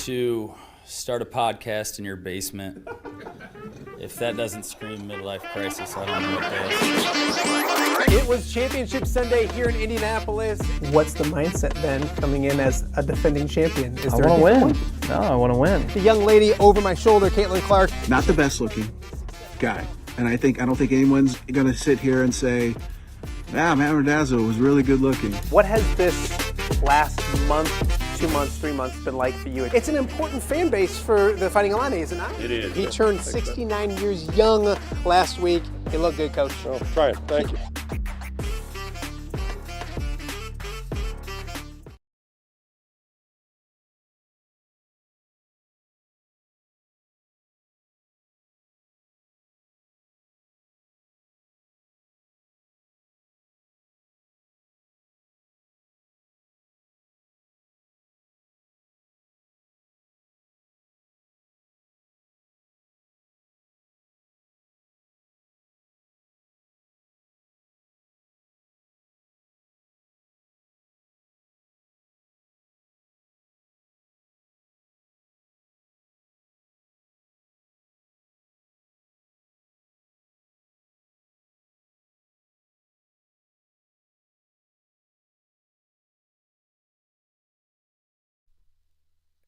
to start a podcast in your basement. If that doesn't scream midlife crisis, I don't know what does. It was Championship Sunday here in Indianapolis. What's the mindset then coming in as a defending champion? I want to win. No, I want to win. The young lady over my shoulder, Caitlin Clark. Not the best looking guy. And I don't think anyone's going to sit here and say, Matt Randazzo was really good looking. What has this last month, 2 months, 3 months been like for you? It's an important fan base for the Fighting Illini, isn't it? It is. He turned 69 years young last week. He looked good, Coach. Oh, try it. Thank you.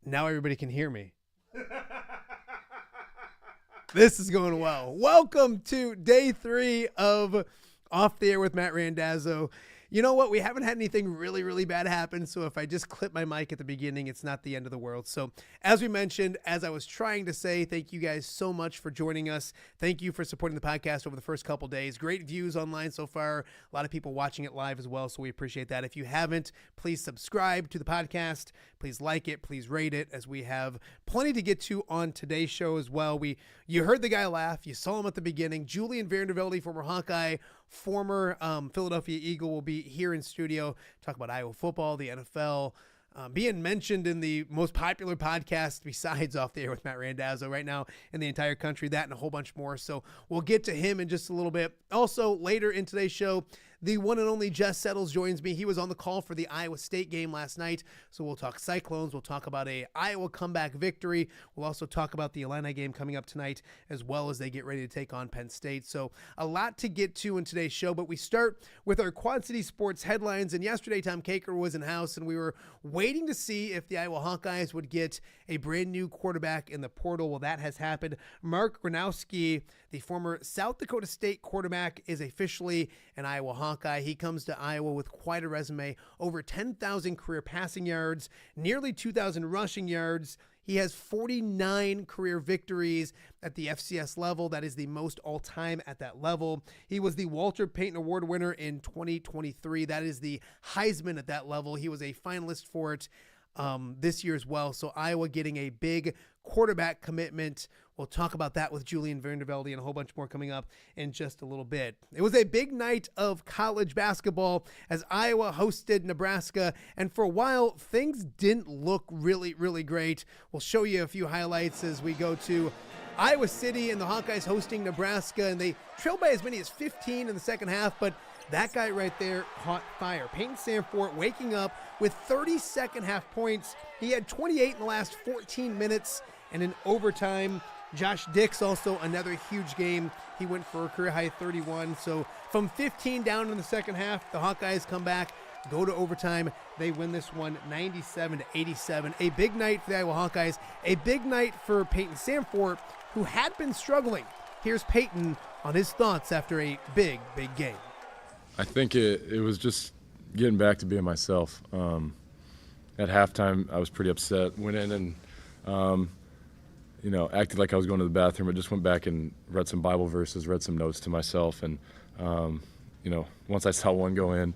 Now everybody can hear me. This is going well. Welcome to day 3 of Off the Air with Matt Randazzo. You know what? We haven't had anything really bad happen, so if I just clip my mic at the beginning, it's not the end of the world. So as we mentioned, as I was trying to say, thank you guys so much for joining us. Thank you for supporting the podcast over the first couple days. Great views online so far. A lot of people watching it live as well, so we appreciate that. If you haven't, please subscribe to the podcast. Please like it. Please rate it, as we have plenty to get to on today's show as well. You heard the guy laugh. You saw him at the beginning. Julian Vandervelde, former Hawkeye, former Philadelphia Eagle, will be here in studio, talk about Iowa football, the NFL, being mentioned in the most popular podcast besides Off the Air with Matt Randazzo right now in the entire country, that and a whole bunch more. So we'll get to him in just a little bit. Also, later in today's show, the one and only Jess Settles joins me. He was on the call for the Iowa State game last night, so we'll talk Cyclones. We'll talk about a Iowa comeback victory. We'll also talk about the Illini game coming up tonight, as well as they get ready to take on Penn State. So a lot to get to in today's show, but we start with our Quad City Sports headlines. And yesterday, Tom Caker was in house, and we were waiting to see if the Iowa Hawkeyes would get a brand new quarterback in the portal. Well, that has happened. Mark Gronowski, the former South Dakota State quarterback, is officially an Iowa Hawkeye. He comes to Iowa with quite a resume, over 10,000 career passing yards, nearly 2,000 rushing yards. He has 49 career victories at the FCS level. That is the most all-time at that level. He was the Walter Payton Award winner in 2023. That is the Heisman at that level. He was a finalist for it this year as well. So Iowa getting a big quarterback commitment. We'll talk about that with Julian Vandervelde and a whole bunch more coming up in just a little bit. It was a big night of college basketball as Iowa hosted Nebraska, and for a while things didn't look really great. We'll show you a few highlights as we go to Iowa City and the Hawkeyes hosting Nebraska, and they trailed by as many as 15 in the second half, but that guy right there caught fire. Peyton Samfort waking up with 30 second half points. He had 28 in the last 14 minutes, and in overtime, Josh Dix, also another huge game. He went for a career high 31. So from 15 down in the second half, the Hawkeyes come back, go to overtime. They win this one 97-87. A big night for the Iowa Hawkeyes. A big night for Peyton Samfort, who had been struggling. Here's Peyton on his thoughts after a big game. I think it was just getting back to being myself. At halftime, I was pretty upset. Went in and acted like I was going to the bathroom, but just went back and read some Bible verses, read some notes to myself. And, once I saw one go in,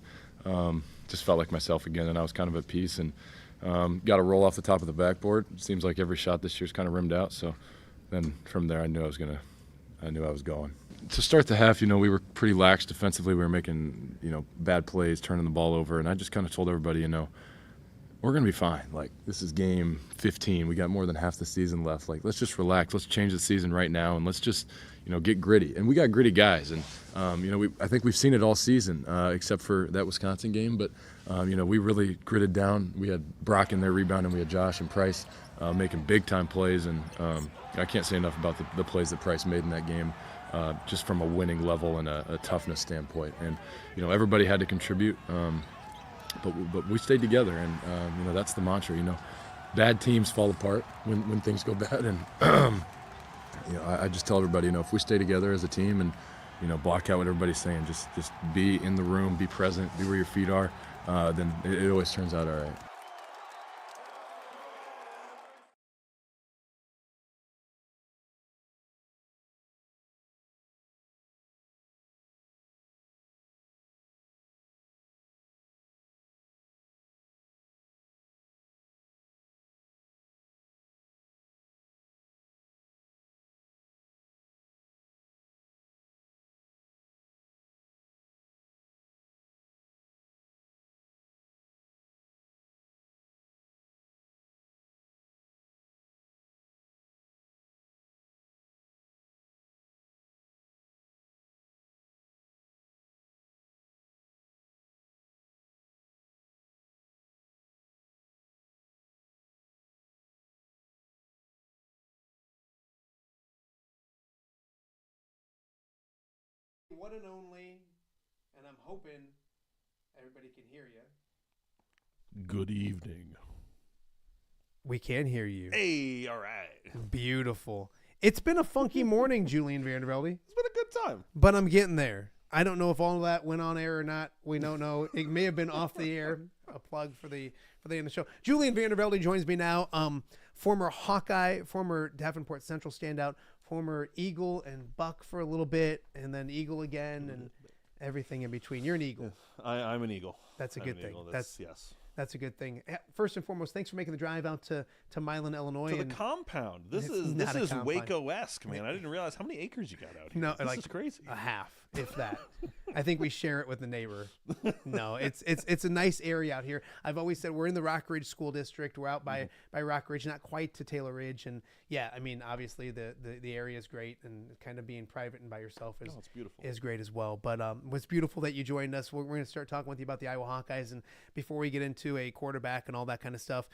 just felt like myself again, and I was kind of at peace and got a roll off the top of the backboard. It seems like every shot this year's kind of rimmed out. So then from there, I knew I was going. To start the half, we were pretty lax defensively. We were making, bad plays, turning the ball over. And I just kind of told everybody, we're going to be fine. Like, this is game 15. We got more than half the season left. Like, let's just relax. Let's change the season right now, and let's just, get gritty. And we got gritty guys. And, I think we've seen it all season, except for that Wisconsin game. But, we really gritted down. We had Brock in there rebounding. We had Josh and Price making big-time plays. And I can't say enough about the plays that Price made in that game, just from a winning level and a toughness standpoint. And, everybody had to contribute. But we stayed together, and that's the mantra. Bad teams fall apart when things go bad, and I just tell everybody, if we stay together as a team and block out what everybody's saying, just be in the room, be present, be where your feet are, then it always turns out all right. One and only, and I'm hoping everybody can hear you. Good evening. We can hear you. Hey, all right. Beautiful. It's been a funky morning, Julian Vandervelde, It's been a good time. but I'm getting there. I don't know if all of that went on air or not. We don't know. It may have been off the air. A plug for the end of the show. Julian Vandervelde joins me now. Former Hawkeye, former Davenport Central standout, former Eagle and Buck for a little bit, and then Eagle again, and everything in between. You're an Eagle. I'm an Eagle. That's a I'm good an thing. Eagle. That's yes. That's a good thing. First and foremost, thanks for making the drive out to Milan, Illinois. To the compound. This It's is not a compound. Waco-esque, man. I didn't realize how many acres you got out here. No, this is crazy. A half, if that. I think we share it with the neighbor. No, it's a nice area out here. I've always said we're in the Rock Ridge School District. We're out by Rock Ridge, not quite to Taylor Ridge. And yeah, I mean, obviously the area is great, and kind of being private and by yourself it's beautiful. is great as well. But it was beautiful that you joined us. We're going to start talking with you about the Iowa Hawkeyes, and before we get into a quarterback and all that kind of stuff,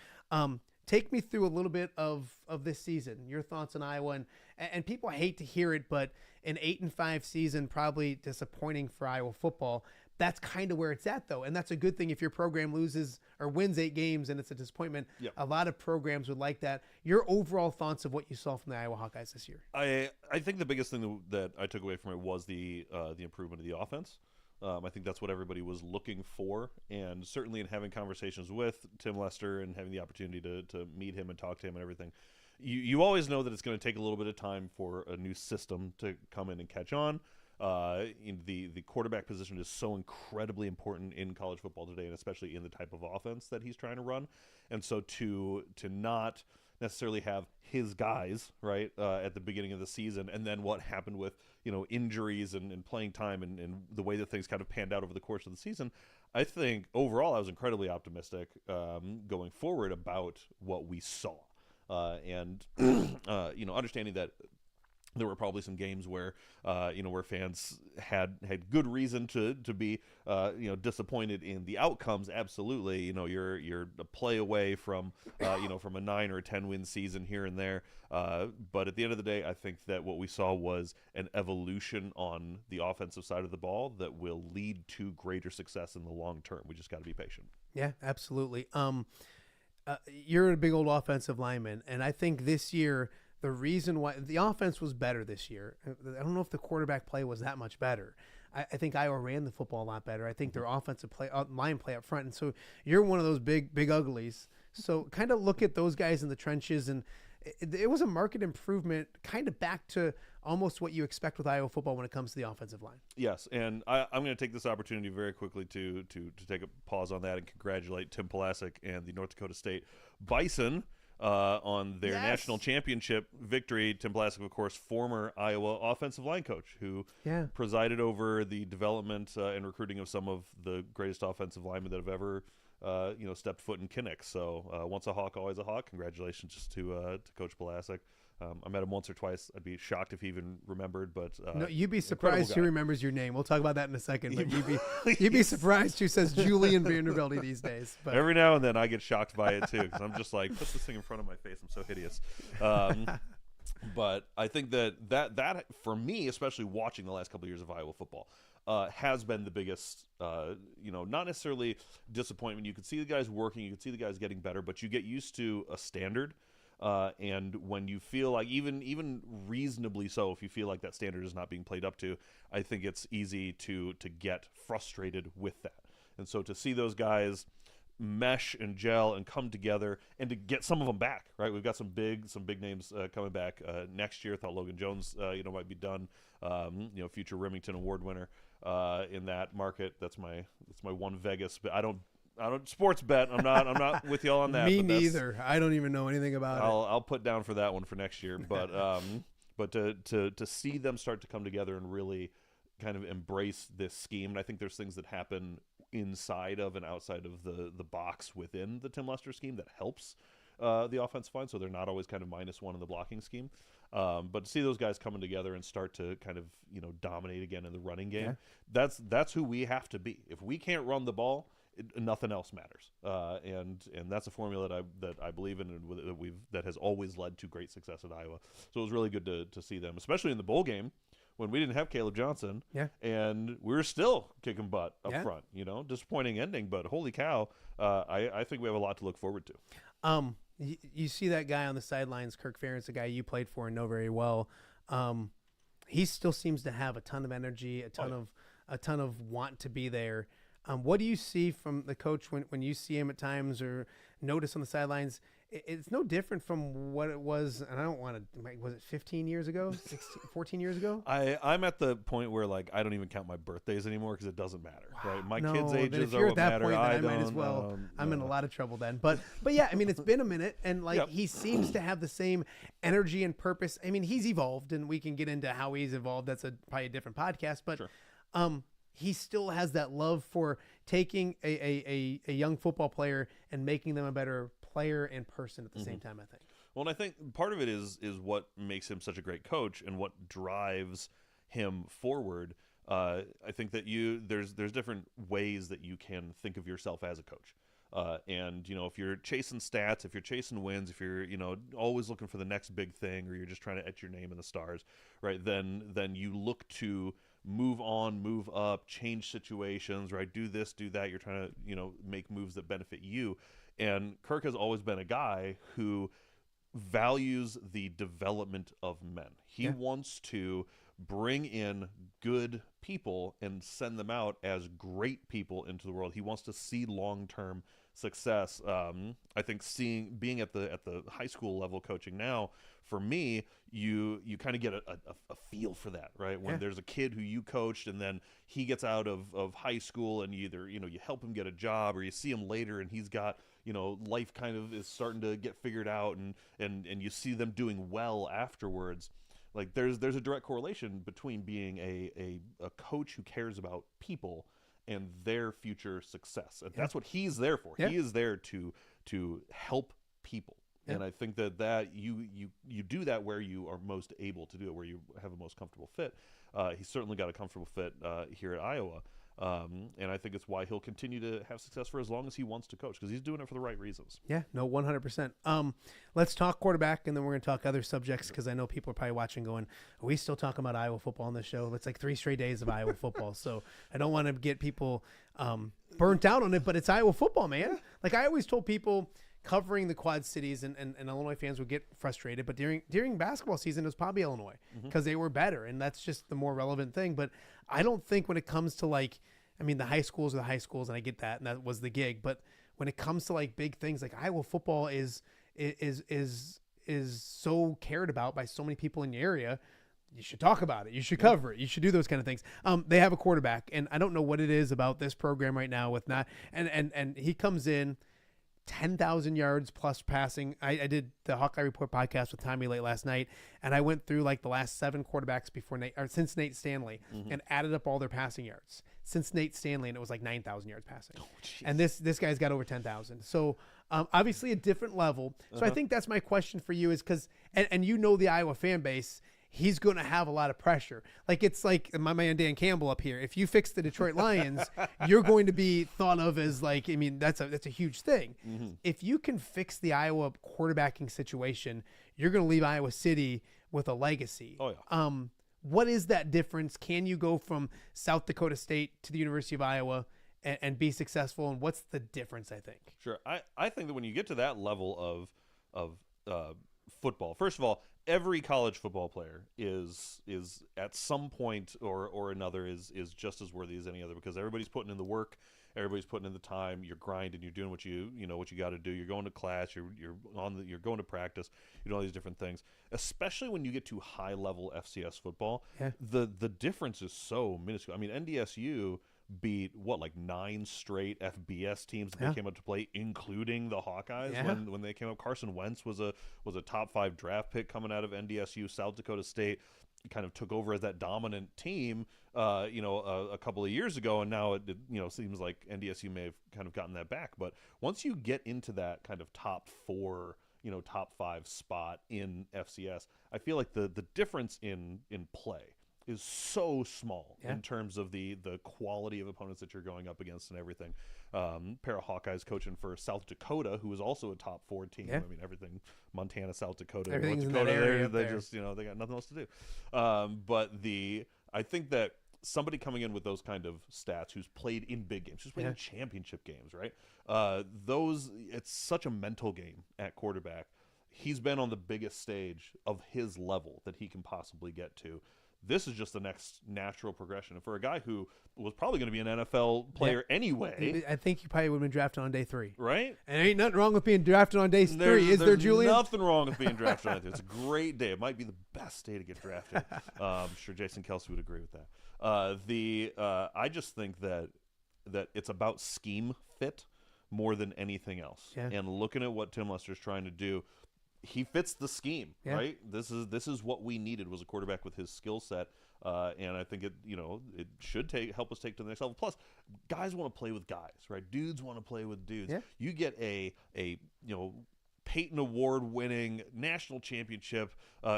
take me through a little bit of this season, your thoughts on Iowa, and people hate to hear it, but an 8-5 season, probably disappointing for Iowa football. That's kind of where it's at, though, and that's a good thing. If your program loses or wins 8 games and it's a disappointment, a lot of programs would like that. Your overall thoughts of what you saw from the Iowa Hawkeyes this year? I think the biggest thing that I took away from it was the improvement of the offense. I think that's what everybody was looking for, and certainly in having conversations with Tim Lester and having the opportunity to meet him and talk to him and everything, you always know that it's going to take a little bit of time for a new system to come in and catch on. The quarterback position is so incredibly important in college football today, and especially in the type of offense that he's trying to run. And so to not necessarily have his guys right at the beginning of the season, and then what happened with injuries and playing time and the way that things kind of panned out over the course of the season, I think overall I was incredibly optimistic going forward about what we saw, and understanding that there were probably some games where where fans had good reason to be disappointed in the outcomes. Absolutely, you're a play away from from a 9 or a 10 win season here and there. But at the end of the day, I think that what we saw was an evolution on the offensive side of the ball that will lead to greater success in the long term. We just got to be patient. Yeah, absolutely. You're a big old offensive lineman, and I think this year, the reason why the offense was better this year, I don't know if the quarterback play was that much better. I think Iowa ran the football a lot better. I think their offensive line play up front. And so you're one of those big uglies. So kind of look at those guys in the trenches. And it was a market improvement, kind of back to almost what you expect with Iowa football when it comes to the offensive line. Yes, and I'm going to take this opportunity very quickly to take a pause on that and congratulate Tim Pulasic and the North Dakota State Bison on their national championship victory. Tim Plasek, of course, former Iowa offensive line coach who presided over the development and recruiting of some of the greatest offensive linemen that have ever stepped foot in Kinnick. So once a Hawk, always a Hawk. Congratulations to Coach Plasek. I met him once or twice. I'd be shocked if he even remembered, but no, you'd be surprised who remembers your name. We'll talk about that in a second. But you'd be surprised who says Julian Vandervelde these days. But every now and then I get shocked by it too, because I'm just like, put this thing in front of my face. I'm so hideous. But I think that for me, especially watching the last couple of years of Iowa football, has been the biggest, not necessarily disappointment. You could see the guys working, you could see the guys getting better, but you get used to a standard. And when you feel like, even reasonably so, if you feel like that standard is not being played up to, I think it's easy to get frustrated with that. And so to see those guys mesh and gel and come together, and to get some of them back, right? We've got some big names coming back next year. I thought Logan Jones, might be done. Future Remington Award winner in that market. That's my one Vegas, but I don't sports bet. I'm not with y'all on that. Me neither. I don't even know anything about it. I'll put down for that one for next year. But but to see them start to come together and really kind of embrace this scheme, and I think there's things that happen inside of and outside of the box within the Tim Lester scheme that helps the offensive line, so they're not always kind of -1 in the blocking scheme. But to see those guys coming together and start to kind of dominate again in the running game, that's who we have to be. If we can't run the ball, nothing else matters, and that's a formula that I believe in, and that has always led to great success at Iowa. So it was really good to see them, especially in the bowl game when we didn't have Caleb Johnson, and we were still kicking butt up front. Disappointing ending, but holy cow, I think we have a lot to look forward to. You see that guy on the sidelines, Kirk Ferentz, a guy you played for and know very well. He still seems to have a ton of energy, a ton of want to be there. What do you see from the coach when you see him at times or notice on the sidelines? It's no different from what it was, and I don't want to, was it 15 years ago, 14 years ago? I'm at the point where, like, I don't even count my birthdays anymore because it doesn't matter, right? My No, kids' then ages if you're are at what that matter. point, then I I might don't, as well. I'm in a no. lot of trouble then. But yeah, I mean, it's been a minute, and like he seems to have the same energy and purpose. I mean, he's evolved, and we can get into how he's evolved. That's probably a different podcast, but he still has that love for taking a young football player and making them a better player and person at the same time, I think. Well, and I think part of it is what makes him such a great coach and what drives him forward. I think that there's different ways that you can think of yourself as a coach. And if you're chasing stats, if you're chasing wins, if you're always looking for the next big thing, or you're just trying to etch your name in the stars, right? Then you look to move on, move up, change situations, right? Do this, do that. You're trying to make moves that benefit you. And Kirk has always been a guy who values the development of men. He wants to bring in good people and send them out as great people into the world. He wants to see long-term success. I think being at the high school level coaching now, for me, you kind of get a feel for that, right? When there's a kid who you coached and then he gets out of high school, and you help him get a job, or you see him later and he's got life kind of is starting to get figured out, and you see them doing well afterwards. Like there's a direct correlation between being a coach who cares about people and their future success. And that's what he's there for. He is there to help people. And I think that you do that where you are most able to do it, where you have a most comfortable fit. He's certainly got a comfortable fit here at Iowa. And I think it's why he'll continue to have success for as long as he wants to coach, because he's doing it for the right reasons. Yeah, no, 100%. Let's talk quarterback, and then we're going to talk other subjects, because I know people are probably watching going, are we still talking about Iowa football on this show? It's like 3 straight days of Iowa football. So I don't want to get people burnt out on it, but it's Iowa football, man. Like I always told people covering the Quad Cities, and Illinois fans would get frustrated, but during basketball season, it was probably Illinois because they were better, and that's just the more relevant thing. But I don't think when it comes to the high schools are the high schools, and I get that, and that was the gig. But when it comes to big things, like Iowa football is so cared about by so many people in the area. You should talk about it. You should cover it. You should do those kind of things. They have a quarterback, and I don't know what it is about this program right now with and he comes in. 10,000 yards plus passing. I did the Hawkeye Report podcast with Tommy late last night, and I went through like the last 7 quarterbacks since Nate Stanley and added up all their passing yards since Nate Stanley, and it was like 9,000 yards passing. And this guy's got over 10,000. So obviously a different level. So I think that's my question for you is because, and you know the Iowa fan base, he's going to have a lot of pressure. Like it's like my man Dan Campbell up here. If you fix the Detroit Lions, you're going to be thought of as like, I mean, that's a huge thing. If you can fix the Iowa quarterbacking situation, you're going to leave Iowa City with a legacy. Oh, yeah. What is that difference? Can you go from South Dakota State to the University of Iowa and be successful? And what's the difference, I think? Sure. I think that when you get to that level of football, first of all, every college football player is at some point or another is just as worthy as any other, because everybody's putting in the work, everybody's putting in the time, you're grinding, you're doing what you got to do, you're going to class, you're going to practice, you know, all these different things. Especially when you get to high level FCS football, the difference is so minuscule. I mean, NDSU beat 9 straight FBS teams that they came up to play, including the Hawkeyes when they came up. Carson Wentz was a top 5 draft pick coming out of NDSU. South Dakota State kind of took over as that dominant team, a couple of years ago, and now it seems like NDSU may have kind of gotten that back. But once you get into that kind of top 4, top 5 spot in FCS, I feel like the difference in play is so small in terms of the quality of opponents that you're going up against and everything. Pair of Hawkeyes coaching for South Dakota, who is also a top 4 team. I mean, everything Montana, South Dakota, North Dakota, they just they got nothing else to do. But I think that somebody coming in with those kind of stats, who's played in big games, who's played in championship games, right? It's such a mental game at quarterback. He's been on the biggest stage of his level that he can possibly get to. This is just the next natural progression. And for a guy who was probably going to be an NFL player anyway. I think he probably would have been drafted on day 3. Right? And ain't nothing wrong with being drafted on day 3, is there, Julian? There's nothing wrong with being drafted on day 3. It's a great day. It might be the best day to get drafted. I'm sure Jason Kelsey would agree with that. I just think that it's about scheme fit more than anything else. And looking at what Tim Lester's trying to do, he fits the scheme, right? This is what we needed, was a quarterback with his skill set, and I think it should help us take to the next level. Plus, guys want to play with guys, right? Dudes want to play with dudes. You get a Peyton Award-winning, national championship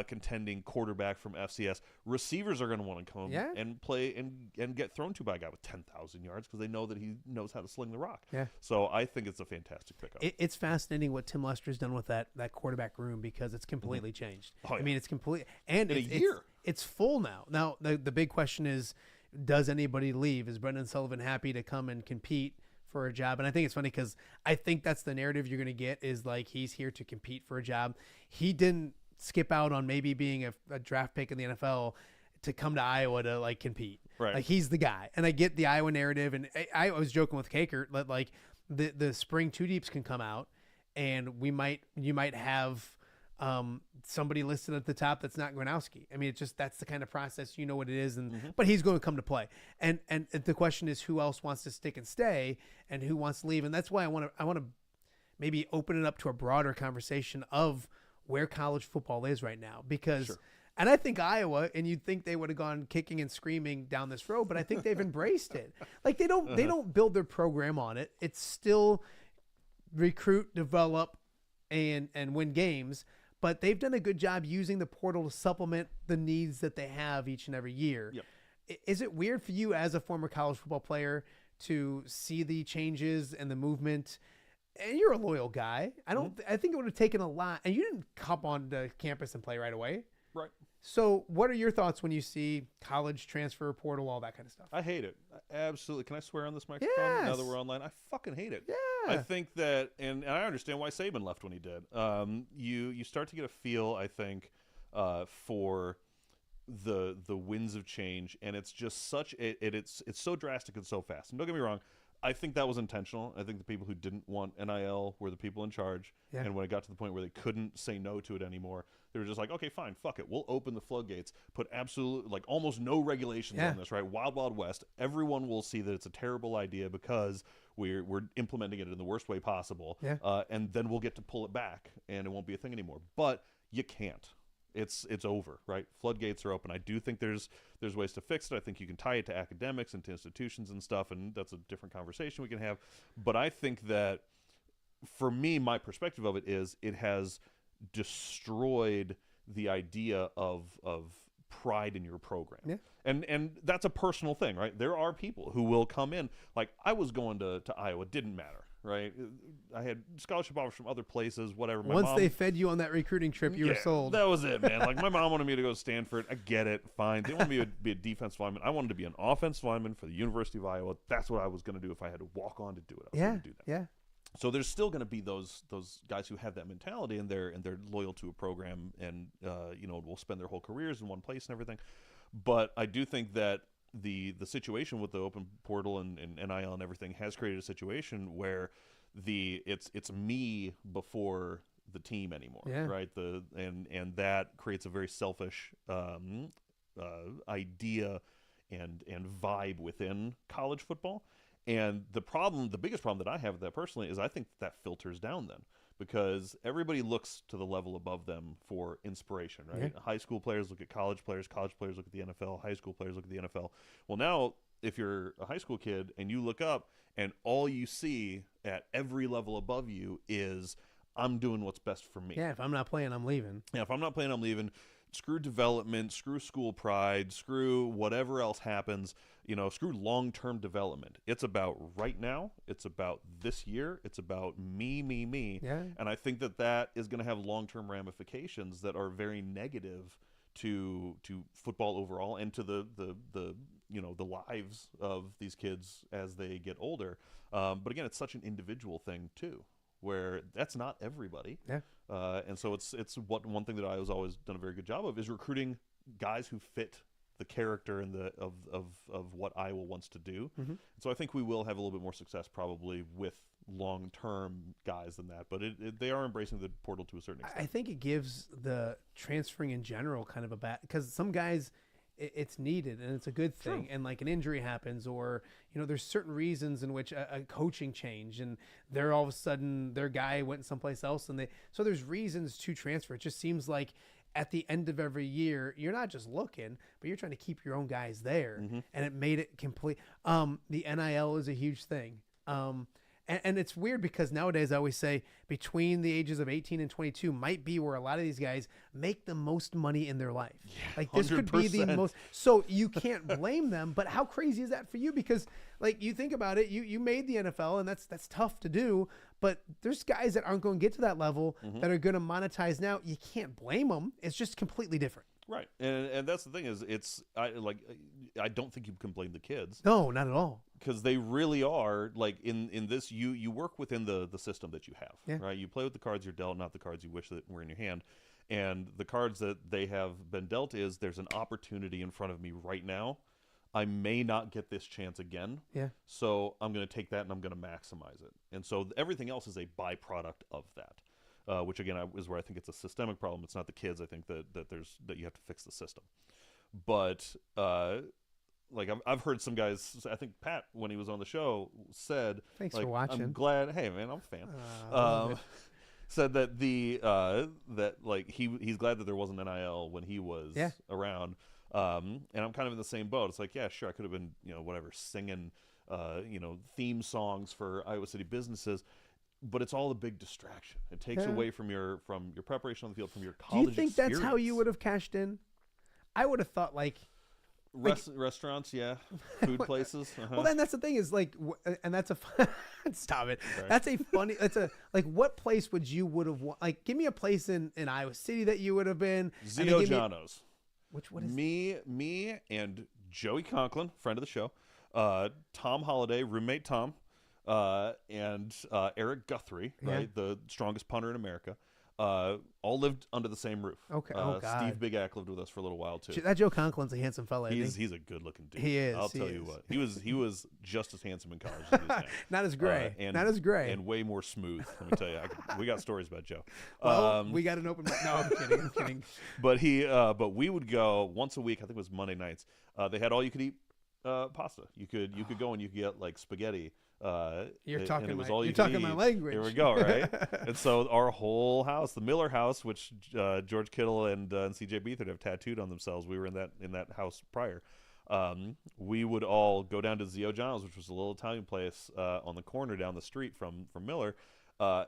contending quarterback from FCS. Receivers are going to want to come and play and get thrown to by a guy with 10,000 yards because they know that he knows how to sling the rock. So I think it's a fantastic pickup. It's fascinating what Tim Lester's done with that quarterback room, because it's completely changed. I mean, it's complete, and in a year. It's full now. Now the big question is, does anybody leave? Is Brendan Sullivan happy to come and compete for a job? And I think it's funny because I think that's the narrative you're going to get, is like he's here to compete for a job. He didn't skip out on maybe being a draft pick in the NFL to come to Iowa to like compete. Right. Like he's the guy. And I get the Iowa narrative. And I was joking with Kakert that like the spring 2 deeps can come out and you might have somebody listed at the top that's not Gronowski. I mean, it's just, that's the kind of process, you know what it is. And but he's going to come to play. And the question is, who else wants to stick and stay and who wants to leave? And that's why I want to maybe open it up to a broader conversation of where college football is right now, because and I think Iowa, and you'd think they would have gone kicking and screaming down this road, but I think they've embraced it. Like they don't build their program on it. It's still recruit, develop, and win games. But they've done a good job using the portal to supplement the needs that they have each and every year. Is it weird for you as a former college football player to see the changes and the movement? And you're a loyal guy. I think it would have taken a lot. And you didn't hop on the campus and play right away. Right. So what are your thoughts when you see college transfer portal, all that kind of stuff? I hate it. Absolutely. Can I swear on this microphone now that we're online? I fucking hate it. Yeah. I think that, and I understand why Saban left when he did. You start to get a feel, I think, for the winds of change, and it's just such it's so drastic and so fast. And don't get me wrong, I think that was intentional. I think the people who didn't want NIL were the people in charge. And when it got to the point where they couldn't say no to it anymore, they were just like, okay, fine, fuck it. We'll open the floodgates, put absolute, almost no regulations on this, right? Wild, Wild West. Everyone will see that it's a terrible idea because we're implementing it in the worst way possible, Yeah. and then we'll get to pull it back, and it won't be a thing anymore. But you can't. It's over, right? Floodgates are open. I do think there's ways to fix it. I think you can tie it to academics and to institutions and stuff, and that's a different conversation we can have. But I think that, for me, my perspective of it is it has destroyed the idea of pride in your program. Yeah. And that's a personal thing, right? There are people who will come in, like I was going to Iowa, it didn't matter, right? I had scholarship offers from other places, whatever. Once they fed you on that recruiting trip, you were sold. That was it, man. Like my mom wanted me to go to Stanford. I get it, fine. They wanted me to be a defensive lineman. I wanted to be an offensive lineman for the University of Iowa. That's what I was going to do if I had to walk on to do it. I was going to do that. Yeah. So there's still going to be those guys who have that mentality, and they're loyal to a program, and will spend their whole careers in one place and everything. But I do think that the situation with the open portal and NIL and everything has created a situation where it's me before the team anymore, right? And that creates a very selfish idea and vibe within college football. And the biggest problem that I have with that personally is I think that filters down then, because everybody looks to the level above them for inspiration, right? Yeah. High school players look at college players look at the NFL, high school players look at the NFL. Well, now if you're a high school kid and you look up and all you see at every level above you is I'm doing what's best for me. Yeah, if I'm not playing, I'm leaving. Yeah, if I'm not playing, I'm leaving. Screw development, screw school pride, screw whatever else happens, screw long-term development. It's about right now. It's about this year. It's about me. Yeah. And I think that is going to have long-term ramifications that are very negative to football overall and to the lives of these kids as they get older. But again, it's such an individual thing too, where that's not everybody. Yeah. And so it's one thing that I was always done a very good job of is recruiting guys who fit the character and of what Iowa wants to do. Mm-hmm. So I think we will have a little bit more success probably with long-term guys than that. But they are embracing the portal to a certain extent. I think it gives the transferring in general kind of a bad, because some guys it's needed and it's a good thing. True. And like an injury happens, or there's certain reasons in which a coaching change and they're all of a sudden their guy went someplace else, and so there's reasons to transfer. It just seems like at the end of every year you're not just looking, but you're trying to keep your own guys there. Mm-hmm. And it made it complete. The NIL is a huge thing. And it's weird because nowadays I always say between the ages of 18 and 22 might be where a lot of these guys make the most money in their life. Yeah, like this 100%. Could be the most. So you can't blame them. But how crazy is that for you? Because like you think about it, you made the NFL, and that's tough to do. But there's guys that aren't going to get to that level mm-hmm. that are going to monetize now. You can't blame them. It's just completely different. Right. And that's the thing is I don't think you can blame the kids. No, not at all. Because they really are like in this, you work within the system that you have, right? You play with the cards you're dealt, not the cards you wish that were in your hand. And the cards that they have been dealt is there's an opportunity in front of me right now. I may not get this chance again. Yeah. So I'm going to take that and I'm going to maximize it. And so everything else is a byproduct of that. Which again is where I think it's a systemic problem. It's not the kids. I think that you have to fix the system. But like I've heard some guys. I think Pat, when he was on the show, said, "Thanks for watching. I'm glad. Hey, man, I'm a fan." Said that that like he's glad that there wasn't NIL when he was around. And I'm kind of in the same boat. It's like, yeah, sure, I could have been singing theme songs for Iowa City businesses. But it's all a big distraction. It takes away from your preparation on the field, from your college experience. Do you think that's how you would have cashed in? I would have thought restaurants, food places. Uh-huh. Well, then that's the thing is and that's a stop it. Sorry. That's a funny. That's a what place would have give me a place in Iowa City that you would have been. Zio Jono's. What is me and Joey Conklin, friend of the show, Tom Holliday, roommate Tom. And Eric Guthrie, right, the strongest punter in America, all lived under the same roof. Okay. Oh God. Steve Big Ack lived with us for a little while too. That Joe Conklin's a handsome fella. He's a good-looking dude. He is. I'll tell you what. He was just as handsome in college as he is now. Not as gray. Not as gray. And way more smooth. Let me tell you. We got stories about Joe. Well, we got an open. No, I'm kidding. I'm kidding. But we would go once a week. I think it was Monday nights. They had all you could eat pasta. You could go and you could get like spaghetti. You're and talking it was my- all you're you could talking my eat. language. Here we go, right? And so our whole house, the Miller house, which George Kittle and CJ Beathard have tattooed on themselves, we were in that house prior. We would all go down to Zio John's, which was a little Italian place on the corner down the street from Miller,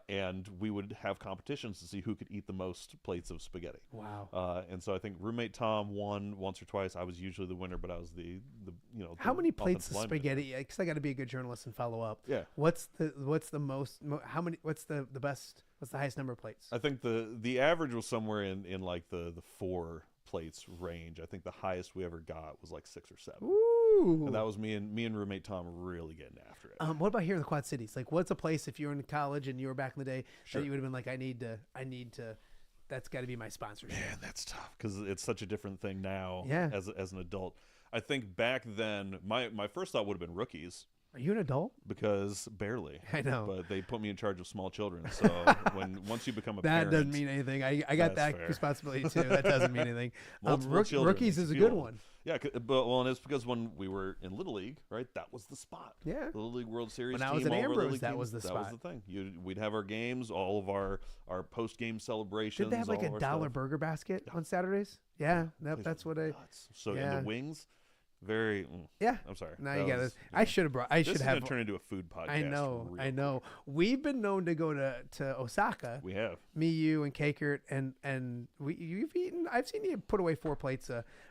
and we would have competitions to see who could eat the most plates of spaghetti. Wow. And so I think roommate Tom won once or twice. I was usually the winner, but I was the How the many plates of offensive lineman. spaghetti? Because I got to be a good journalist and follow up. Yeah. What's the most? How many? What's the best? What's the highest number of plates? I think the average was somewhere in like the 4 plates range. I think the highest we ever got was like 6 or 7. Ooh. And that was me and roommate Tom really getting after it. What about here in the Quad Cities? Like, what's a place if you were in college and you were back in the day Sure. that you would have been like, I need to. That's got to be my sponsorship. Man, that's tough because it's such a different thing now. Yeah. As an adult, I think back then my first thought would have been Rookies. Are you an adult? Because barely. I know. But they put me in charge of small children. So once you become a That parent, doesn't mean anything. I got That's that fair. responsibility too. That doesn't mean anything. Multiple children Rookies makes is a you good feel- one. Yeah, and it's because when we were in Little League, right, that was the spot. Yeah. The Little League World Series. When I was team, at all of our Little Ambrose, League that teams, was the That spot. was the thing. We'd have our games, all of our post-game celebrations. Did they have like all a of our dollar stuff. burger basket on Saturdays? Yeah, Place that's was what I. nuts. So yeah. and the wings, very. Yeah. I'm sorry. Now That you got was- it. I should have brought. I This should is have. gonna turn into a food podcast. I know. real I know. quick. We've been known to go to Osaka. We have. Me, you, and Kakert, and you've eaten. I've seen you put away 4 plates.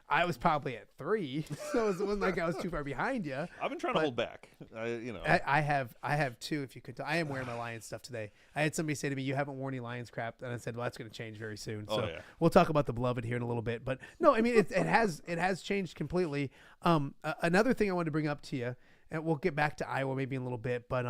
I was probably at 3, so it wasn't like I was too far behind you. I've been trying But- to hold back. I have 2. If you could, I am wearing my Lions stuff today. I had somebody say to me, "You haven't worn any Lions crap," and I said, "Well, that's going to change very soon." So Oh, yeah. we'll talk about the beloved here in a little bit. But no, I mean it has changed completely. Another thing I wanted to bring up to you, and we'll get back to Iowa maybe in a little bit. But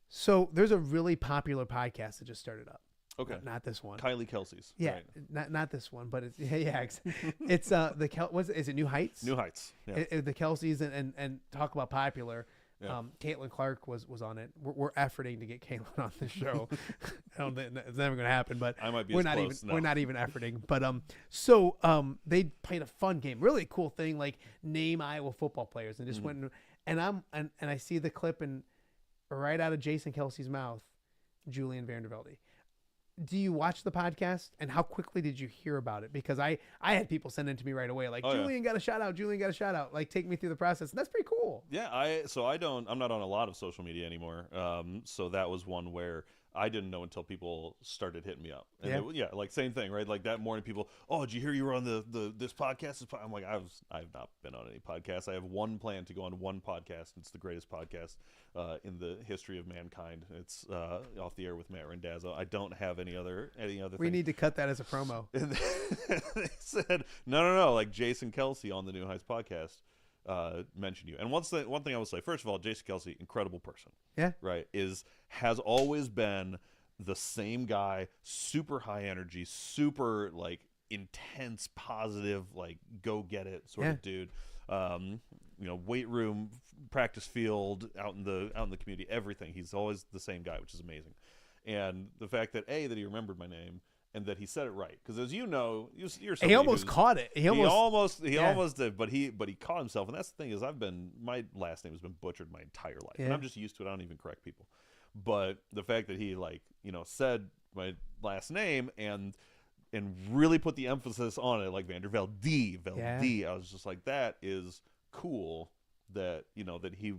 so there's a really popular podcast that just started up. Okay. Not this one. Kylie Kelsey's. Yeah, Right. not this one, but it's it's is it New Heights? New Heights. Yeah. The Kelseys and talk about popular. Yeah. Caitlin Clark was on it. We're efforting to get Caitlin on the show. I don't think it's never going to happen, but I might be we're as not close, even no. we're not even efforting. But they played a fun game, really cool thing, like name Iowa football players, and just went and I see the clip and right out of Jason Kelsey's mouth, Julian Vandervelde. Do you watch the podcast, and how quickly did you hear about it? Because I had people send it to me right away, like, Oh, yeah. Julian got a shout out, like take me through the process. And that's pretty cool. Yeah, I'm not on a lot of social media anymore. So that was one where I didn't know until people started hitting me up. And like same thing, right? Like that morning, people, oh, did you hear you were on this podcast? I'm like, I've not been on any podcast. I have one plan to go on one podcast. It's the greatest podcast in the history of mankind. It's Off the Air with Matt Randazzo. I don't have any other. We thing. need to cut that as a promo. And they said, no, like Jason Kelsey on the New Heights podcast mentioned you. And one thing I will say, first of all, Jason Kelsey, incredible person. Yeah. Right. Has always been the same guy, super high energy, super like intense, positive, like go get it sort of dude. Weight room, practice field, out in the community, everything. He's always the same guy, which is amazing. And the fact that that he remembered my name and that he said it right, because as you know, you're He almost caught it. He almost did, but he caught himself. And that's the thing is, my last name has been butchered my entire life, and I'm just used to it. I don't even correct people. But the fact that he said my last name and really put the emphasis on it, like Vandervelde, I was just like, that is cool. That that he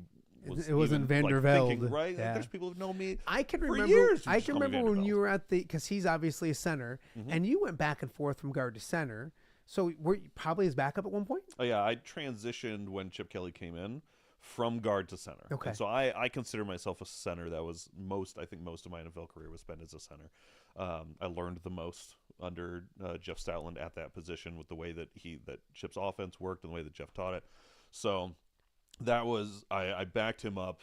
was. It wasn't even, Vandervelde, thinking, right? yeah. There's people who know me. I can for remember. years who I just can call me remember when you Vandervelde. were at because he's obviously a center, and you went back and forth from guard to center. So were you probably his backup at one point? Oh yeah, I transitioned when Chip Kelly came in from guard to center. Okay. And so I consider myself a center. That was I think most of my NFL career was spent as a center. I learned the most under Jeff Stoutland at that position with the way that Chip's offense worked and the way that Jeff taught it. So that was I backed him up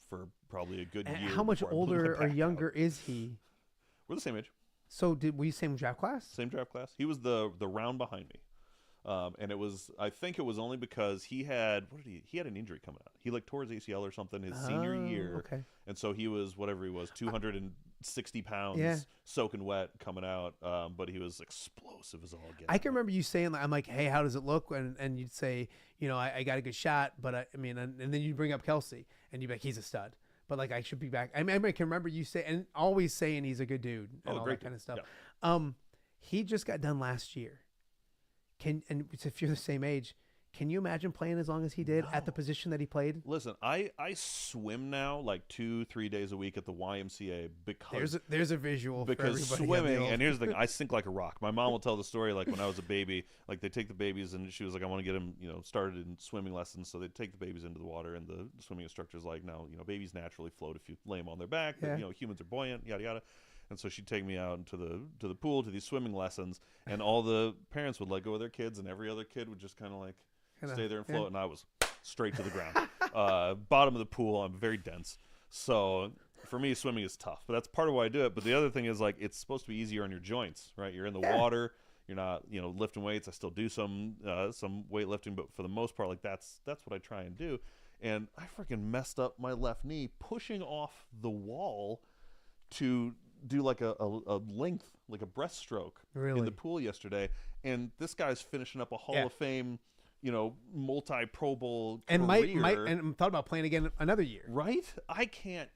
for probably a good And year. how much before I blew older my or back younger out. is he? We're the same age, So were you same draft class? same draft class. He was the round behind me. And I think it was only because he had an injury coming out. He tore his ACL or something his senior year. Okay. And so he was 260 pounds, soaking wet coming out. But he was explosive as all get. I can remember you saying, I'm like, hey, how does it look? And you'd say, I got a good shot, but and then you'd bring up Kelsey and you'd be like, he's a stud. But like, I should be back. I can remember you and always saying he's a good dude and all that kind of stuff. Yeah. He just got done last year. And if you're the same age, can you imagine playing as long as he did at the position that he played? Listen, I swim now like 2-3 days a week at the YMCA because there's a visual because for everybody. Swimming. And here's the thing: I sink like a rock. My mom will tell the story like when I was a baby, like they take the babies and she was like, I want to get them started in swimming lessons. So they take the babies into the water, and the swimming instructor's like, no, babies naturally float if you lay them on their back. Yeah. Humans are buoyant, yada yada. And so she'd take me out into the pool to these swimming lessons, and all the parents would let go of their kids, and every other kid would just kind of like stay there and float, and I was straight to the ground. Bottom of the pool, I'm very dense. So for me, swimming is tough, but that's part of why I do it. But the other thing is like it's supposed to be easier on your joints, right? You're in the water, you're not lifting weights. I still do some weightlifting, but for the most part, like that's what I try and do. And I freaking messed up my left knee pushing off the wall to do like a length, like a breaststroke in the pool yesterday, and this guy's finishing up a Hall of Fame, multi-Pro Bowl and career. and thought about playing again another year. Right? I can't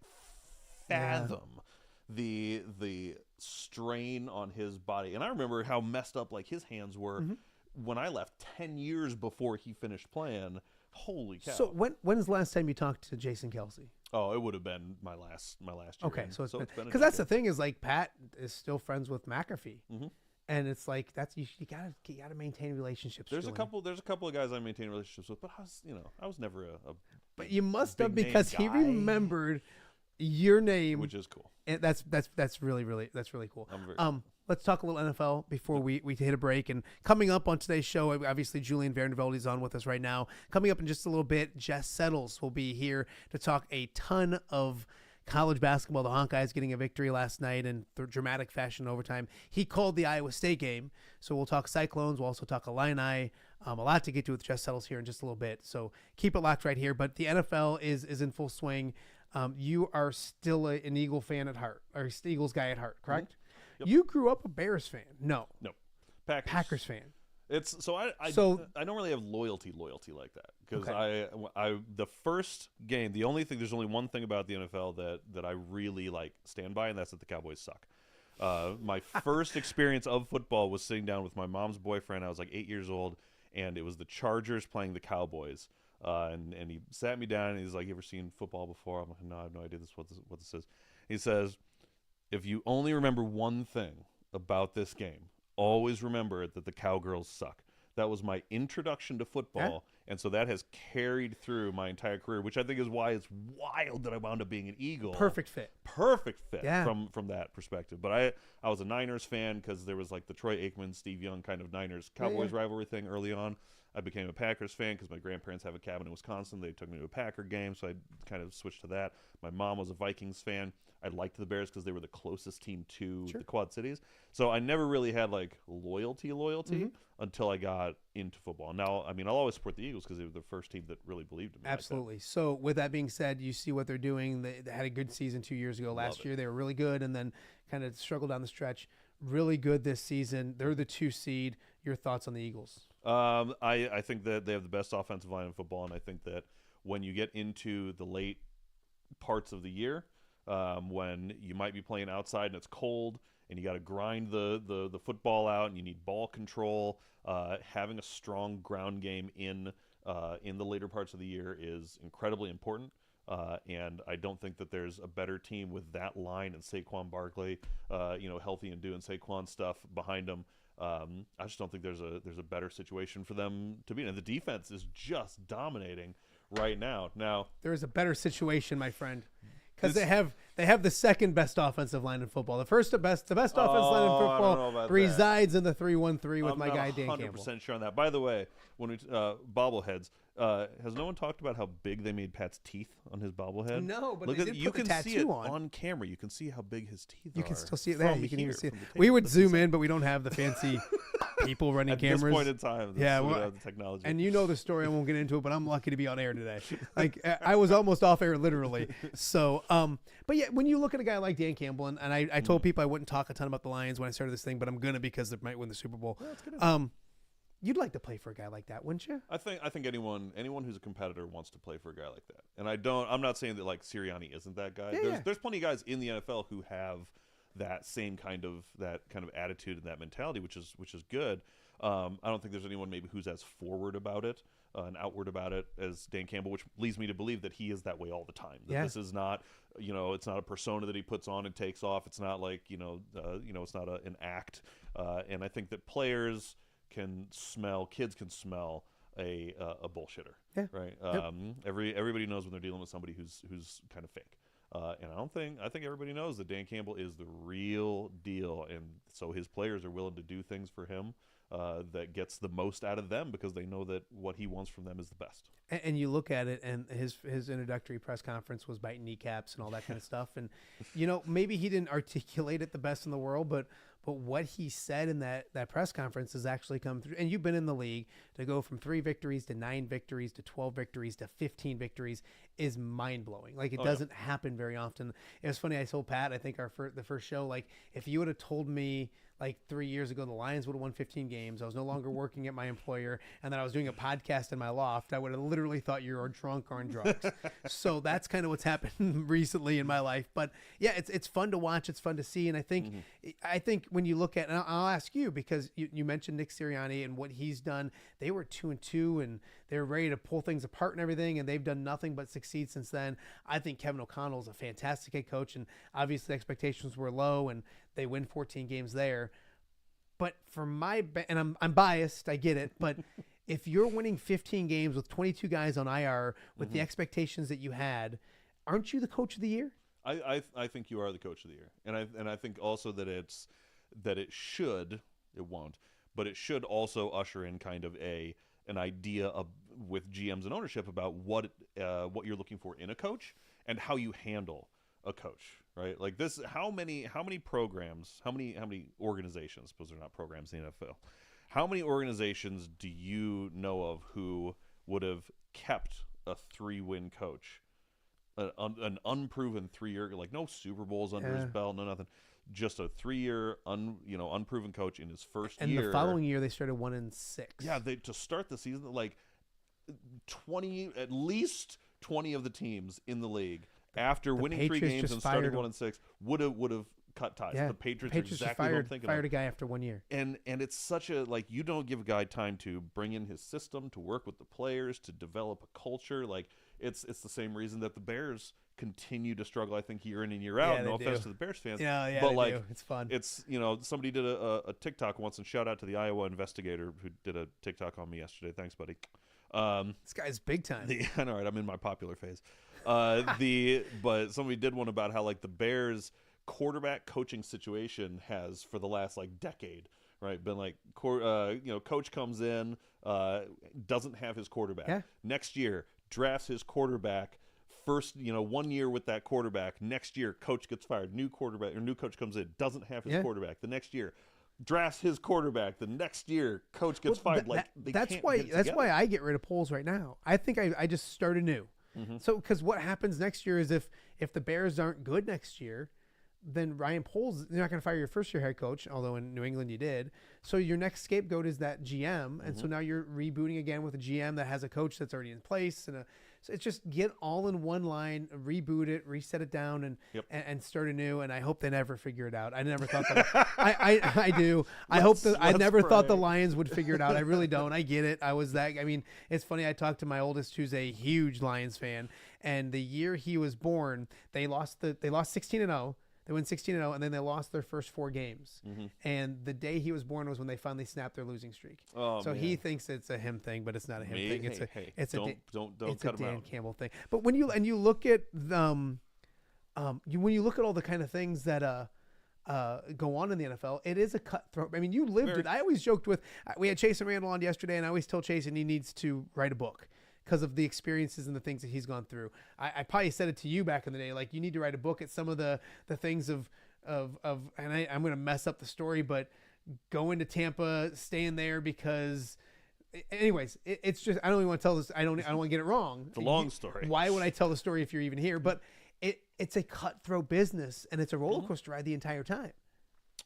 fathom the strain on his body, and I remember how messed up like his hands were when I left 10 years before he finished playing. Holy cow! So when's the last time you talked to Jason Kelsey? Oh, it would have been my last year. Okay, so it's been because that's the thing is like Pat is still friends with McAfee, and it's like you gotta maintain relationships. There's a couple of guys I maintain relationships with, but I was never a But you must have big because name he guy. remembered your name, which is cool. And that's really cool. I'm very Let's talk a little NFL before we hit a break. And coming up on today's show, obviously Julian Vandervelde is on with us right now. Coming up in just a little bit, Jess Settles will be here to talk a ton of college basketball. The Hawkeyes getting a victory last night in dramatic fashion overtime. He called the Iowa State game. So we'll talk Cyclones. We'll also talk Illini. A lot to get to with Jess Settles here in just a little bit. So keep it locked right here. But the NFL is in full swing. You are still an Eagle fan at heart, or Eagles guy at heart, correct? Yep. You grew up a Bears fan. No. Packers fan. It's so I don't really have loyalty like that because I the first game, there's only one thing about the NFL that I really like stand by, and that's that the Cowboys suck. My first experience of football was sitting down with my mom's boyfriend. I was like 8 years old, and it was the Chargers playing the Cowboys. And he sat me down and he's like, "You ever seen football before?" I'm like, "No, I have no idea what this is." He says, "If you only remember one thing about this game, always remember that the Cowgirls suck." That was my introduction to football, and so that has carried through my entire career, which I think is why it's wild that I wound up being an Eagle. Perfect fit from that perspective. But I was a Niners fan because there was like the Troy Aikman, Steve Young kind of Niners-Cowboys rivalry thing early on. I became a Packers fan because my grandparents have a cabin in Wisconsin. They took me to a Packer game, so I kind of switched to that. My mom was a Vikings fan. I liked the Bears because they were the closest team to the Quad Cities. So I never really had like loyalty until I got into football. Now, I mean, I'll always support the Eagles because they were the first team that really believed in me. Absolutely. So with that being said, you see what they're doing. They had a good season 2 years ago. Last year they were really good and then kind of struggled down the stretch. Really good this season. They're the 2 seed. Your thoughts on the Eagles? I think that they have the best offensive line in football, and I think that when you get into the late parts of the year, when you might be playing outside and it's cold and you got to grind the football out and you need ball control, having a strong ground game in the later parts of the year is incredibly important. And I don't think that there's a better team with that line and Saquon Barkley, healthy and doing Saquon stuff behind them. I just don't think there's a better situation for them to be in. And the defense is just dominating right now. Now there is a better situation, my friend, because they have the second best offensive line in football. The best offensive line in football resides in the 3-1-3 with my guy Dan Campbell. 100% sure on that. By the way, when we bobbleheads, Has no one talked about how big they made Pat's teeth on his bobblehead? No, but Look they at did you put the can see it tattoo on camera. You can see how big his teeth are. You can still see it there. from You can here, even see it. from the We tape. would That's zoom insane. in, but we don't have the fancy people running At cameras. this point in time, Yeah, we well, don't have the technology. And you know the story. I won't get into it, but I'm lucky to be on air today. Like I was almost off air, literally. So, but yeah, when you look at a guy like Dan Campbell, and I told people I wouldn't talk a ton about the Lions when I started this thing, but I'm gonna because they might win the Super Bowl. You'd like to play for a guy like that, wouldn't you? I think anyone who's a competitor wants to play for a guy like that. And I'm not saying that like Sirianni isn't that guy. Yeah, There's plenty of guys in the NFL who have that same kind of attitude and that mentality, which is good. I don't think there's anyone maybe who's as forward about it and outward about it as Dan Campbell, which leads me to believe that he is that way all the time. That this is not, it's not a persona that he puts on and takes off. It's not like, it's not an act. And I think that kids can smell a bullshitter. Yeah. Right. Yep. Everybody knows when they're dealing with somebody who's kind of fake. And I think everybody knows that Dan Campbell is the real deal, and so his players are willing to do things for him that gets the most out of them because they know that what he wants from them is the best. And you look at it, and his introductory press conference was biting kneecaps and all that kind of stuff. And maybe he didn't articulate it the best in the world, but what he said in that press conference has actually come through. And you've been in the league, to go from 3 victories to 9 victories to 12 victories to 15 victories is mind blowing. Like it doesn't happen very often. It was funny. I told Pat, I think the first show, like if you would have told me like 3 years ago the Lions would have won 15 games, I was no longer working at my employer, and then I was doing a podcast in my loft, I would have literally thought you were drunk or on drugs. So that's kind of what's happened recently in my life. But yeah, it's fun to watch. It's fun to see. And I think when you look at, and I'll ask you, because you mentioned Nick Sirianni and what he's done. They were 2-2 and they were ready to pull things apart and everything, and they've done nothing but succeed since then. I think Kevin O'Connell is a fantastic head coach, and obviously expectations were low, and they win 14 games there. But for and I'm biased, I get it, but if you're winning 15 games with 22 guys on IR with the expectations that you had, aren't you the coach of the year? I think you are the coach of the year, and I think also that it won't, but it should also usher in kind of an idea with GMs and ownership about what you're looking for in a coach and how you handle a coach, right? Like this, how many programs, how many organizations, suppose they're not programs in the NFL, how many organizations do you know of who would have kept a 3-win coach, an unproven 3-year, like no Super Bowls under his belt, no nothing, just a 3-year unproven coach in his first year. And the following year they started 1-6. Yeah, to start the season, like at least 20 of the teams in the league after winning Patriots 3 games and starting 1-6 would have cut ties. Yeah, The Patriots are just exactly what I'm thinking fired of. a guy after 1 year. And it's such a, like, you don't give a guy time to bring in his system, to work with the players, to develop a culture. Like it's the same reason that the Bears continue to struggle, I think, year in and year out. Yeah, No they offense do. to the Bears fans. Yeah, but they like do. It's fun. It's, somebody did a TikTok once, and shout out to the Iowa investigator who did a TikTok on me yesterday. Thanks, buddy. This guy's big time. I know, right? I'm in my popular phase. But somebody did one about how like the Bears quarterback coaching situation has for the last like decade, right? Been like, coach comes in, doesn't have his quarterback. Yeah. Next year, drafts his quarterback. First, 1 year with that quarterback. Next year, coach gets fired. New quarterback or new coach comes in, doesn't have his quarterback. The next year, drafts his quarterback. The next year, coach gets fired. That's why I get rid of polls right now. I think I just start anew. So because what happens next year is if the Bears aren't good next year, then Ryan Poles, you're not going to fire your first-year head coach, although in New England you did. So your next scapegoat is that GM, and so now you're rebooting again with a GM that has a coach that's already in place, so it's just get all in one line, reboot it, reset it down, and start anew. And I hope they never figure it out. I never thought that. I do. I never thought the Lions would figure it out. I really don't. I get it. It's funny. I talked to my oldest, who's a huge Lions fan, and the year he was born, they lost 16-0. They went 16-0, and then they lost their first 4 games. And the day he was born was when they finally snapped their losing streak. Oh, so man. he thinks it's a him thing, but it's not a him thing. Don't cut him Dan out. Campbell thing. But when you look at when you look at all the kind of things that go on in the NFL, it is a cutthroat. I mean, you lived it. I always joked with we had Chase and Randall on yesterday, and I always tell Chase, and he needs to write a book. because of the experiences and the things that he's gone through. I probably said it to you back in the day, like you need to write a book at some of the things of and I'm going to mess up the story, but going to Tampa, staying there because anyways, it's just, I don't even want to tell this. I don't want to get it wrong. It's a long story. Why would I tell the story if you're even here? But it's a cutthroat business and it's a roller coaster ride the entire time.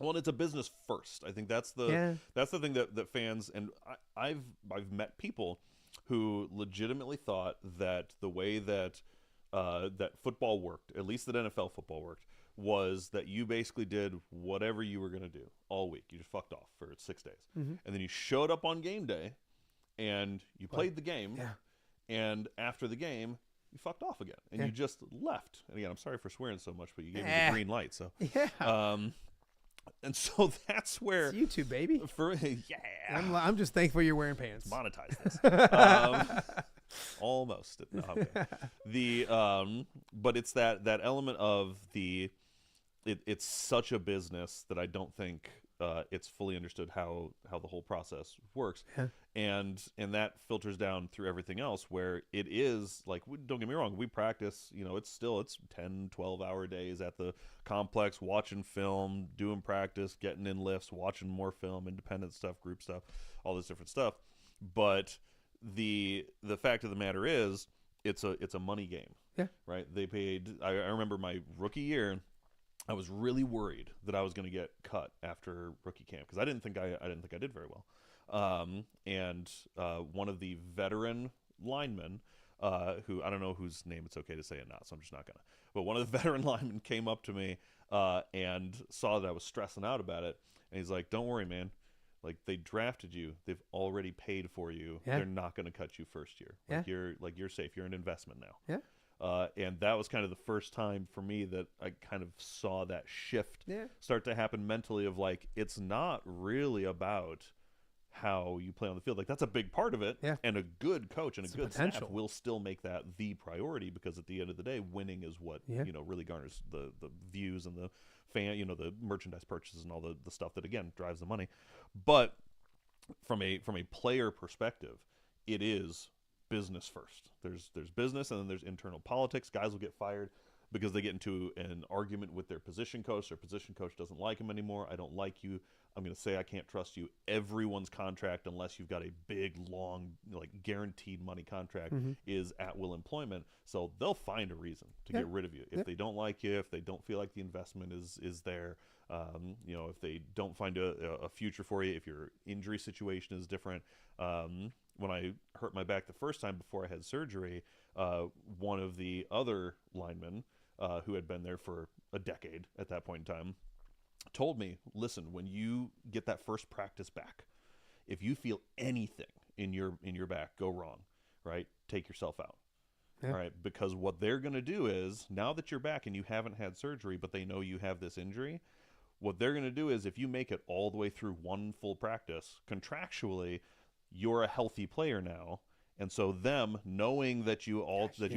Well, it's a business first. I think that's the thing that fans, and I've met people who legitimately thought that the way that that football worked, at least that NFL football worked, was that you basically did whatever you were going to do all week. You just fucked off for 6 days. And then you showed up on game day and you played the game. Yeah. And after the game, you fucked off again. And you just left. And again, I'm sorry for swearing so much, but you gave me the green light. So and so that's where it's YouTube, baby. I'm just thankful you're wearing pants. Monetize this. Almost. No, okay. But it's that element of it's such a business that I don't think it's fully understood how the whole process works. And that filters down through everything else, where it is like, don't get me wrong, we practice, it's 10, 12-hour days at the complex, watching film, doing practice, getting in lifts, watching more film, independent stuff, group stuff, all this different stuff. But the fact of the matter is, it's a money game. Right? They paid. I remember my rookie year, I was really worried that I was going to get cut after rookie camp because I didn't think I did very well. And one of the veteran linemen, who I don't know whose name it's okay to say it not, so I'm just not gonna. But one of the veteran linemen came up to me and saw that I was stressing out about it, and he's like, "Don't worry, man. Like, they drafted you. They've already paid for you. They're not going to cut you first year. You're safe. You're an investment now." And that was kind of the first time for me that I kind of saw that shift start to happen mentally of like, it's not really about how you play on the field. Like, that's a big part of it. And a good coach and a good staff will still make that the priority, because at the end of the day, winning is what, really garners the views and the fan, the merchandise purchases and all the stuff that, again, drives the money. But from a player perspective, it is business first. There's business, and then there's internal politics. Guys will get fired because they get into an argument with their position coach. Their position coach doesn't like him anymore. I don't like you. I'm going to say I can't trust you. Everyone's contract, unless you've got a big, long, like guaranteed money contract, is at-will employment. So they'll find a reason to get rid of you. If they don't like you, if they don't feel like the investment is there, if they don't find a future for you, if your injury situation is different. When I hurt my back the first time before I had surgery, one of the other linemen who had been there for a decade at that point in time told me, listen, when you get that first practice back, if you feel anything in your back go wrong, right, take yourself out. All right, because what they're going to do is, now that you're back and you haven't had surgery, but they know you have this injury, what they're going to do is, if you make it all the way through one full practice, contractually, you're a healthy player now. And so them knowing that you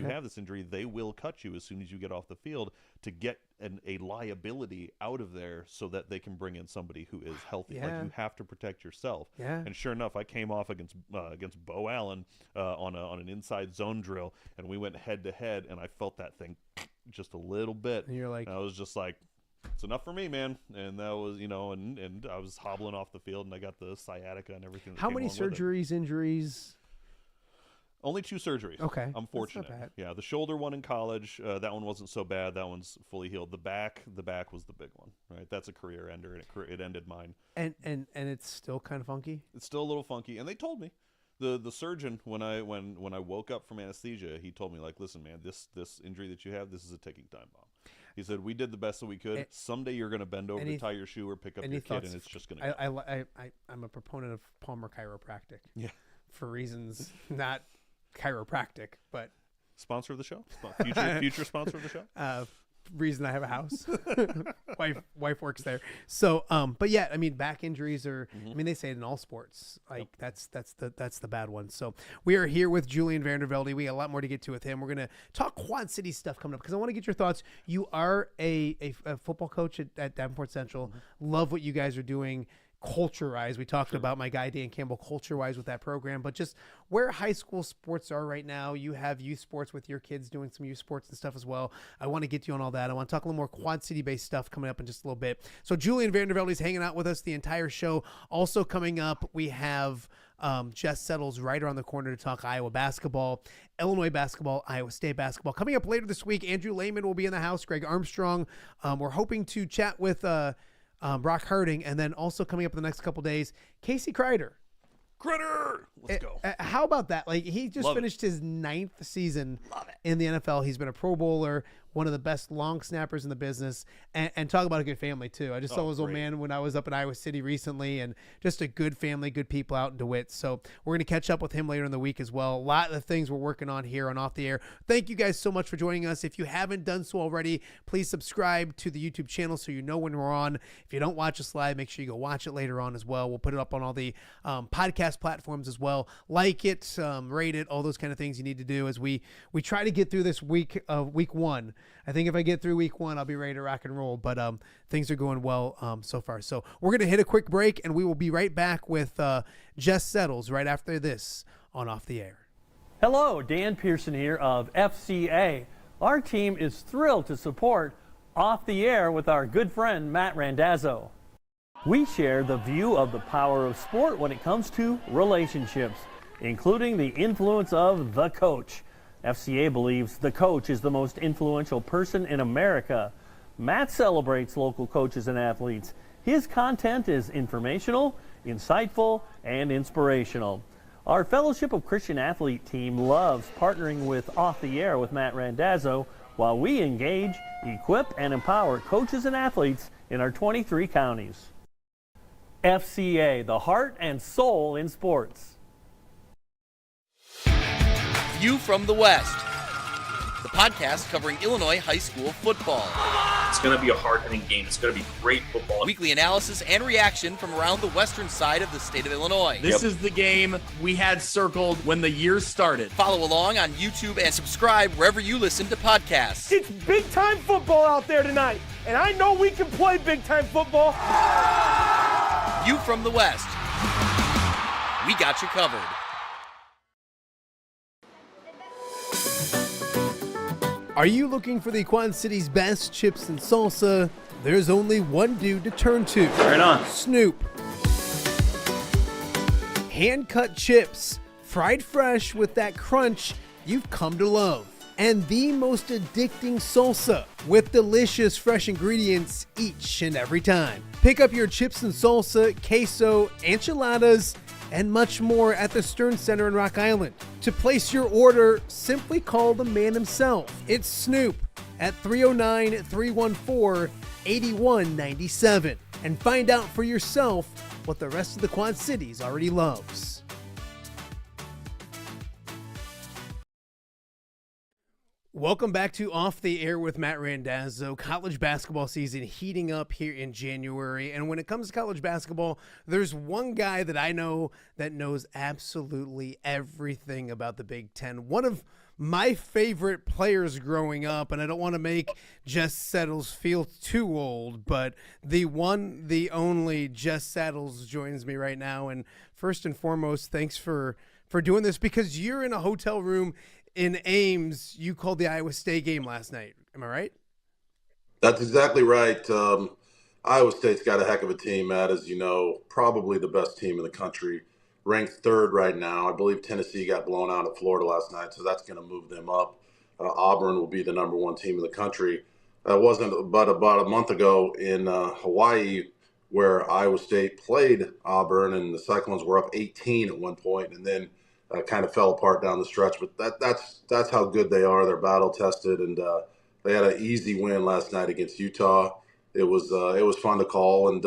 have this injury, they will cut you as soon as you get off the field to get a liability out of there, so that they can bring in somebody who is healthy. Like, you have to protect yourself. And sure enough, I came off against Bo Allen on an inside zone drill, and we went head to head, and I felt that thing just a little bit. And you're like, and I was just like, it's enough for me, man. And that was, and I was hobbling off the field, and I got the sciatica and everything. How many surgeries, injuries? Only 2 surgeries. Okay. I'm fortunate. That's not bad. Yeah, the shoulder one in college, that one wasn't so bad. That one's fully healed. The back was the big one, right? That's a career ender, and it ended mine. And it's still kind of funky? It's still a little funky. And they told me, the surgeon, when I woke up from anesthesia, he told me, like, listen, man, this injury that you have, this is a ticking time bomb. He said, we did the best that we could. Someday you're going to bend over to tie your shoe or pick up your kid, and it's just going to I'm a proponent of Palmer Chiropractic. Yeah. For reasons not chiropractic, but sponsor of the show, future sponsor of the show. Reason I have a house. wife works there. So but yeah, I mean, back injuries are I mean, they say it in all sports, like that's the bad one. So we are here with Julian Vandervelde. We got a lot more to get to with him. We're gonna talk Quad City stuff coming up, because I want to get your thoughts. You are a football coach at Davenport Central. Love what you guys are doing. culture-wise. We talked about my guy Dan Campbell culture-wise with that program, but just where high school sports are right now. You have youth sports with your kids doing some youth sports and stuff as well. I want to get you on all that. I want to talk a little more Quad City-based stuff coming up in just a little bit. So Julian Vandervelde is hanging out with us the entire show. Also coming up, we have Jess Settles right around the corner to talk Iowa basketball, Illinois basketball, Iowa State basketball. Coming up later this week, Andrew Lehman will be in the house, Greg Armstrong. We're hoping to chat with Brock Harding, and then also coming up in the next couple days, Casey Kreider. Let's go. How about that? Like, he just finished his 9th season in the NFL. He's been a Pro Bowler, one of the best long snappers in the business, and talk about a good family too. I just saw his old man when I was up in Iowa City recently, and just a good family, good people out in DeWitt. So we're going to catch up with him later in the week as well. A lot of things we're working on here on Off the Air. Thank you guys so much for joining us. If you haven't done so already, please subscribe to the YouTube channel so you know when we're on. If you don't watch us live, make sure you go watch it later on as well. We'll put it up on all the podcast platforms as well. Like it, rate it, all those kind of things you need to do as we try to get through this week one. I think if I get through week one, I'll be ready to rock and roll, but things are going well so far. So we're going to hit a quick break, and we will be right back with Jess Settles right after this on Off the Air. Hello, Dan Pearson here of FCA. Our team is thrilled to support Off the Air with our good friend Matt Randazzo. We share the view of the power of sport when it comes to relationships, including the influence of the coach. FCA believes the coach is the most influential person in America. Matt celebrates local coaches and athletes. His content is informational, insightful, and inspirational. Our Fellowship of Christian Athlete team loves partnering with Off the Air with Matt Randazzo while we engage, equip, and empower coaches and athletes in our 23 counties. FCA, the heart and soul in sports. View from the West, the podcast covering Illinois high school football. It's going to be a hard-hitting game. It's going to be great football. Weekly analysis and reaction from around the western side of the state of Illinois. This is the game we had circled when the year started. Follow along on YouTube and subscribe wherever you listen to podcasts. It's big-time football out there tonight, and I know we can play big-time football. View from the West. We got you covered. Are you looking for the Quad City's best chips and salsa? There's only one dude to turn to. Right on. Snoop. Hand-cut chips, fried fresh with that crunch you've come to love. And the most addicting salsa with delicious fresh ingredients each and every time. Pick up your chips and salsa, queso, enchiladas, and much more at the Stern Center in Rock Island. To place your order, simply call the man himself. It's Snoop at 309-314-8197 and find out for yourself what the rest of the Quad Cities already loves. Welcome back to Off the Air with Matt Randazzo. College basketball season heating up here in January. And when it comes to college basketball, there's one guy that I know that knows absolutely everything about the Big Ten. One of my favorite players growing up, and I don't want to make Jess Settles feel too old, but the one, the only Jess Settles joins me right now. And first and foremost, thanks for doing this, because you're in a hotel room in Ames. You called the Iowa State game last night. Am I right? That's exactly right. Iowa State's got a heck of a team, Matt, as you know, probably the best team in the country, ranked third right now. I believe Tennessee got blown out at Florida last night, so that's going to move them up. Auburn will be the number one team in the country. It wasn't but about a month ago in Hawaii where Iowa State played Auburn, and the Cyclones were up 18 at one point, and then kind of fell apart down the stretch. But that's how good they are. They're battle tested, and they had an easy win last night against Utah. It was fun to call, and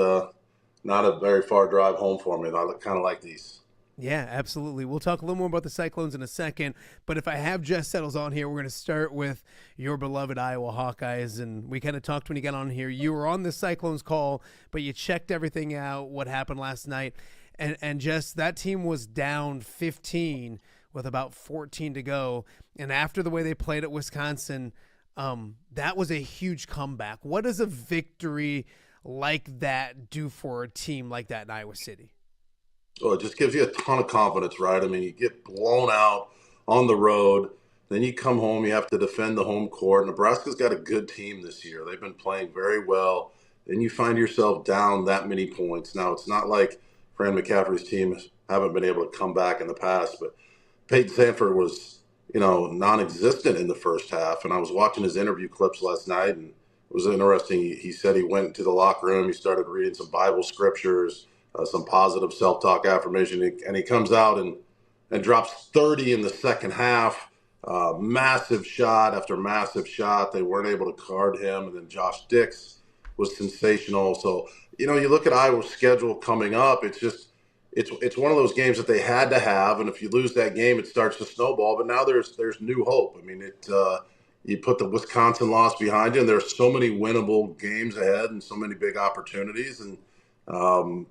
not a very far drive home for me. I kind of like these. Yeah, absolutely. We'll talk a little more about the Cyclones in a second, but if I have Jess Settles on here, we're going to start with your beloved Iowa Hawkeyes, and we kind of talked when you got on here. You were on the Cyclones call, but you checked everything out, what happened last night, and Jess, that team was down 15 with about 14 to go, and after the way they played at Wisconsin, that was a huge comeback. What does a victory like that do for a team like that in Iowa City? Well, it just gives you a ton of confidence, right? I mean, you get blown out on the road, then you come home, you have to defend the home court. Nebraska's got a good team this year. They've been playing very well. Then you find yourself down that many points. Now, it's not like Fran McCaffrey's team haven't been able to come back in the past, but Peyton Sanford was, non-existent in the first half. And I was watching his interview clips last night, and it was interesting. He said he went into the locker room, he started reading some Bible scriptures, some positive self-talk affirmation, and he comes out and drops 30 in the second half. Massive shot after massive shot. They weren't able to guard him, and then Josh Dix was sensational. So, you look at Iowa's schedule coming up, it's one of those games that they had to have, and if you lose that game, it starts to snowball. But now there's new hope. I mean, you put the Wisconsin loss behind you, and there's so many winnable games ahead and so many big opportunities, and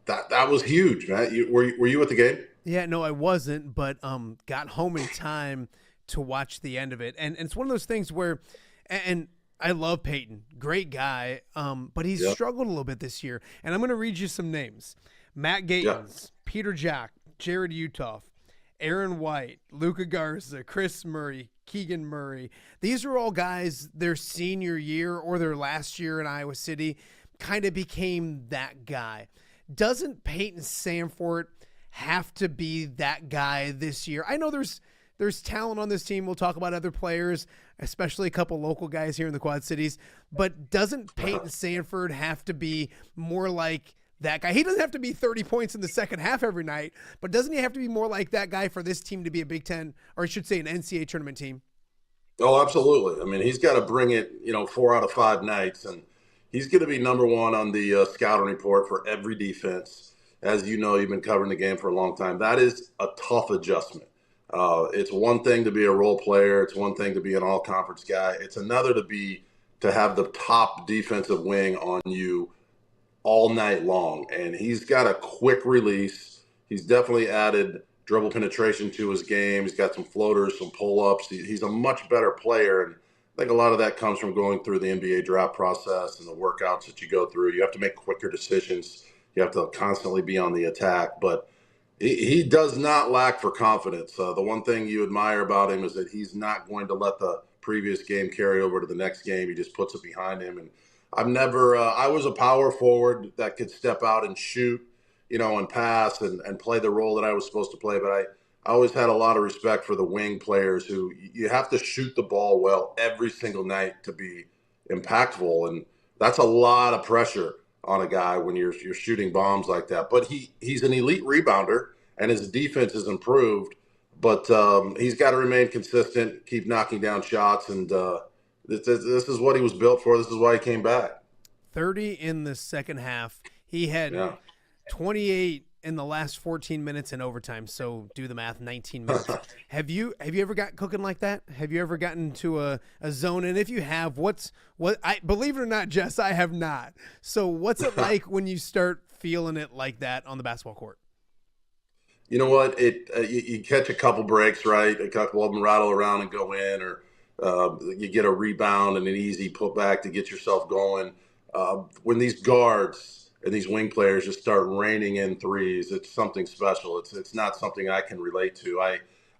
that was huge, man. Were you at the game? Yeah, no, I wasn't, but got home in time to watch the end of it. And it's one of those things where, and I love Peyton, great guy, but he's struggled a little bit this year. And I'm going to read you some names. Matt Gatens, Peter Jack, Jared Utoff, Aaron White, Luka Garza, Chris Murray, Keegan Murray. These are all guys their senior year or their last year in Iowa City kind of became that guy. Doesn't Peyton Sanford have to be that guy this year? I know there's talent on this team. We'll talk about other players, especially a couple local guys here in the Quad Cities. But doesn't Peyton Sanford have to be more like that guy? He doesn't have to be 30 points in the second half every night, but doesn't he have to be more like that guy for this team to be a Big Ten, or I should say an NCAA tournament team? Oh, absolutely. I mean, he's got to bring it, 4 out of 5 nights, and he's going to be number one on the scouting report for every defense. As you know, you've been covering the game for a long time. That is a tough adjustment. It's one thing to be a role player. It's one thing to be an all-conference guy. It's another to have the top defensive wing on you all night long. And he's got a quick release. He's definitely added dribble penetration to his game. He's got some floaters, some pull-ups. He's a much better player. And I think a lot of that comes from going through the NBA draft process and the workouts that you go through. You have to make quicker decisions. You have to constantly be on the attack. But he does not lack for confidence. The one thing you admire about him is that he's not going to let the previous game carry over to the next game. He just puts it behind him. And I was a power forward that could step out and shoot, and pass and play the role that I was supposed to play. But I always had a lot of respect for the wing players who you have to shoot the ball well every single night to be impactful. And that's a lot of pressure on a guy when you're shooting bombs like that. But he's an elite rebounder, and his defense has improved. But he's got to remain consistent, keep knocking down shots, and this is what he was built for. This is why he came back. 30 in the second half. He had 28 in the last 14 minutes in overtime. So do the math, 19 minutes. Have you ever got cooking like that? Have you ever gotten to a zone? And if you have, I believe it or not, Jess, I have not. So what's it like when you start feeling it like that on the basketball court? You know what? You catch a couple breaks, right? A couple of them rattle around and go in, or you get a rebound and an easy putback to get yourself going. When these guards and these wing players just start raining in threes, it's something special. It's not something I can relate to.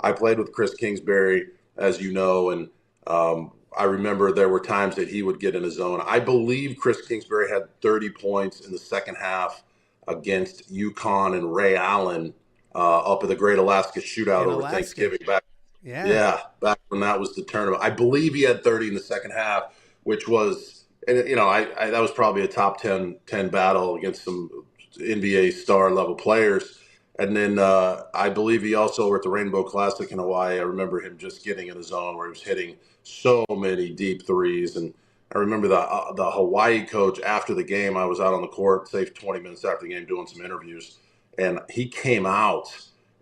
I played with Chris Kingsbury, as you know, and I remember there were times that he would get in a zone. I believe Chris Kingsbury had 30 points in the second half against UConn and Ray Allen up at the Great Alaska Shootout over Thanksgiving back. Yeah, back when that was the tournament. I believe he had 30 in the second half, which was, and that was probably a top 10 battle against some NBA star level players. And then I believe he also were at the Rainbow Classic in Hawaii. I remember him just getting in a zone where he was hitting so many deep threes. And I remember the Hawaii coach after the game, I was out on the court, say 20 minutes after the game doing some interviews. And he came out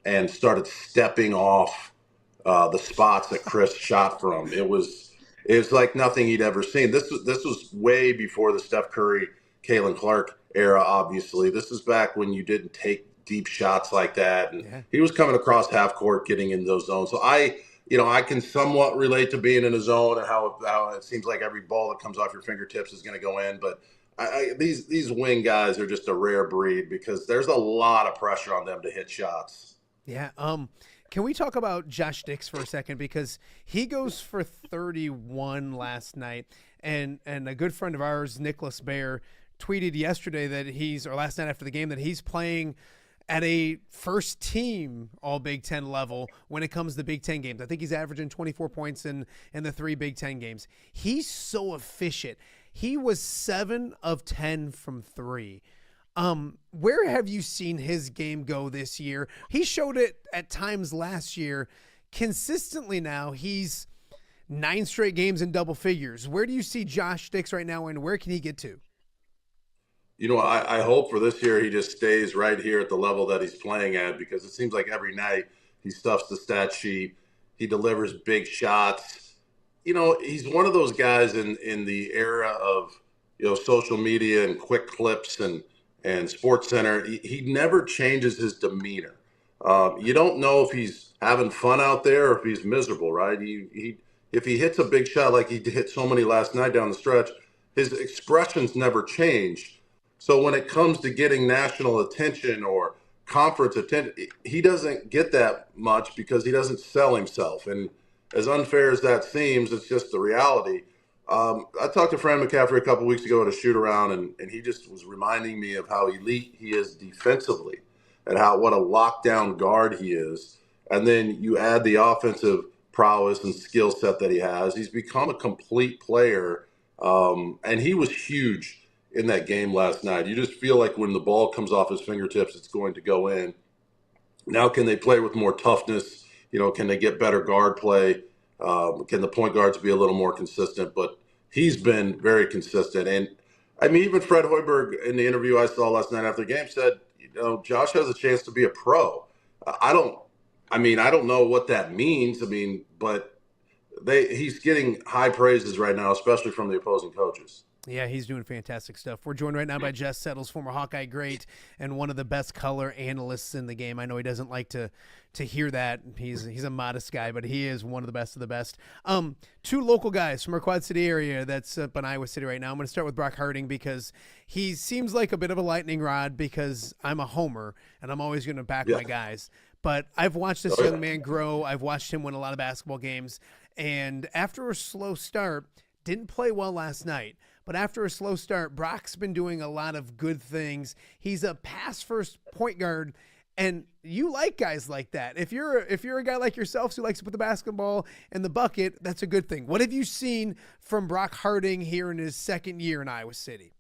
and started stepping off the spots that Chris shot from. It was like nothing he'd ever seen. This was way before the Steph Curry, Kalen Clark era, obviously. This is back when you didn't take deep shots like that. And he was coming across half court, getting in those zones. So I can somewhat relate to being in a zone and how it seems like every ball that comes off your fingertips is going to go in. But These wing guys are just a rare breed because there's a lot of pressure on them to hit shots. Yeah. Can we talk about Josh Dix for a second, because he goes for 31 last night, and a good friend of ours, Nicholas Baer, tweeted yesterday that or last night after the game, that he's playing at a first team all Big Ten level when it comes to Big Ten games. I think he's averaging 24 points in the 3 Big Ten games. He's so efficient. He was 7 of 10 from 3. Where have you seen his game go this year? He showed it at times last year. Consistently now, he's 9 straight games in double figures. Where do you see Josh Dix right now, and where can he get to? You know, I hope for this year he just stays right here at the level that he's playing at, because it seems like every night he stuffs the stat sheet. He delivers big shots. You know, he's one of those guys in the era of, social media and quick clips and Sports Center. He never changes his demeanor. You don't know if he's having fun out there or if he's miserable, right? If he hits a big shot like he hit so many last night down the stretch, his expressions never change. So when it comes to getting national attention or conference attention, he doesn't get that much because he doesn't sell himself. And as unfair as that seems, it's just the reality. I talked to Fran McCaffrey a couple weeks ago at a shoot around, and he just was reminding me of how elite he is defensively and what a lockdown guard he is. And then you add the offensive prowess and skill set that he has. He's become a complete player, and he was huge in that game last night. You just feel like when the ball comes off his fingertips, it's going to go in. Now, can they play with more toughness? Can they get better guard play? Can the point guards be a little more consistent? But he's been very consistent. And I mean, even Fred Hoiberg in the interview I saw last night after the game said, Josh has a chance to be a pro. I don't know what that means. But he's getting high praises right now, especially from the opposing coaches. Yeah, he's doing fantastic stuff. We're joined right now by Jess Settles, former Hawkeye great and one of the best color analysts in the game. I know he doesn't like to hear that. He's a modest guy, but he is one of the best of the best. 2 local guys from our Quad City area that's up in Iowa City right now. I'm going to start with Brock Harding because he seems like a bit of a lightning rod, because I'm a homer and I'm always going to back my guys. But I've watched this young man grow. I've watched him win a lot of basketball games. And after a slow start, didn't play well last night. But after a slow start, Brock's been doing a lot of good things. He's a pass-first point guard, and you like guys like that. If you're a guy like yourself who likes to put the basketball in the bucket, that's a good thing. What have you seen from Brock Harding here in his second year in Iowa City?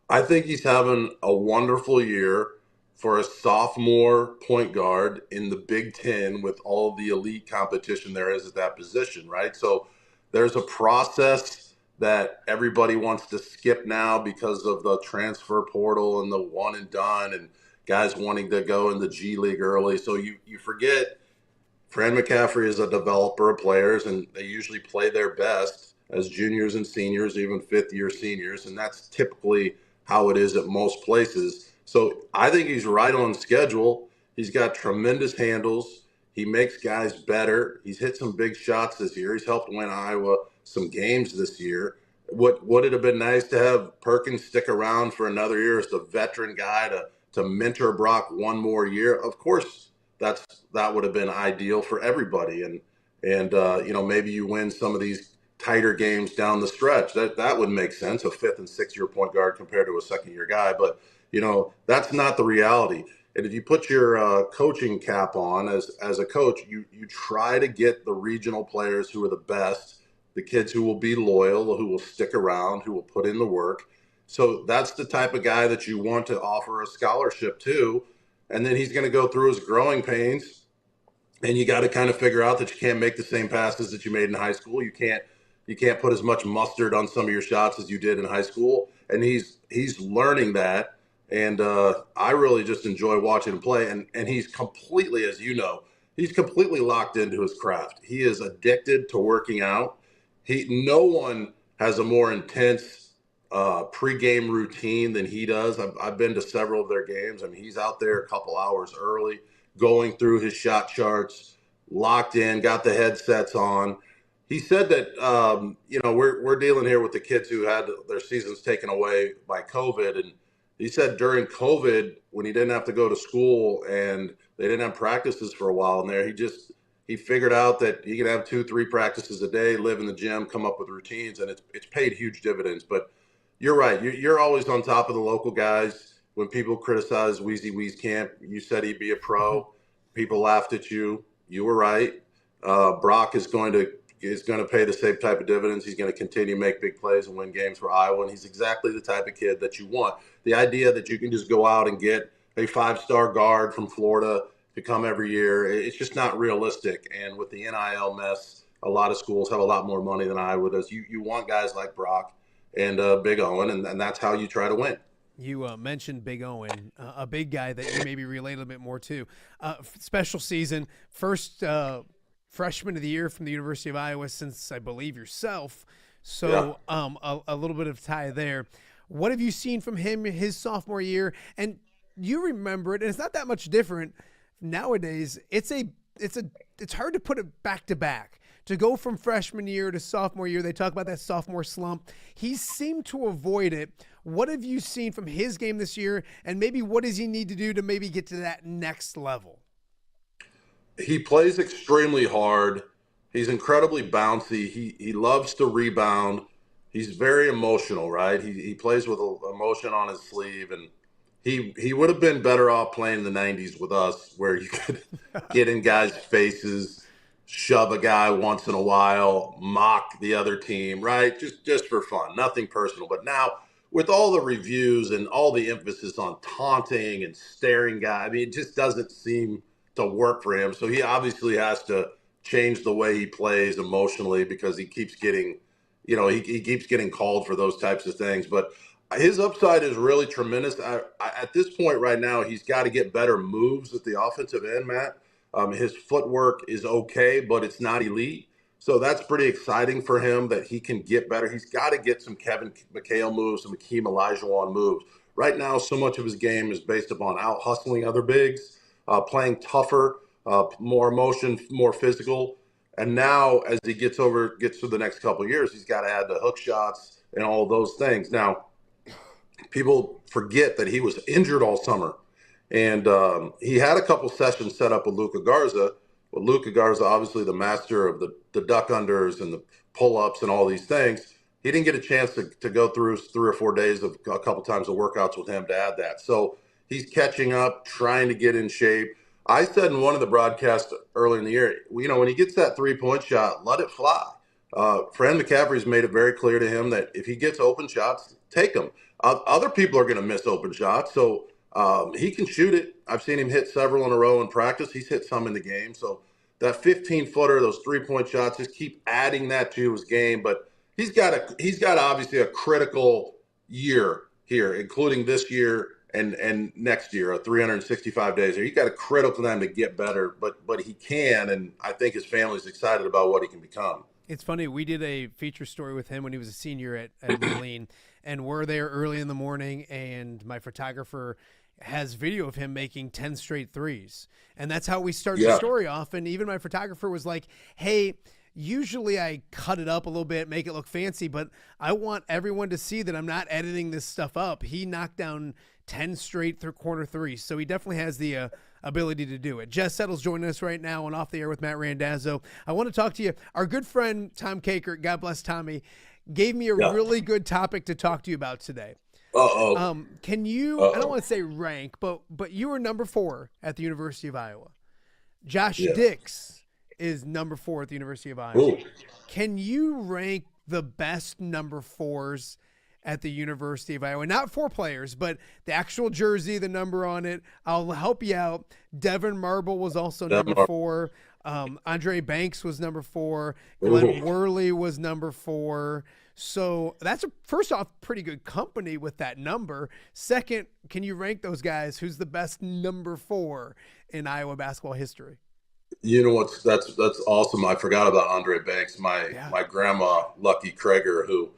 I think he's having a wonderful year for a sophomore point guard in the Big Ten with all the elite competition there is at that position, right? So there's a process that everybody wants to skip now because of the transfer portal and the one and done and guys wanting to go in the G League early. So you forget Fran McCaffrey is a developer of players, and they usually play their best as juniors and seniors, even fifth-year seniors, and that's typically how it is at most places. So I think he's right on schedule. He's got tremendous handles. He makes guys better. He's hit some big shots this year. He's helped win Iowa some games this year. Would it have been nice to have Perkins stick around for another year as the veteran guy to mentor Brock one more year? Of course, that would have been ideal for everybody. And maybe you win some of these tighter games down the stretch. That would make sense, a 5th and 6th year point guard compared to a 2nd-year guy. But, that's not the reality. And if you put your coaching cap on as a coach, you try to get the regional players who are the best, the kids who will be loyal, who will stick around, who will put in the work. So that's the type of guy that you want to offer a scholarship to. And then he's going to go through his growing pains. And you got to kind of figure out that you can't make the same passes that you made in high school. You can't put as much mustard on some of your shots as you did in high school. And he's learning that. And I really just enjoy watching him play. And he's completely, as you know, he's completely locked into his craft. He is addicted to working out. No one has a more intense pregame routine than he does. I've been to several of their games. I mean, he's out there a couple hours early, going through his shot charts, locked in, got the headsets on. he said that we're dealing here with the kids who had their seasons taken away by COVID, and he said during COVID when he didn't have to go to school and they didn't have practices for a while in there, he figured out that he could have 2-3 practices a day, live in the gym, come up with routines, and it's paid huge dividends. But you're right, you're always on top of the local guys. When people criticize Wheezy Wheeze Camp, you said he'd be a pro. People laughed at you. You were right. Brock is going to pay the same type of dividends. He's going to continue to make big plays and win games for Iowa, and he's exactly the type of kid that you want. The idea that you can just go out and get a 5-star guard from Florida to come every year, it's just not realistic. And with the NIL mess, a lot of schools have a lot more money than Iowa does. You want guys like Brock and Big Owen, and that's how you try to win. You mentioned Big Owen, a big guy that you maybe relate a little bit more to. Special season, first freshman of the year from the University of Iowa since, I believe, yourself. So a little bit of tie there. What have you seen from him his sophomore year? And you remember it, and it's not that much different nowadays. It's hard to put it back to back. To go from freshman year to sophomore year, they talk about that sophomore slump. He seemed to avoid it. What have you seen from his game this year, and maybe what does he need to do to maybe get to that next level? He plays extremely hard. He's incredibly bouncy. He loves to rebound. He's very emotional, right? He plays with emotion on his sleeve, and he would have been better off playing in the 90s with us, where you could get in guys' faces, shove a guy once in a while, mock the other team, right? Just for fun, nothing personal. But now with all the reviews and all the emphasis on taunting and staring guys, I mean, it just doesn't seem to work for him. So he obviously has to change the way he plays emotionally, because he keeps getting, he keeps getting called for those types of things. But his upside is really tremendous. At this point right now, he's got to get better moves at the offensive end, Matt. His footwork is okay, but it's not elite. So that's pretty exciting for him that he can get better. He's got to get some Kevin McHale moves, some Akeem Olajuwon moves. Right now, so much of his game is based upon out-hustling other bigs, playing tougher, more emotion, more physical. And now as he gets to the next couple of years, he's got to add the hook shots and all of those things. Now, people forget that he was injured all summer. And he had a couple sessions set up with Luka Garza. Well, Luka Garza, obviously the master of the duck unders and the pull-ups and all these things. He didn't get a chance to go through 3 or 4 days of a couple times of workouts with him to add that. So he's catching up, trying to get in shape. I said in one of the broadcasts earlier in the year, when he gets that 3-point shot, let it fly. Fran McCaffrey's made it very clear to him that if he gets open shots, take them. Other people are going to miss open shots, so he can shoot it. I've seen him hit several in a row in practice. He's hit some in the game. So that 15-footer, those 3-point shots, just keep adding that to his game. But he's got obviously a critical year here, including this year and next year, 365 days. He's got a critical time to get better, but he can, and I think his family's excited about what he can become. It's funny. We did a feature story with him when he was a senior at Moline, and we're there early in the morning, and my photographer has video of him making 10 straight threes. And that's how we start the story off. And even my photographer was like, hey, usually I cut it up a little bit, make it look fancy, but I want everyone to see that I'm not editing this stuff up. He knocked down 10 straight corner threes. So he definitely has the ability to do it. Jess Settles joining us right now on Off the Air with Matt Randazzo. I want to talk to you. Our good friend Tom Kakert, God bless Tommy, gave me a really good topic to talk to you about today. Can you, I don't want to say rank, but you were number 4 at the University of Iowa. Josh Dix is number 4 at the University of Iowa. Ooh. Can you rank the best number 4s at the University of Iowa? Not 4 players, but the actual jersey, the number on it. I'll help you out. Devin Marble was also number 4. Andre Banks was number 4. Glenn Worley was number 4. So that's first off, pretty good company with that number. Second, can you rank those guys? Who's the best number 4 in Iowa basketball history? You know what's that's awesome. I forgot about Andre Banks. My grandma, Lucky Krager, who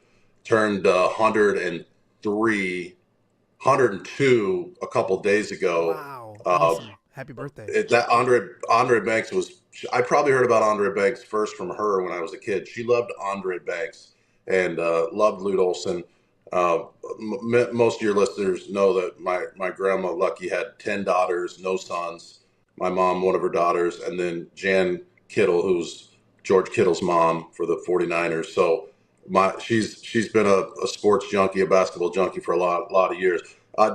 turned 102 a couple days ago. Wow. Awesome. Happy birthday. That Andre Banks was. I probably heard about Andre Banks first from her when I was a kid. She loved Andre Banks and loved Lute Olson. Most of your listeners know that my grandma Lucky had 10 daughters, no sons. My mom, one of her daughters, and then Jan Kittle, who's George Kittle's mom for the 49ers. So she's been a sports junkie, a basketball junkie for a lot of years.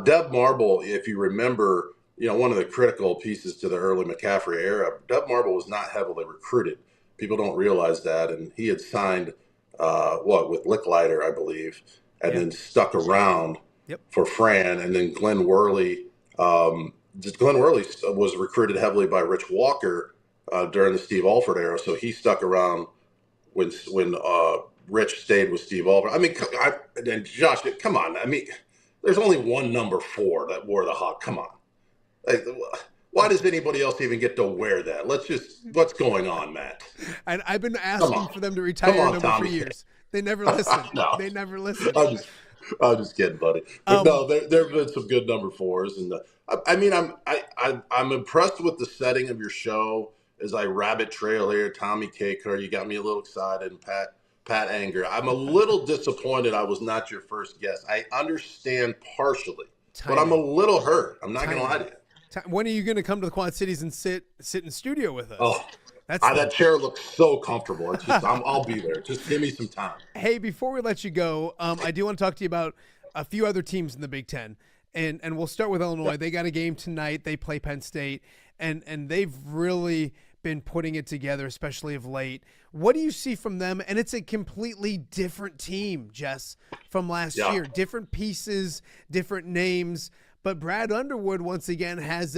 Deb Marble, if you remember, one of the critical pieces to the early McCaffrey era, Deb Marble was not heavily recruited. People don't realize that. And he had signed, with Licklider, I believe, and then stuck around for Fran. And then Glenn Worley was recruited heavily by Rich Walker during the Steve Alford era. So he stuck around when Rich stayed with Steve Alford. I mean, and Josh, come on. I mean, there's only one number 4 that wore the Hawk. Come on. Like, why does anybody else even get to wear that? What's going on, Matt? And I've been asking for them to retire a number for years. They never listen. No. They never listen. I'm just kidding, buddy. But no, there have been some good number 4s, and I'm impressed with the setting of your show. As I rabbit trail here, Tommy Kaker, you got me a little excited, and Pat Anger. I'm a little disappointed I was not your first guest. I understand partially, but I'm a little hurt. I'm not going to lie to you. When are you going to come to the Quad Cities and sit in studio with us? Oh, that chair looks so comfortable. It's just, I'll be there. Just give me some time. Hey, before we let you go, I do want to talk to you about a few other teams in the Big Ten, and we'll start with Illinois. Yep. They got a game tonight. They play Penn State, and they've really been putting it together, especially of late. What do you see from them? And it's a completely different team, Jess, from last year. Different pieces, different names. But Brad Underwood, once again, has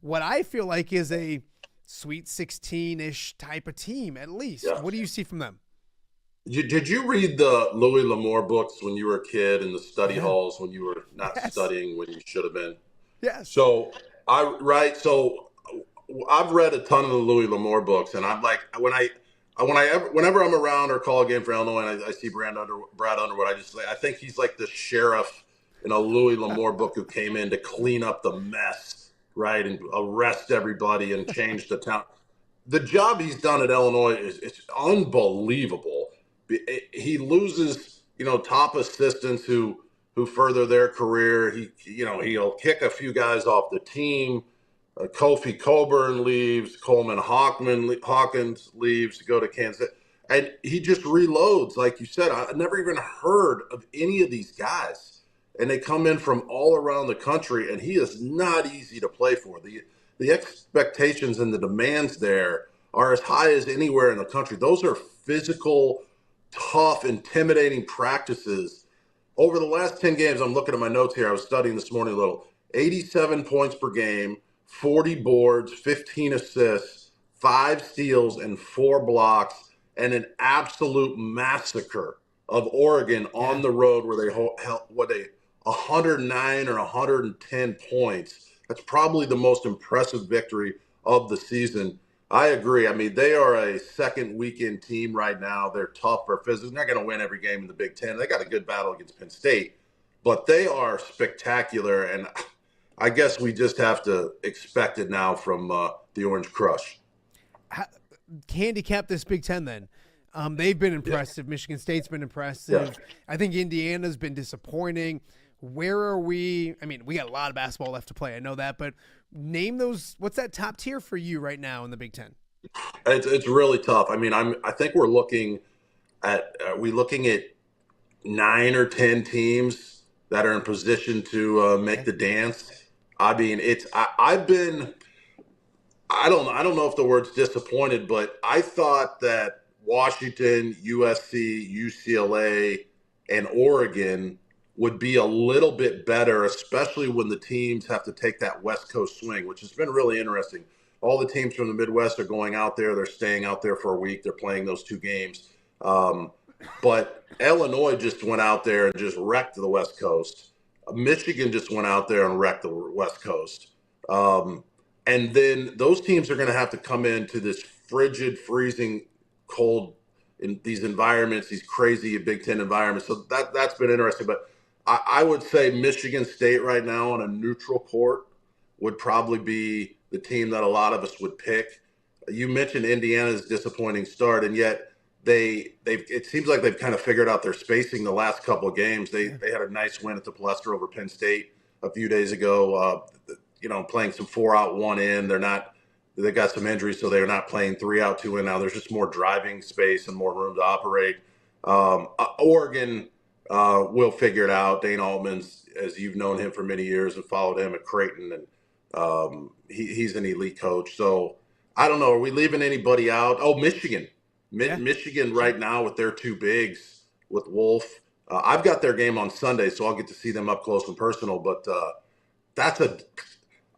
what I feel like is a Sweet 16-ish type of team, at least. Yeah. What do you see from them? Did you read the Louis L'Amour books when you were a kid in the study halls when you were not studying when you should have been? Yes. So I've read a ton of the Louis L'Amour books, and I'm like, whenever I'm around or call a game for Illinois and I see Brad Underwood, I think he's like the sheriff in a Louis L'Amour book who came in to clean up the mess, right, and arrest everybody and change the town. The job he's done at Illinois is unbelievable. He loses, top assistants who further their career. He'll kick a few guys off the team. Kofi Coburn leaves. Coleman Hawkins leaves to go to Kansas. And he just reloads, like you said. I never even heard of any of these guys. And they come in from all around the country, and he is not easy to play for. The expectations and the demands there are as high as anywhere in the country. Those are physical, tough, intimidating practices. Over the last 10 games, I'm looking at my notes here. I was studying this morning a little. 87 points per game, 40 boards, 15 assists, 5 steals, and 4 blocks, and an absolute massacre of Oregon on the road where they held 109 or 110 points. That's probably the most impressive victory of the season. I agree. I mean, they are a second weekend team right now. They're tough for physical. They're not going to win every game in the Big Ten. They got a good battle against Penn State, but they are spectacular. And I guess we just have to expect it now from the Orange Crush. Handicap this Big Ten then. They've been impressive. Yeah. Michigan State's been impressive. Yeah. I think Indiana's been disappointing. Where are we? I mean, we got a lot of basketball left to play. I know that, but name those. What's that top tier for you right now in the Big Ten? It's really tough. I mean, I think we're looking at 9 or 10 teams that are in position to make the dance. I mean, I don't know if the word's disappointed, but I thought that Washington, USC, UCLA, and Oregon would be a little bit better, especially when the teams have to take that West Coast swing, which has been really interesting. All the teams from the Midwest are going out there. They're staying out there for a week. They're playing those 2 games. But Illinois just went out there and just wrecked the West Coast. Michigan just went out there and wrecked the West Coast. And then those teams are going to have to come into this frigid, freezing, cold in these environments, these crazy Big Ten environments. So that's been interesting. But I would say Michigan State right now on a neutral court would probably be the team that a lot of us would pick. You mentioned Indiana's disappointing start, and yet it seems like they've kind of figured out their spacing the last couple of games. They had a nice win at the Palestra over Penn State a few days ago. Playing some 4 out, 1 in. They got some injuries, so they're not playing 3 out, 2 in now. There's just more driving space and more room to operate. Oregon will figure it out. Dane Altman's, as you've known him for many years and followed him at Creighton, and he's an elite coach. So I don't know. Are we leaving anybody out? Oh, Michigan. Michigan right now with their 2 bigs with Wolf. I've got their game on Sunday, so I'll get to see them up close and personal. But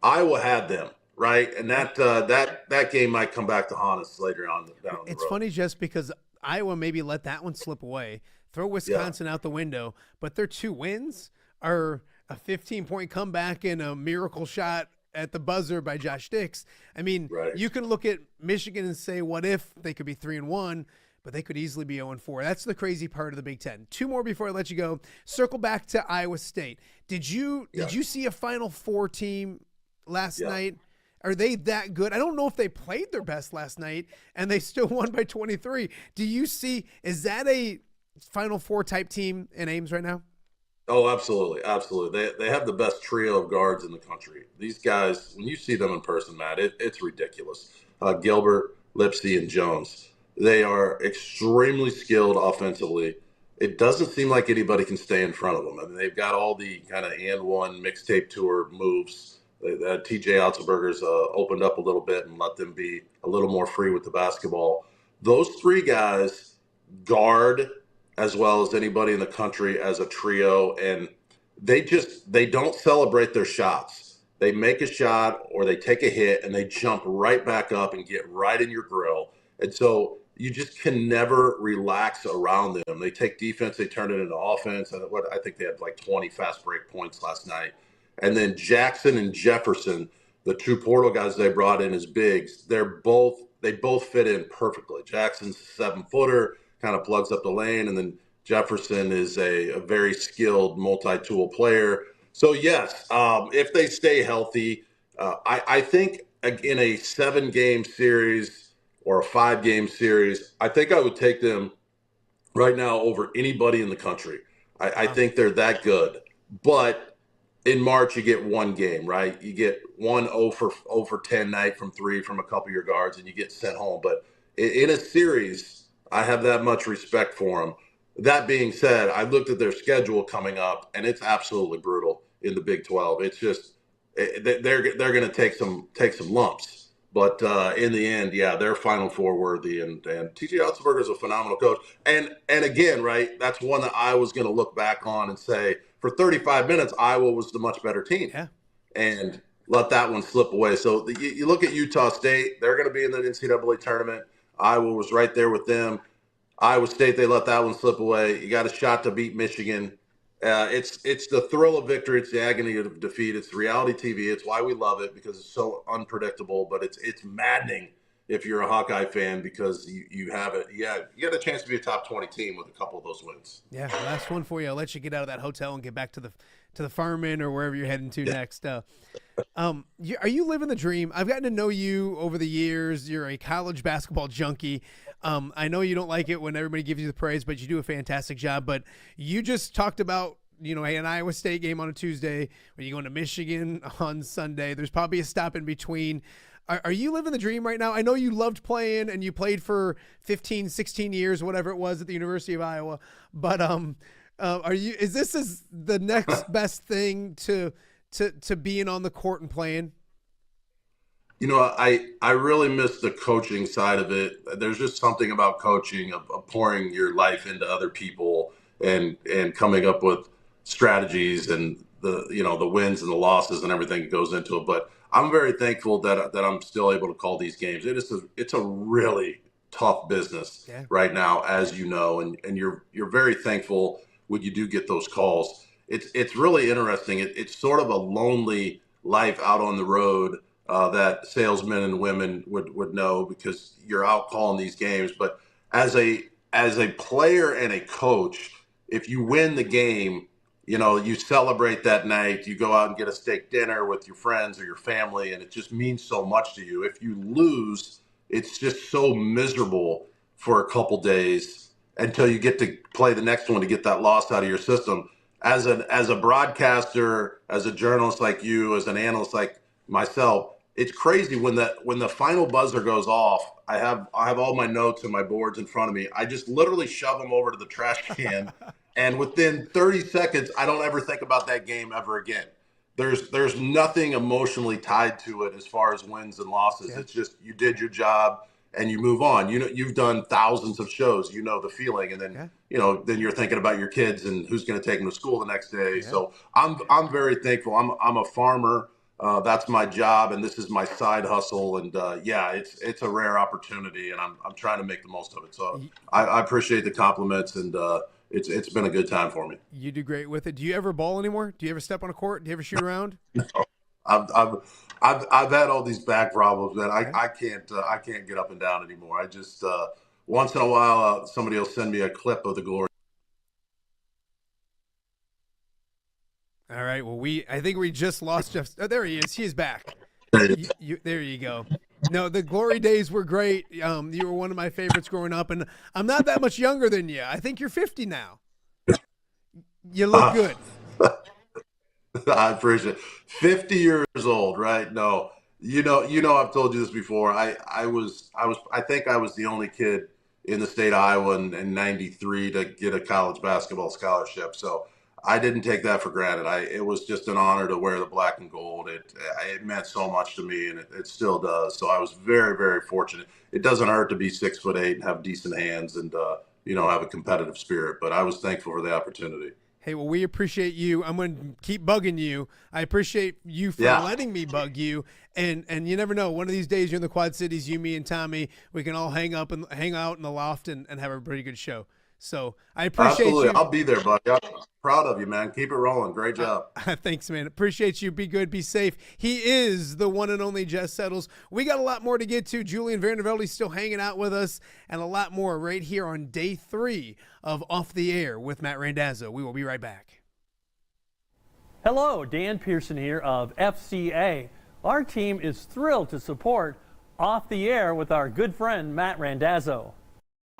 Iowa had them. Right, and that game might come back to haunt us later on down the road. It's funny just because Iowa maybe let that one slip away, throw Wisconsin out the window, but their 2 wins are a 15-point comeback and a miracle shot at the buzzer by Josh Dix. I mean, you can look at Michigan and say, what if they could be 3-1, but they could easily be 0-4. That's the crazy part of the Big Ten. 2 more before I let you go. Circle back to Iowa State. Did you see a Final Four team last night? Are they that good? I don't know if they played their best last night and they still won by 23. Is that a Final Four type team in Ames right now? Oh, absolutely. Absolutely. They have the best trio of guards in the country. These guys, when you see them in person, Matt, it's ridiculous. Gilbert, Lipsy, and Jones. They are extremely skilled offensively. It doesn't seem like anybody can stay in front of them. I mean, they've got all the kind of and one mixtape tour moves. TJ Otzelberger's opened up a little bit and let them be a little more free with the basketball. Those 3 guys guard as well as anybody in the country as a trio, and they don't celebrate their shots. They make a shot or they take a hit and they jump right back up and get right in your grill. And so you just can never relax around them. They take defense, they turn it into offense. I think they had like 20 fast break points last night. And then Jackson and Jefferson, the 2 portal guys they brought in as bigs, they both fit in perfectly. Jackson's a 7-footer, kind of plugs up the lane, and then Jefferson is a very skilled multi-tool player. So yes, if they stay healthy, I think in a 7-game series or a 5-game series, I think I would take them right now over anybody in the country. I think they're that good. But in March, you get 1 game, right? You get 1 0 for 10 night from 3 from a couple of your guards, and you get sent home. But in a series, I have that much respect for them. That being said, I looked at their schedule coming up, and it's absolutely brutal in the Big 12. It's just they're going to take some lumps. But in the end, they're Final Four worthy, and TJ Otzelberger is a phenomenal coach. And again, right, that's one that I was going to look back on and say, for 35 minutes, Iowa was the much better team. Yeah. And let that one slip away. So you look at Utah State, they're going to be in the NCAA tournament. Iowa was right there with them. Iowa State, they let that one slip away. You got a shot to beat Michigan. It's the thrill of victory. It's the agony of defeat. It's reality TV. It's why we love it, because it's so unpredictable. But it's maddening if you're a Hawkeye fan, because you have it. Yeah, you got a chance to be a top 20 team with a couple of those wins. Yeah, last one for you. I'll let you get out of that hotel and get back to the farm inn or wherever you're heading to next. Are you living the dream? I've gotten to know you over the years. You're a college basketball junkie. I know you don't like it when everybody gives you the praise, but you do a fantastic job. But you just talked about, an Iowa State game on a Tuesday, when you go into Michigan on Sunday. There's probably a stop in between. Are you living the dream right now? I know you loved playing and you played for 15, 16 years, whatever it was, at the University of Iowa. But is this the next best thing to being on the court and playing? I really miss the coaching side of it. There's just something about coaching, of pouring your life into other people and coming up with strategies and the wins and the losses and everything that goes into it. But I'm very thankful that I'm still able to call these games. It's a really tough business right now, as you know, and you're very thankful when you do get those calls. It's really interesting. It's sort of a lonely life out on the road that salesmen and women would know, because you're out calling these games. But as a player and a coach, if you win the game, you celebrate that night, you go out and get a steak dinner with your friends or your family, and it just means so much to you. If you lose, it's just so miserable for a couple days until you get to play the next one to get that loss out of your system. As a broadcaster, as a journalist like you, as an analyst like myself, it's crazy when the final buzzer goes off. I have all my notes and my boards in front of me. I just literally shove them over to the trash can, and within 30 seconds, I don't ever think about that game ever again. There's nothing emotionally tied to it as far as wins and losses. Yeah. It's just you did your job and you move on. You've done thousands of shows. You know the feeling, and then then you're thinking about your kids and who's going to take them to school the next day. Yeah. So I'm very thankful. I'm a farmer. That's my job, and this is my side hustle. And it's a rare opportunity, and I'm trying to make the most of it. So I appreciate the compliments, and it's been a good time for me. You do great with it. Do you ever ball anymore? Do you ever step on a court? Do you ever shoot around? No. I've had all these back problems, man. I can't get up and down anymore. I just once in a while somebody will send me a clip of the glory. All right. Well, I think we just lost Jeff. Oh, there he is. He's back. There you go. No, the glory days were great. You were one of my favorites growing up, and I'm not that much younger than you. I think you're 50 now. You look good. I appreciate it. 50 years old, right? No, I've told you this before. I think I was the only kid in the state of Iowa in 93 to get a college basketball scholarship. So I didn't take that for granted. It was just an honor to wear the black and gold. It meant so much to me, and it still does. So I was very, very fortunate. It doesn't hurt to be 6'8" and have decent hands and have a competitive spirit. But I was thankful for the opportunity. Hey, well, we appreciate you. I'm going to keep bugging you. I appreciate you for letting me bug you. And you never know. One of these days, you're in the Quad Cities, you, me, and Tommy. We can all hang out in the loft and have a pretty good show. So I appreciate Absolutely. you. I'll be there, buddy. I'm proud of you, man. Keep it rolling. Great job. Thanks, man. Appreciate you. Be good. Be safe. He is the one and only Jess Settles. We got a lot more to get to. Julian Vandervelde still hanging out with us, and a lot more right here on day 3 of Off the Air with Matt Randazzo. We will be right back. Hello, Dan Pearson here of FCA. Our team is thrilled to support Off the Air with our good friend Matt Randazzo.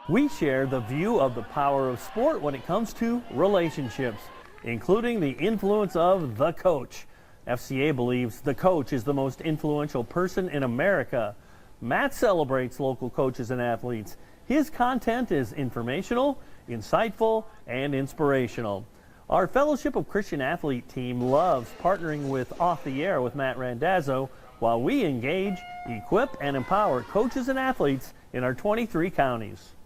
We share the view of the power of sport when it comes to relationships, including the influence of the coach. FCA believes the coach is the most influential person in America. Matt celebrates local coaches and athletes. His content is informational, insightful, and inspirational. Our Fellowship of Christian Athlete team loves partnering with Off the Air with Matt Randazzo while we engage, equip, and empower coaches and athletes in our 23 counties.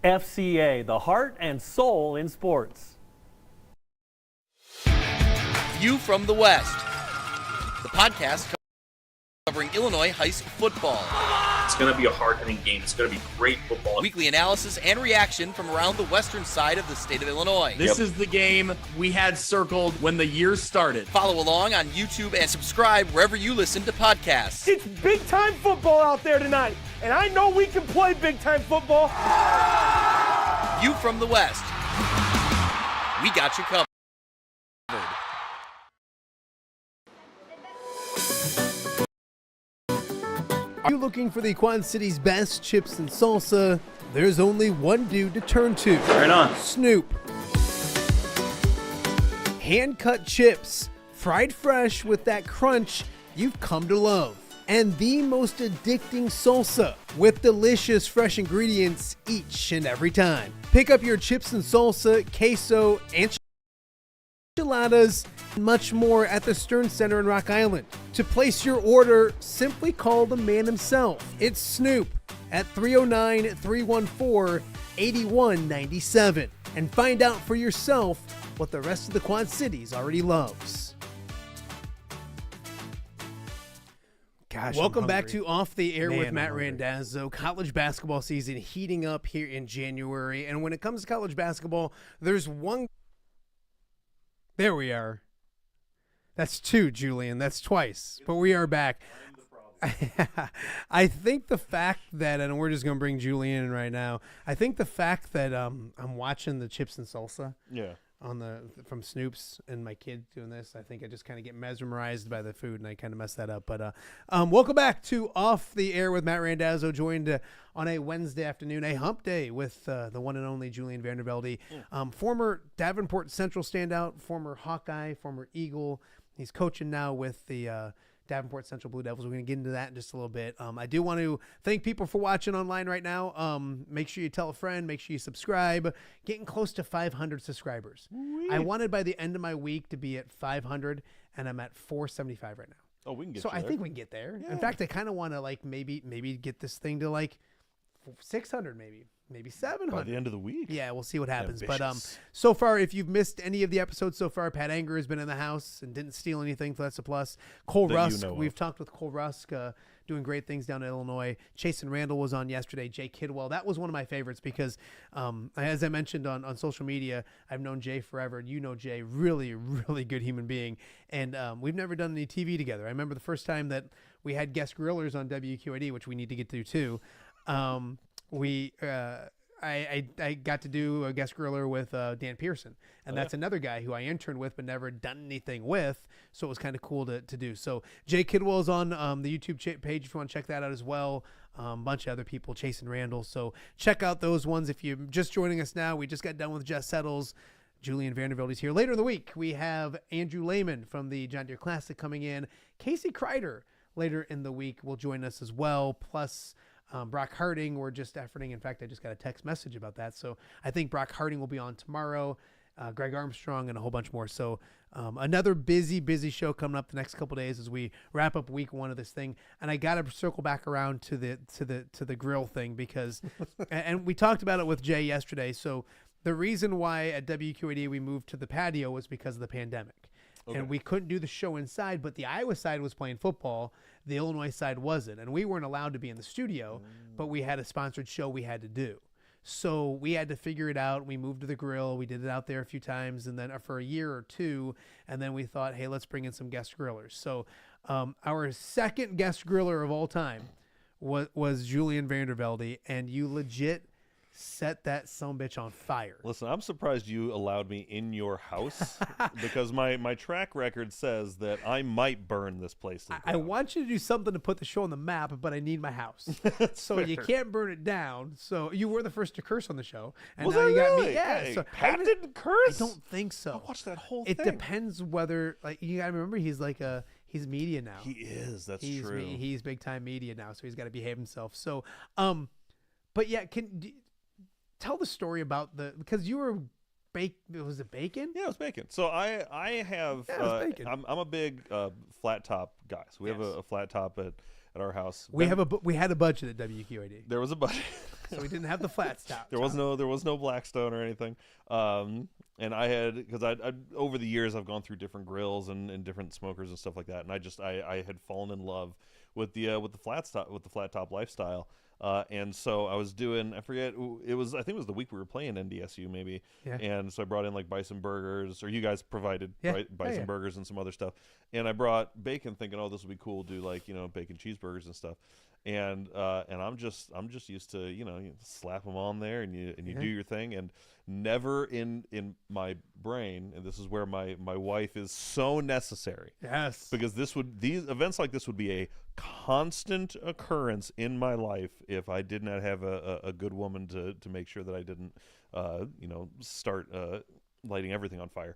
FCA, the heart and soul in sports. View from the West, the podcast covering Illinois high school football. It's going to be a hard-hitting game. It's going to be great football. Weekly analysis and reaction from around the western side of the state of Illinois. This is the game we had circled when the year started. Follow along on YouTube and subscribe wherever you listen to podcasts. It's big-time football out there tonight, and I know we can play big-time football. View from the West. We got you covered. Are you looking for the Quad City's best chips and salsa? There's only one dude to turn to. Right on. Snoop. Hand-cut chips, fried fresh with that crunch you've come to love. And the most addicting salsa with delicious fresh ingredients each and every time. Pick up your chips and salsa, queso, enchiladas, and much more at the Stern Center in Rock Island. To place your order, simply call the man himself. It's Snoop at 309-314-8197 and find out for yourself what the rest of the Quad Cities already loves. Gosh, welcome back to Off the Air with Matt Randazzo. College basketball season heating up here in January. And when it comes to college basketball, there's one. There we are. That's 2, Julian. That's twice. But we are back. I think the fact that, and we're just going to bring Julian in right now, I think the fact that I'm watching the chips and salsa. Yeah. from Snoop's and my kid doing this. I think I just kind of get mesmerized by the food and I kind of mess that up. But welcome back to Off the Air with Matt Randazzo, joined on a Wednesday afternoon, a hump day with the one and only Julian Vandervelde, former Davenport Central standout, former Hawkeye, former Eagle. He's coaching now with the Davenport Central Blue Devils. We're going to get into that in just a little bit. I do want to thank people for watching online right now. Make sure you tell a friend. Make sure you subscribe. Getting close to 500 subscribers. Wee. I wanted by the end of my week to be at 500, and I'm at 475 right now. Oh, we can get so you I there. think we can get there. Yeah. In fact, I kind of want to maybe get this thing to 600 maybe 700 by the end of the week. Yeah, we'll see what happens. Ambitious. But so far, if you've missed any of the episodes so far, Pat Anger has been in the house and didn't steal anything, so that's a plus. Cole That Rusk, you know of. we've talked with Cole Rusk, doing great things down in Illinois. Chasen Randall was on yesterday. Jay Kidwell, that was one of my favorites because, as I mentioned on social media, I've known Jay forever. You know Jay, really, really good human being. And we've never done any TV together. I remember the first time that we had guest grillers on WQID, which we need to get to too. I got to do a guest griller with Dan Pearson, and that's another guy who I interned with but never done anything with, so it was kind of cool to do. So Jay Kidwell is on the YouTube page if you want to check that out as well. A bunch of other people, Chasen Randall. So check out those ones. If you're just joining us now, we just got done with Jess Settles. Julian Vandervelde is here. Later in the week, we have Andrew Lehman from the John Deere Classic coming in. Casey Kreider later in the week will join us as well, plus Brock Harding. We're just efforting. In fact, I just got a text message about that. So I think Brock Harding will be on tomorrow, Greg Armstrong, and a whole bunch more. So another busy show coming up the next couple of days as we wrap up week one of this thing. And I got to circle back around to the grill thing because, and we talked about it with Jay yesterday. So the reason why at WQAD we moved to the patio was because of the pandemic. Okay. And we couldn't do the show inside, but the Iowa side was playing football. The Illinois side wasn't. And we weren't allowed to be in the studio, but we had a sponsored show we had to do. So we had to figure it out. We moved to the grill. We did it out there a few times, and then for a year or two. And then we thought, hey, let's bring in some guest grillers. So our second guest griller of all time was Julian Vandervelde, and you legit set that sumbitch on fire. Listen, I'm surprised you allowed me in your house because my track record says that I might burn this place to the I ground. want you to do something to put the show on the map, but I need my house. So fair. you can't burn it down. So you were the first to curse on the show. And Was now I you got really? me. Yeah. Hey, So Pat didn't curse? I don't think so. I watched that whole It thing. depends whether, you gotta remember, he's he's media now. He is. That's he's true. He's big time media now, so he's got to behave himself. So, but yeah, tell the story about because you were was it bacon? Yeah, it was bacon. So I have Yeah, it was bacon. I'm a big flat top guy. So we have a flat top at our house. We had a budget at WQAD. There was a budget. So we didn't have the flat top. There was no Blackstone or anything. And I had, because I over the years I've gone through different grills and different smokers and stuff like that, and I had fallen in love with the flat top lifestyle. And so I was doing, I forget, I think it was the week we were playing NDSU maybe. Yeah. And so I brought in bison burgers, or you guys provided bison burgers and some other stuff. And I brought bacon thinking, oh, this would be cool, do bacon cheeseburgers and stuff. And I'm just used to, you slap them on there and you do your thing. And never in my brain, and this is where my wife is so necessary. Yes. Because these events like this would be a constant occurrence in my life if I did not have a good woman to make sure that I didn't start lighting everything on fire.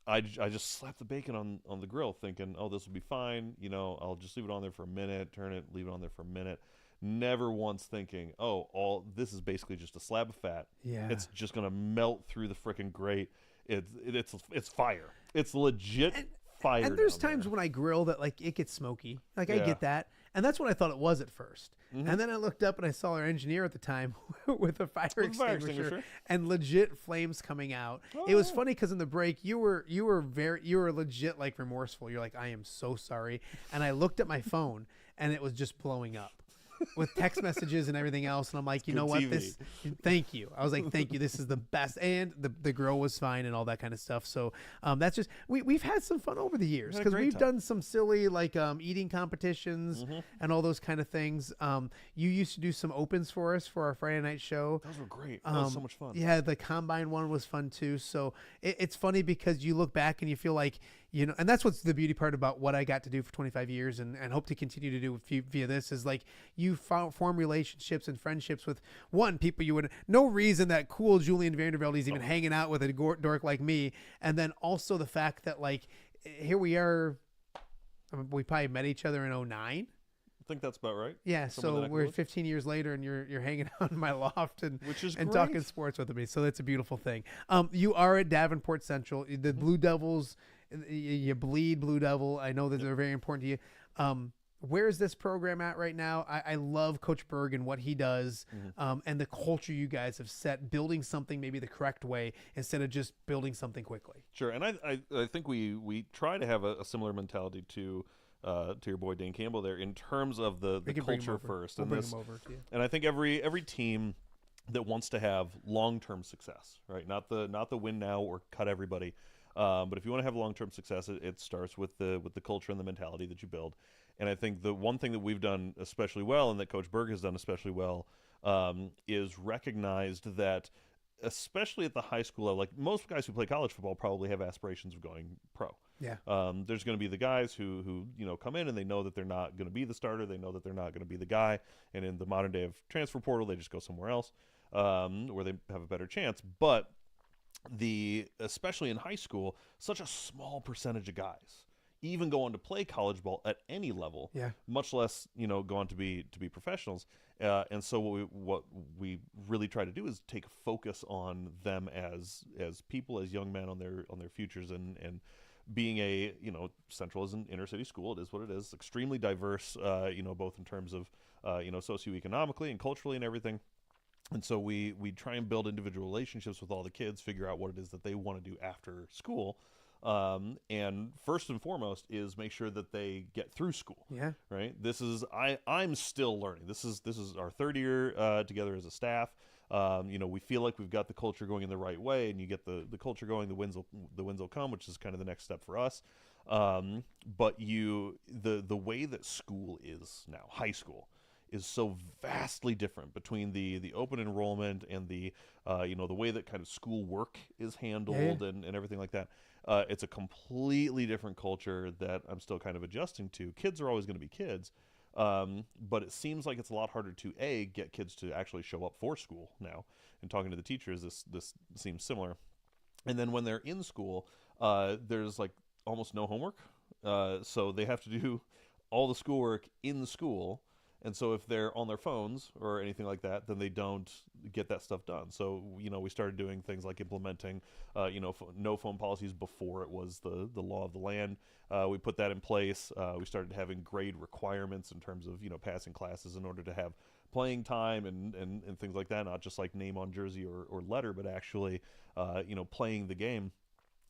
I just slapped the bacon on the grill thinking, oh, this will be fine. I'll just leave it on there for a minute, turn it, leave it on there for a minute. Never once thinking, oh, this is basically just a slab of fat. Yeah. It's just going to melt through the freaking grate. It's fire. It's legit fire. And there's times when I grill that it gets smoky. I get that. And that's what I thought it was at first. Mm-hmm. And then I looked up and I saw our engineer at the time with a fire extinguisher and legit flames coming out. Oh. It was funny because in the break you were legit remorseful. You're like, I am so sorry. And I looked at my phone and it was just blowing up. with text messages and everything else. And I'm like, you know what? TV. Thank you. I was like, thank you. This is the best. And the girl was fine and all that kind of stuff. So that's just, we've had some fun over the years because we've done some silly like eating competitions and all those kind of things. You used to do some opens for us for our Friday night show. Those were great. That was so much fun. Yeah, the combine one was fun too. So it's funny because you look back and you feel like, you know, and that's what's the beauty part about what I got to do for 25 years and hope to continue to do via this is like you form relationships and friendships with people you would no reason that cool Julian Vandervelde is even hanging out with a dork like me. And then also the fact that like, here we are, we probably met each other in 2009. I think that's about right. Yeah, so we're 15 years later, and you're hanging out in my loft and great. talking sports with me. So that's a beautiful thing. You are at Davenport Central. The Blue Devils, you bleed Blue Devil. I know that they're very important to you. Where is this program at right now? I love Coach Berg and what he does, and the culture you guys have set, building something maybe the correct way instead of just building something quickly. Sure, and I think we try to have a similar mentality to your boy Dane Campbell there in terms of the culture first. We'll bring him over to you. And I think every team that wants to have long-term success, right? Not the win now or cut everybody, but if you want to have long-term success, it starts with the culture and the mentality that you build. And I think the one thing that we've done especially well, and that Coach Berg has done especially well, is recognized that, especially at the high school level, like most guys who play college football probably have aspirations of going pro. Yeah. There's going to be the guys who come in and they know that they're not going to be the starter. They know that they're not going to be the guy. And in the modern day of transfer portal, they just go somewhere else where they have a better chance. But especially in high school, such a small percentage of guys even go on to play college ball at any level, much less go on to be professionals. And so what we really try to do is take focus on them as people, as young men on their futures, and being Central is an inner city school. It is what it is. Extremely diverse, both in terms of socioeconomically and culturally and everything. And so we try and build individual relationships with all the kids, figure out what it is that they want to do after school. And first and foremost is make sure that they get through school. Yeah. Right. I'm still learning. This is our third year together as a staff. We feel like we've got the culture going in the right way, and you get the culture going, the wins will come, which is kind of the next step for us. But the way that school is now, high school, is so vastly different between the open enrollment and the way that kind of school work is handled and everything like that. It's a completely different culture that I'm still kind of adjusting to. Kids are always going to be kids, but it seems like it's a lot harder to get kids to actually show up for school now. And talking to the teachers, this seems similar. And then when they're in school, there's like almost no homework, so they have to do all the schoolwork in school. And so if they're on their phones or anything like that, then they don't get that stuff done. So, we started doing things like implementing, no phone policies before it was the law of the land. We put that in place. We started having grade requirements in terms of, passing classes in order to have playing time and things like that, not just like name on jersey or letter, but actually, playing the game.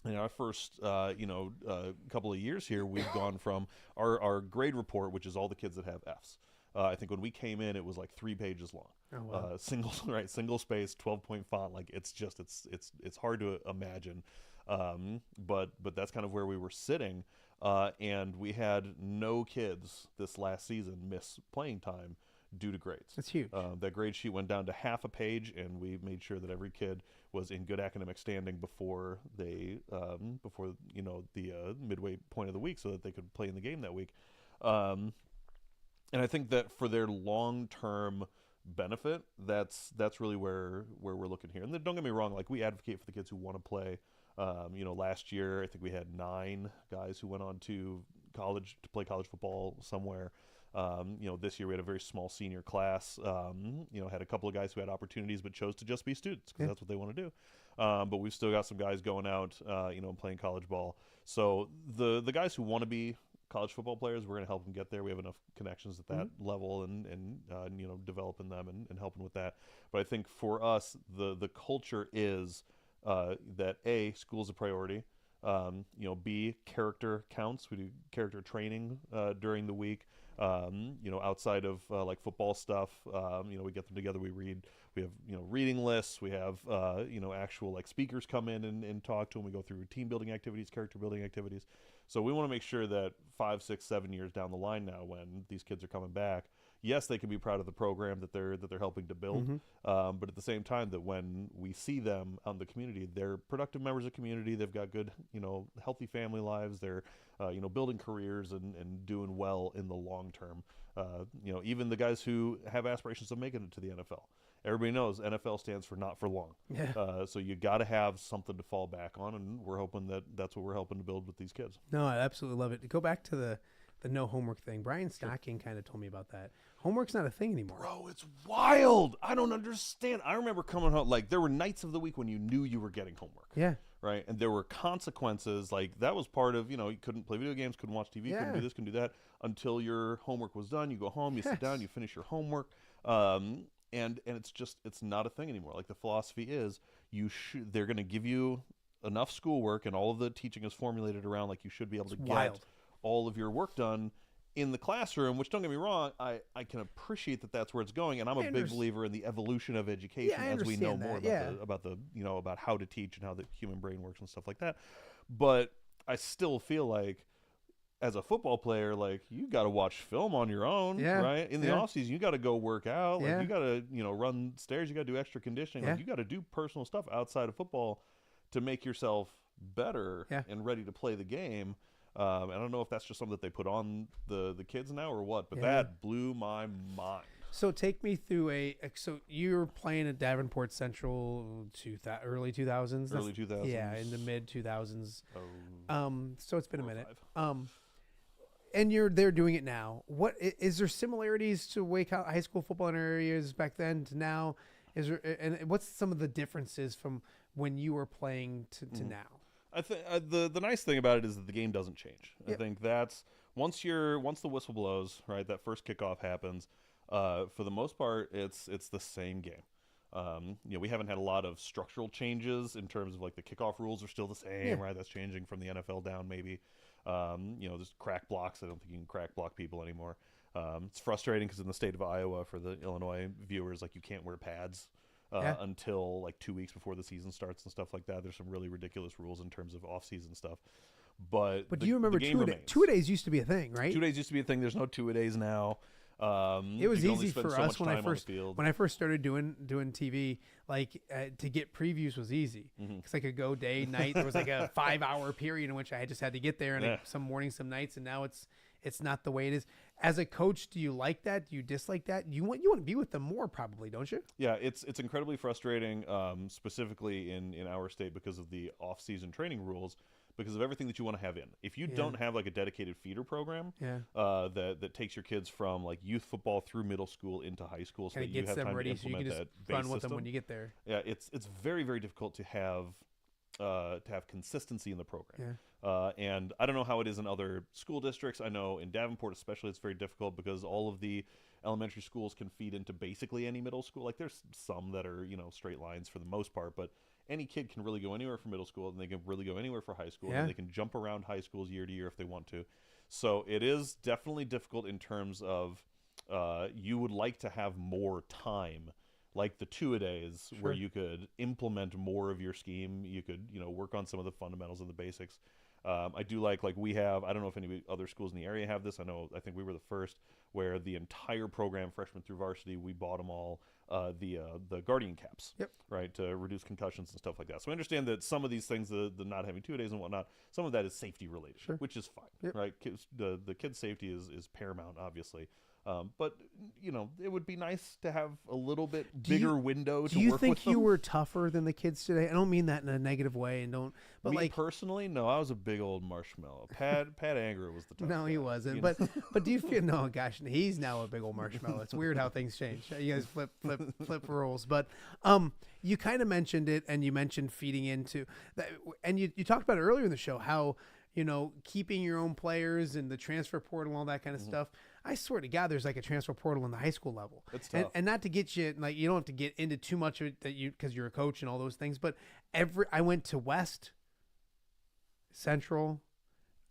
In our first, couple of years here, we've gone from our grade report, which is all the kids that have Fs. I think when we came in, it was like 3 pages long. Oh, wow. Single space, 12-point font. Like it's hard to imagine, but that's kind of where we were sitting, and we had no kids this last season miss playing time due to grades. That's huge. That grade sheet went down to half a page, and we made sure that every kid was in good academic standing before the midway point of the week, so that they could play in the game that week. And I think that for their long-term benefit, that's really where we're looking here. And then don't get me wrong, like we advocate for the kids who want to play. Last year I think we had 9 guys who went on to college to play college football somewhere. This year we had a very small senior class. Had a couple of guys who had opportunities but chose to just be students because that's what they want to do. But we've still got some guys going out, and playing college ball. So the guys who want to be college football players, we're going to help them get there. We have enough connections at that level and developing them and helping with that. But I think for us, the culture is that school's a priority. B, character counts. We do character training during the week. Outside of like football stuff, we get them together. We have reading lists. We have actual like speakers come in and talk to them. We go through team building activities, character building activities. So we want to make sure that 5, 6, 7 years down the line now, when these kids are coming back, yes, they can be proud of the program that they're helping to build. But at the same time, that when we see them out in the community, they're productive members of the community. They've got good, healthy family lives. They're, building careers and doing well in the long term. Even the guys who have aspirations of making it to the NFL. Everybody knows NFL stands for not for long. Yeah. So you got to have something to fall back on, and we're hoping that's what we're helping to build with these kids. No, I absolutely love it. To go back to the no homework thing, Brian Stocking kind of told me about that. Homework's not a thing anymore. Bro, it's wild. I don't understand. I remember coming home, like, there were nights of the week when you knew you were getting homework. Yeah. Right? And there were consequences. Like, that was part of, you couldn't play video games, couldn't watch TV, couldn't do this, couldn't do that until your homework was done. You go home, you sit down, you finish your homework. And it's not a thing anymore. Like, the philosophy is they're going to give you enough schoolwork, and all of the teaching is formulated around, like, you should be able to get all of your work done in the classroom, which, don't get me wrong, I can appreciate that that's where it's going, and I'm a big believer in the evolution of education as we know more about how to teach and how the human brain works and stuff like that. But I still feel like, as a football player, like, you got to watch film on your own, right? In the off season, you got to go work out, like, you got to run stairs, you got to do extra conditioning, like, you got to do personal stuff outside of football to make yourself better and ready to play the game. I don't know if that's just something that they put on the kids now or what, but that blew my mind. So take me through so you were playing at Davenport Central early 2000s? Early 2000s. Yeah, in the mid 2000s. So it's been a minute. And you're there doing it now. What is there similarities to Wake High School football in areas back then to now? Is there, and what's some of the differences from when you were playing to now? I think the nice thing about it is that the game doesn't change. I think that's once the whistle blows, right, that first kickoff happens. For the most part, it's the same game. We haven't had a lot of structural changes in terms of, like, the kickoff rules are still the same, right? That's changing from the NFL down maybe. There's crack blocks. I don't think you can crack block people anymore. It's frustrating because in the state of Iowa, for the Illinois viewers, like, you can't wear pads until like 2 weeks before the season starts and stuff like that. There's some really ridiculous rules in terms of off-season stuff. But do you remember two-a-days used to be a thing, right? 2 days used to be a thing. There's no 2-a-days now. It was easy for us when I first started doing TV. Like, to get previews was easy because I could go day, night. There was like a 5-hour period in which I just had to get there, and some mornings, some nights. And now it's not the way it is. As a coach, do you like that? Do you dislike that? You want to be with them more, probably, don't you? Yeah, it's incredibly frustrating, specifically in our state because of the off-season training rules. Because of everything that you want to have in. If you don't have, like, a dedicated feeder program that takes your kids from, like, youth football through middle school into high school, so that you have time to implement that base run with system. them when you get there. Yeah, it's very, very difficult to have consistency in the program. And I don't know how it is in other school districts. I know in Davenport especially it's very difficult because all of the elementary schools can feed into basically any middle school. Like, there's some that are straight lines for the most part, but any kid can really go anywhere for middle school, and they can really go anywhere for high school, and they can jump around high schools year to year if they want to. So it is definitely difficult in terms of you would like to have more time, like the 2-a-days, where you could implement more of your scheme. You could work on some of the fundamentals and the basics. I do like we have, I don't know if any other schools in the area have this. I think we were the first where the entire program, freshman through varsity, we bought them all the Guardian caps, right, to reduce concussions and stuff like that. So I understand that some of these things, the not having 2-a-days and whatnot, some of that is safety related, which is fine, right? The kid's safety is paramount, obviously. But it would be nice to have a little bit bigger window to work with them. Do you think you were tougher than the kids today? I don't mean that in a negative way, but me personally, no, I was a big old marshmallow. Pat Anger was the toughest. No, he wasn't. But do you feel? No, gosh, he's now a big old marshmallow. It's weird how things change. You guys flip roles. But you kind of mentioned it, and you mentioned feeding into that, and you talked about it earlier in the show how keeping your own players and the transfer portal and all that kind of stuff. I swear to God, there's like a transfer portal in the high school level. It's tough. And not to get you, like, you don't have to get into too much of it because you're a coach and all those things. But I went to West Central.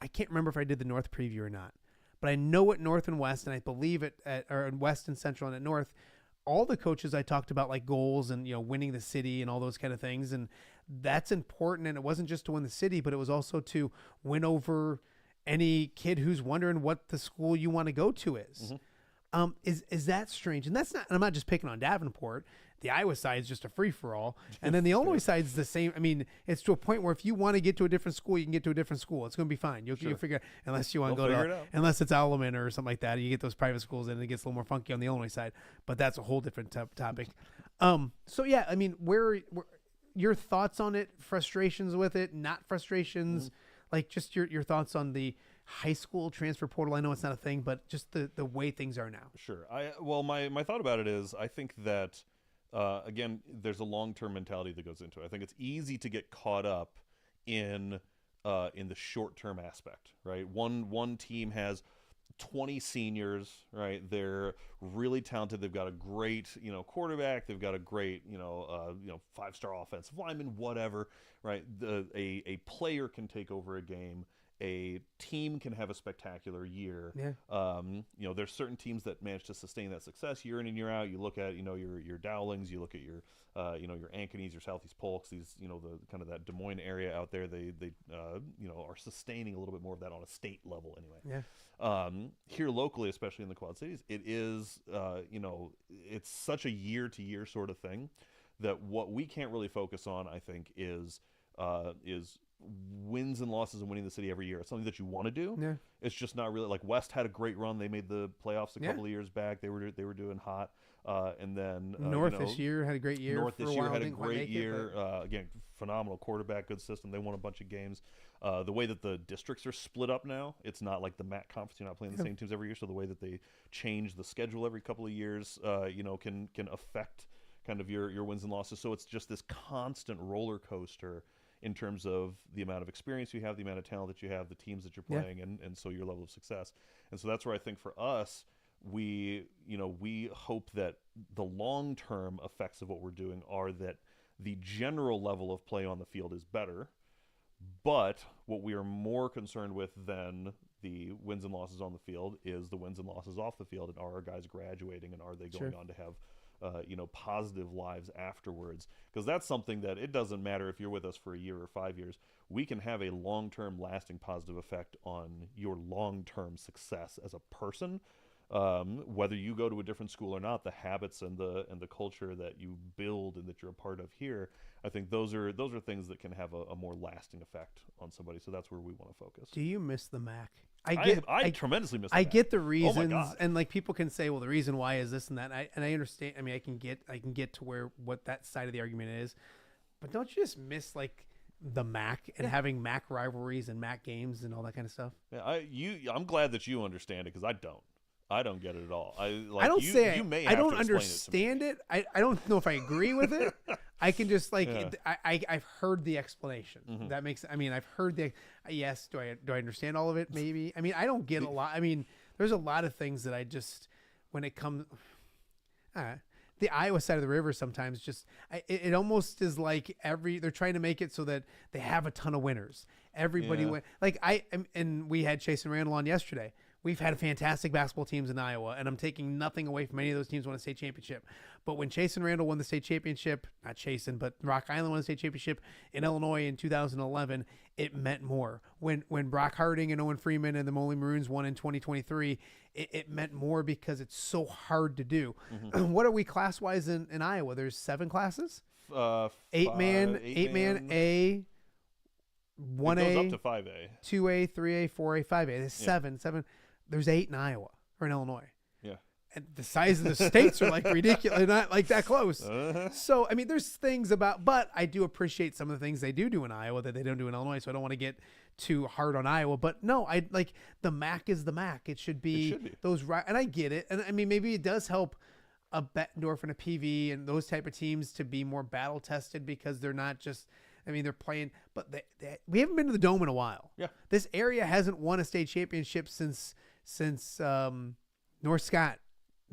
I can't remember if I did the North preview or not, but I know at North and West, and I believe or West and Central and at North, all the coaches I talked about like goals and winning the city and all those kind of things, and that's important. And it wasn't just to win the city, but it was also to win over any kid who's wondering what the school you want to go to is. Mm-hmm. Is that strange? And that's not. And I'm not just picking on Davenport. The Iowa side is just a free for all, and then the Illinois side is the same. I mean, it's to a point where if you want to get to a different school, you can get to a different school. It's going to be fine. You'll figure, unless you want to go to, unless it's Alleman or something like that. You get those private schools, and it gets a little more funky on the Illinois side. But that's a whole different topic. So yeah, I mean, where your thoughts on it? Frustrations with it? Not frustrations? Mm-hmm. Like just your thoughts on the high school transfer portal. I know it's not a thing, but just the way things are now. Sure. My thought about it is I think that. Again, there's a long-term mentality that goes into it. I think it's easy to get caught up in the short-term aspect, right? One team has 20 seniors, right? They're really talented. They've got a great, quarterback. They've got a great, 5-star offensive lineman, whatever, right? A player can take over a game. A team can have a spectacular year. Yeah. There's certain teams that manage to sustain that success year in and year out. You look at, your Dowlings, you look at your Ankeneys, your Southeast Polks, these, the kind of that Des Moines area out there. They are sustaining a little bit more of that on a state level anyway. Yeah. Here locally, especially in the Quad Cities, it is, it's such a year-to-year sort of thing that what we can't really focus on, I think, is wins and losses and winning the city every year. It's something that you want to do. Yeah. It's just not really like West had a great run. They made the playoffs a couple of years back. They were doing hot. And then North this year had a great year. North this year had a great year. Again, phenomenal quarterback, good system. They won a bunch of games. The way that the districts are split up now, it's not like the MAC conference. You're not playing the same teams every year. So the way that they change the schedule every couple of years, can affect kind of your wins and losses. So it's just this constant roller coaster in terms of the amount of experience you have, the amount of talent that you have, the teams that you're playing, and so your level of success. And so that's where I think for us, we hope that the long-term effects of what we're doing are that the general level of play on the field is better, but what we are more concerned with than the wins and losses on the field is the wins and losses off the field, and are our guys graduating, and are they going on to have positive lives afterwards, because that's something that it doesn't matter if you're with us for a year or 5 years. We can have a long-term lasting positive effect on your long-term success as a person, whether you go to a different school or not. The habits and the culture that you build and that you're a part of here, I think those are things that can have a more lasting effect on somebody. So that's where we want to focus. Do you miss the MAC? I tremendously miss the MAC. I get the reasons, and like people can say, well, the reason why is this and that. And I understand. I mean, I can get to what that side of the argument is, but don't you just miss like the MAC and having MAC rivalries and MAC games and all that kind of stuff? Yeah, I'm glad that you understand it, because I don't get it at all. I don't understand it. I don't know if I agree with it. I can just I've heard the explanation. Mm-hmm. That makes. I mean, I've heard the. Yes. Do I understand all of it? Maybe. I mean, I don't get a lot. I mean, there's a lot of things that I just, when it comes, the Iowa side of the river sometimes just it almost is like they're trying to make it so that they have a ton of winners. Everybody win. Like and we had Chase and Randall on yesterday. We've had fantastic basketball teams in Iowa, and I'm taking nothing away from any of those teams who won a state championship. But when Chase and Randall won the state championship, not Chasen, but Rock Island won the state championship in Illinois in 2011, it meant more. When Brock Harding and Owen Freeman and the Moly Maroons won in 2023, it meant more because it's so hard to do. Mm-hmm. What are we class-wise in Iowa? There's 7 classes? 8-man, A, 1A. It goes up to 5A. 2A, 3A, 4A, 5A. There's 7. There's 8 in Iowa or in Illinois. Yeah. And the size of the states are like ridiculous. They're not like that close. So, I mean, there's things but I do appreciate some of the things they do in Iowa that they don't do in Illinois. So I don't want to get too hard on Iowa, but no, I like the MAC is the MAC. It should be those, and I get it. And I mean, maybe it does help a Bettendorf and a PV and those type of teams to be more battle tested, because they're not just, I mean, they're playing, but we haven't been to the Dome in a while. Yeah. This area hasn't won a state championship since North Scott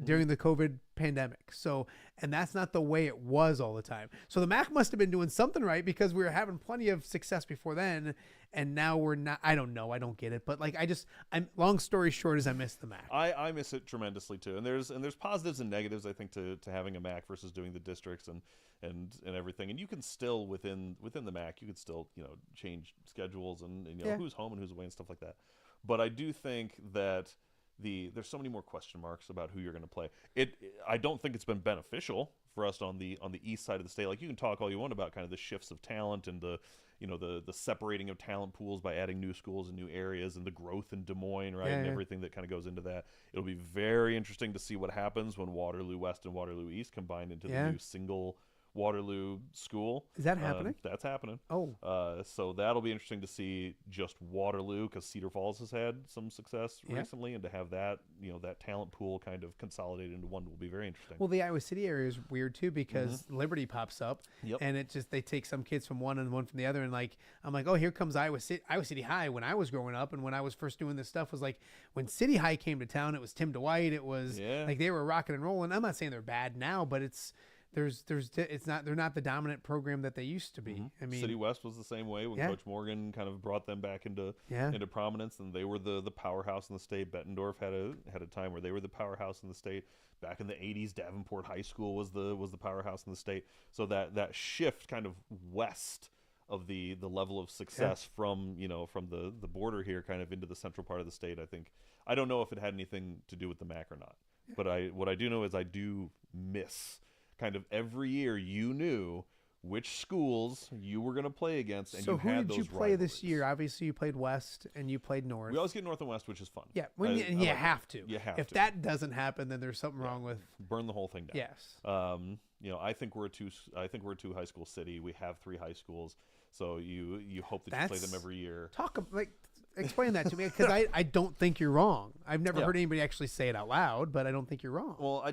during the COVID pandemic. So, and that's not the way it was all the time. So the MAC must have been doing something right, because we were having plenty of success before then, and now we're not. I don't know. I don't get it. But like, I'm long story short is I miss the MAC. I miss it tremendously too. And there's positives and negatives, I think, to having a MAC versus doing the districts and everything. And you can still within the MAC, you could still, change schedules and who's home and who's away and stuff like that. But I do think that there's so many more question marks about who you're going to play. I don't think it's been beneficial for us on the east side of the state. Like, you can talk all you want about kind of the shifts of talent and the separating of talent pools by adding new schools and new areas and the growth in Des Moines, right? And everything that kind of goes into that. It'll be very interesting to see what happens when Waterloo West and Waterloo East combine into the new single Waterloo school. Is that happening? That's happening. Oh. So that'll be interesting to see just Waterloo, because Cedar Falls has had some success recently, and to have that, that talent pool kind of consolidated into one will be very interesting. Well, the Iowa City area is weird too, because Liberty pops up, and it just, they take some kids from one and one from the other, and like, I'm like, oh, here comes Iowa City High. When I was growing up and when I was first doing this stuff, was like, when City High came to town, it was Tim Dwight. It was like, they were rocking and rolling. I'm not saying they're bad now, but they're not the dominant program that they used to be. I mean, City West was the same way when Coach Morgan kind of brought them back into prominence, and they were the powerhouse in the state. Bettendorf had a time where they were the powerhouse in the state. Back in the 80s, Davenport High School was the powerhouse in the state. So that shift kind of west of the level of success from the border here kind of into the central part of the state, I don't know if it had anything to do with the MAC or not. But what I do know is I do miss kind of every year you knew which schools you were going to play against, and so you had those who did you play rivalries. This year? Obviously, you played West and you played North. We always get North and West, which is fun. Yeah, you have to. You have if to. that doesn't happen, then there's something wrong with burn the whole thing down. Yes. I think we're a two high school city. We have 3 high schools, so you hope that you play them every year. Explain that to me, because I don't think you're wrong. I've never heard anybody actually say it out loud, but I don't think you're wrong. Well,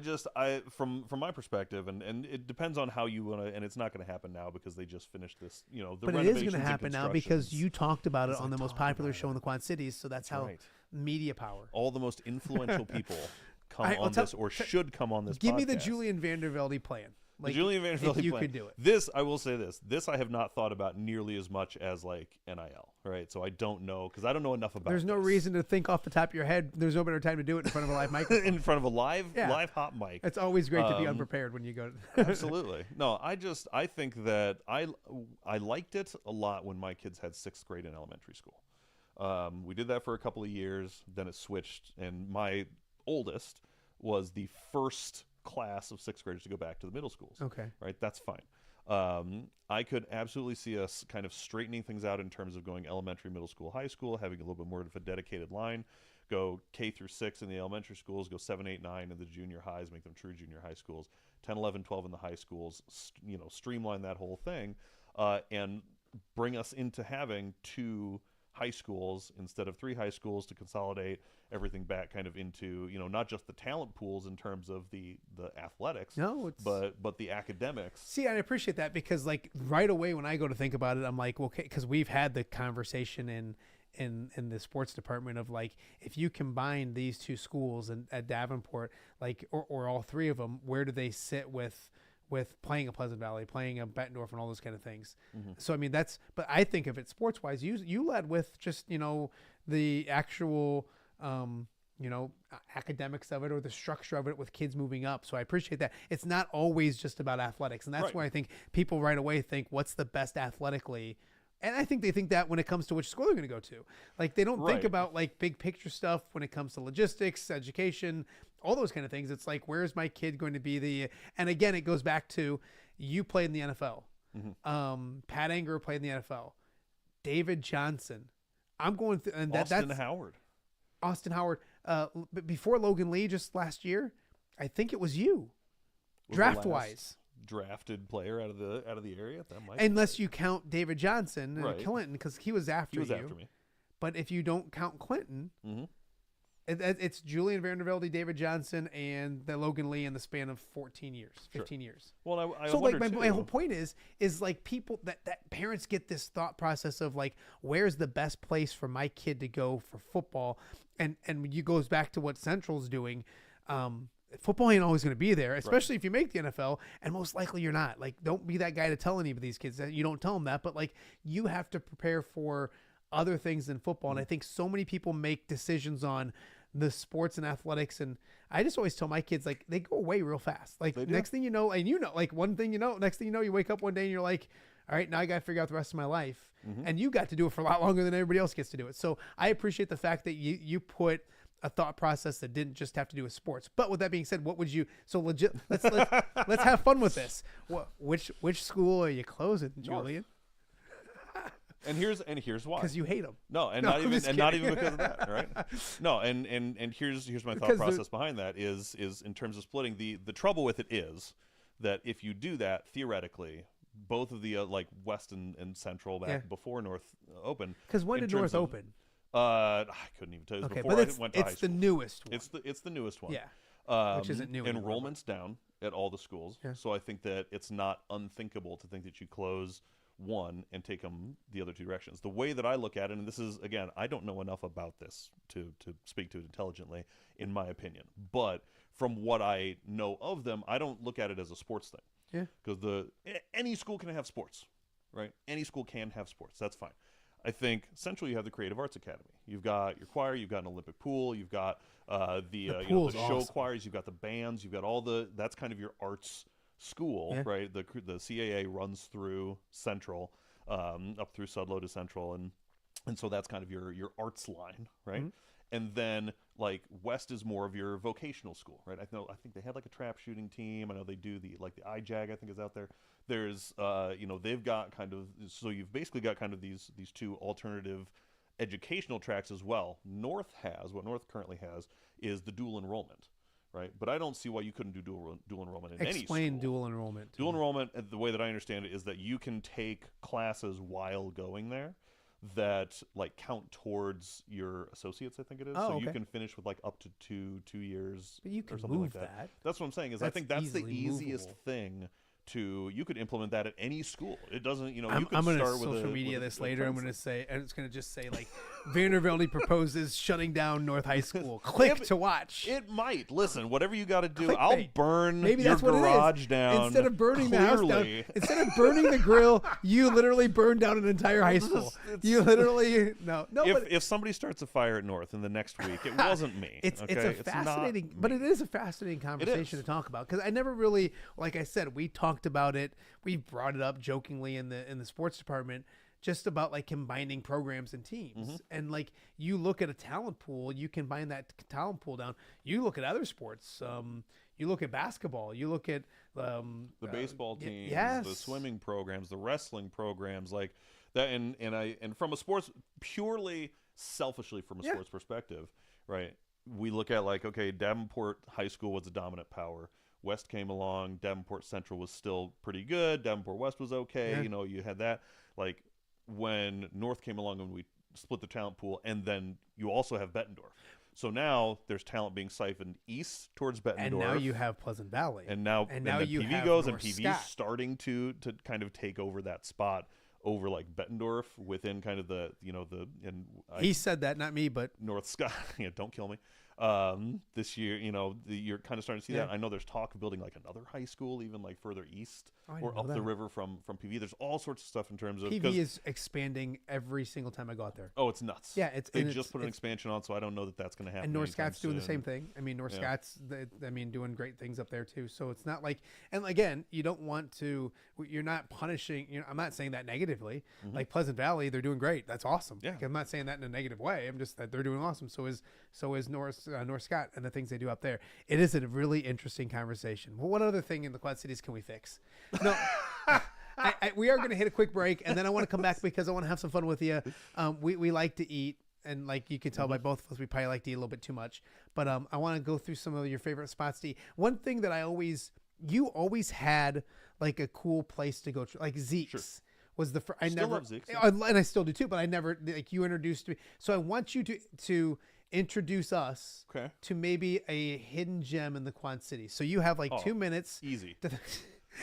from my perspective, and it depends on how you want to, and it's not going to happen now because they just finished this, but it is going to happen now because you talked about it on the most popular show in the Quad Cities, so that's how media power. All the most influential people come on this, or should come on this podcast. Give me the Julian Vandervelde plan. Like, Julian Vandervelde if you plan. could do it. This, I will say this I have not thought about nearly as much as like NIL, right? So I don't know, because I don't know enough about There's no reason to think off the top of your head. There's no better time to do it in front of a live microphone. In front of a live hot mic. It's always great to be unprepared when you go. Absolutely. No, I think that I liked it a lot when my kids had 6th grade in elementary school. We did that for a couple of years, then it switched, and my oldest was the first class of 6th graders to go back to the middle schools. Okay. Right? That's fine. I could absolutely see us kind of straightening things out in terms of going elementary, middle school, high school, having a little bit more of a dedicated line, go K through 6 in the elementary schools, go 7, 8, 9 in the junior highs, make them true junior high schools, 10, 11, 12 in the high schools, streamline that whole thing, and bring us into having 2 high schools instead of 3 high schools to consolidate everything back kind of into, not just the talent pools in terms of the athletics, but the academics. See, I appreciate that, because like right away when I go to think about it, I'm like, well, because we've had the conversation in the sports department of like, if you combine these 2 schools at Davenport, like, or all 3 of them, where do they sit with playing a Pleasant Valley, playing a Bettendorf, and all those kind of things. So, I mean, but I think of it sports-wise, you led with just, the actual, academics of it, or the structure of it with kids moving up. So I appreciate that. It's not always just about athletics. And that's why I think people right away think, what's the best athletically? And I think they think that when it comes to which school they're going to go to. Like, they don't think about like big picture stuff when it comes to logistics, education, all those kind of things. It's like, where's my kid going to be and again, it goes back to, you played in the NFL. Pat Anger played in the NFL. David Johnson. I'm going through, and Austin Howard. Austin Howard. But before Logan Lee just last year, I think it was you. Draft wise. Drafted player out of the area. That might unless you count David Johnson and Clinton, because he was after you. After me. But if you don't count Clinton, it's Julian Vandervelde, David Johnson, and the Logan Lee in the span of 14 years, 15 years. Well, I so like my whole point is like people that parents get this thought process of like, where's the best place for my kid to go for football, and you goes back to what Central's doing. football ain't always going to be there, especially if you make the NFL, and most likely you're not. Like, don't be that guy to tell any of these kids that you don't tell them that, but like you have to prepare for other things than football. And I think so many people make decisions on the sports and athletics, and I just always tell my kids, like, they go away real fast. Like, next thing you know, and like one thing next thing you know, you wake up one day and you're like, all right, now I got to figure out the rest of my life. And you got to do it for a lot longer than everybody else gets to do it. So I appreciate the fact that you put a thought process that didn't just have to do with sports. But with that being said, what would you, so legit, let's have fun with this. Which school are you closing, Julian? And here's why. Because you hate them. No, not even because of that, right? No, and here's my thought process behind that is in terms of splitting. The trouble with it is that if you do that, theoretically, both of the like West and Central back before North open. Because when did North open? I couldn't even tell you. Okay, before but I went to high school. It's the newest one. It's the newest one. Yeah. Which isn't new. Enrollment's down at all the schools, so I think that it's not unthinkable to think that you close one and take them the other two directions. The way that I look at it, and this is, again, I don't know enough about this to speak to it intelligently, in my opinion, but from what I know of them, I don't look at it as a sports thing. Yeah. Because any school can have sports, right? Any school can have sports. That's fine. I think Central, you have the Creative Arts Academy. You've got your choir, you've got an Olympic pool, you've got the show choirs, you've got the bands, you've got that's kind of your arts school, right? The CAA runs through Central, up through Sudlow to Central, and so that's kind of your arts line, right? Mm-hmm. And then like West is more of your vocational school, right? I think they have like a trap shooting team. I know they do the IJAG, I think, is out there. There's they've got kind of, so you've basically got kind of these two alternative educational tracks as well. What North currently has is the dual enrollment. Right, but I don't see why you couldn't do dual enrollment in any school. Explain dual enrollment. Dual enrollment, the way that I understand it, is that you can take classes while going there that like count towards your associates. I think it is. Oh, so okay. you can finish with like up to two years. But you can or something move like that. that. That's what I'm saying. I think that's the easiest thing. You could implement that at any school. It doesn't, you could I'm gonna start with social media with this later. I'm going to say, and it's going to just say like, Vandervelde proposes shutting down North High School. Click to watch. It might. Listen, whatever you got to do, I'll burn that's your what garage down. Instead of burning the house down, instead of burning the grill, you literally burned down an entire high school. You literally no. If somebody starts a fire at North in the next week, it wasn't me. It's a fascinating, but it is a fascinating conversation to talk about, because I never really, like I said, we talked about it. We brought it up jokingly in the sports department, just about like combining programs and teams. And like, you look at a talent pool, you combine that talent pool down. You look at other sports. You look at basketball. You look at the baseball teams, yes, the swimming programs, the wrestling programs, like that. And from a sports, purely selfishly from a sports perspective, right? We look at like, okay, Davenport High School was a dominant power. West came along. Davenport Central was still pretty good. Davenport West was okay. Yeah. You had that. Like when North came along and we split the talent pool, and then you also have Bettendorf. So now there's talent being siphoned east towards Bettendorf. And now you have Pleasant Valley. And now you PV have goes, North and PV's Scott. starting to kind of take over that spot over like Bettendorf within kind of he said that, not me, but North Scott. Yeah, don't kill me. This year, you're kind of starting to see that. I know there's talk of building like another high school, even like further east or up the river from PV. There's all sorts of stuff in terms of PV is expanding every single time I go out there. Oh, it's nuts. Yeah, they just put an expansion on, so I don't know that that's going to happen. And North Scott's doing the soon. same thing. I mean, North Scott's doing great things up there too. So it's not like, and again, you don't want to. You're not punishing. I'm not saying that negatively. Like Pleasant Valley, they're doing great. That's awesome. Yeah. Like, I'm not saying that in a negative way. I'm just that they're doing awesome. So is North Scott and the things they do up there. It is a really interesting conversation. Well, what other thing in the Quad Cities can we fix? No. We are going to hit a quick break, and then I want to come back because I want to have some fun with you. We like to eat, and like you can tell by both of us, we probably like to eat a little bit too much. But I want to go through some of your favorite spots to eat. One thing that you always had like a cool place to go to, like Zeke's. Sure. Was the first. I still never love Zeke's, and I still do too, but I never, like, you introduced me. So I want you to introduce us to maybe a hidden gem in the Quad Cities. So you have like 2 minutes. Easy.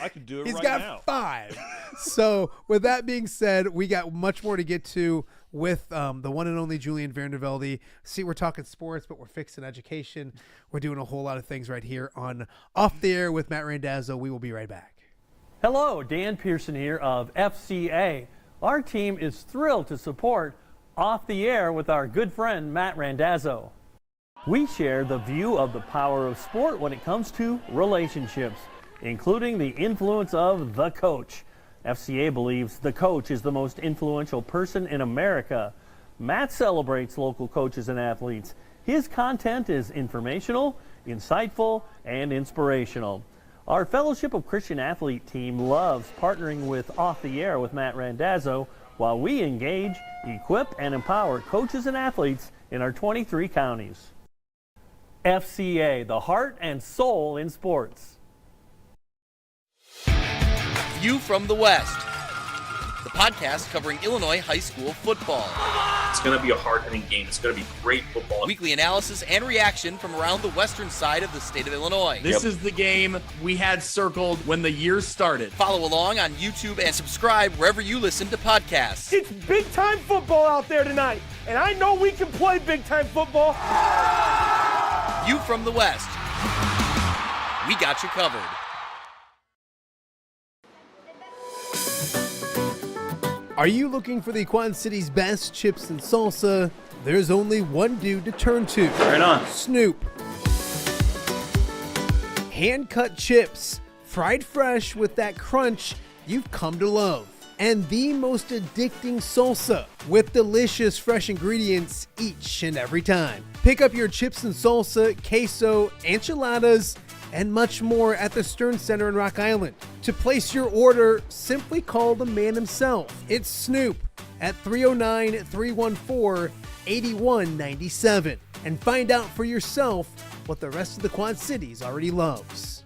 I could do it He's right got now. 5. So with that being said, we got much more to get to. with the one and only Julian Vandervelde. See, we're talking sports, but we're fixing education. We're doing a whole lot of things right here on Off the Air with Matt Randazzo. We will be right back. Hello, Dan Pearson here of FCA. Our team is thrilled to support Off the Air with our good friend Matt Randazzo. We share the view of the power of sport when it comes to relationships, including the influence of the coach. FCA believes the coach is the most influential person in America. Matt celebrates local coaches and athletes. His content is informational, insightful, and inspirational. Our Fellowship of Christian Athlete team loves partnering with Off the Air with Matt Randazzo while we engage, equip, and empower coaches and athletes in our 23 counties. FCA, the heart and soul in sports. View from the West, the podcast covering Illinois high school football. It's going to be a hard-hitting game. It's going to be great football. Weekly analysis and reaction from around the western side of the state of Illinois. This is the game we had circled when the year started. Follow along on YouTube and subscribe wherever you listen to podcasts. It's big-time football out there tonight, and I know we can play big-time football. View from the West. We got you covered. Are you looking for the Quad City's best chips and salsa? There's only one dude to turn to. Right on. Snoop. Hand-cut chips, fried fresh with that crunch you've come to love. And the most addicting salsa with delicious fresh ingredients each and every time. Pick up your chips and salsa, queso, enchiladas, and much more at the Stern Center in Rock Island. To place your order, simply call the man himself. It's Snoop at 309-314-8197 and find out for yourself what the rest of the Quad Cities already loves.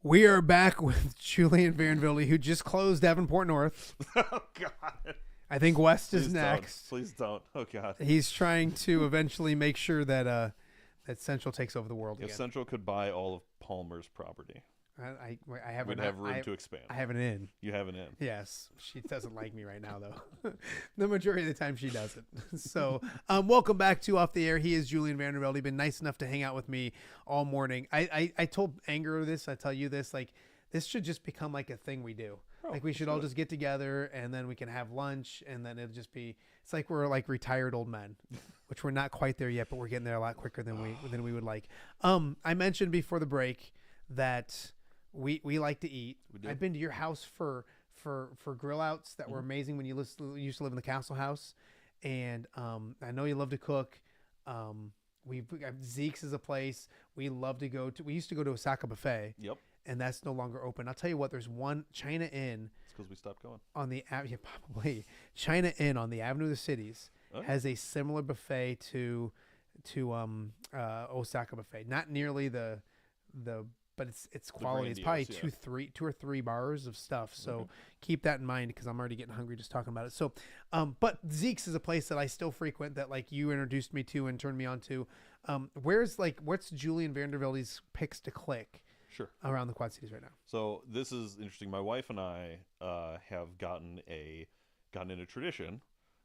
We are back with Julian Vandervelde, who just closed Davenport North. Oh, God. I think West Please is next. Please don't. Oh, God. He's trying to eventually make sure that that Central takes over the world If again. Central could buy all of Palmer's property, I have we'd have room to expand. I have an in. You have an in. Yes. She doesn't like me right now, though. The majority of the time she doesn't. So welcome back to Off the Air. He is Julian Vandervelde. He's been nice enough to hang out with me all morning. I told Anger this. I tell you this. Like, this should just become like a thing we do. Like, we should all just get together and then we can have lunch and then it'll just be, it's like we're like retired old men, which we're not quite there yet, but we're getting there a lot quicker than we would like. I mentioned before the break that we like to eat. I've been to your house for grill outs that were amazing when you used to live in the Castle House. And I know you love to cook. Zeke's is a place we love to go to. We used to go to Osaka Buffet. Yep. And that's no longer open. I'll tell you what, there's one China Inn. It's because we stopped going. On the probably China Inn on the Avenue of the Cities has a similar buffet to Osaka Buffet. Not nearly the but it's quality. It's probably two or three bars of stuff. So keep that in mind because I'm already getting hungry just talking about it. So, but Zeke's is a place that I still frequent that like you introduced me to and turned me on to. What's Julian Vandervelde's picks to click? Sure. Around the Quad Cities right now. So this is interesting. My wife and I have gotten in a tradition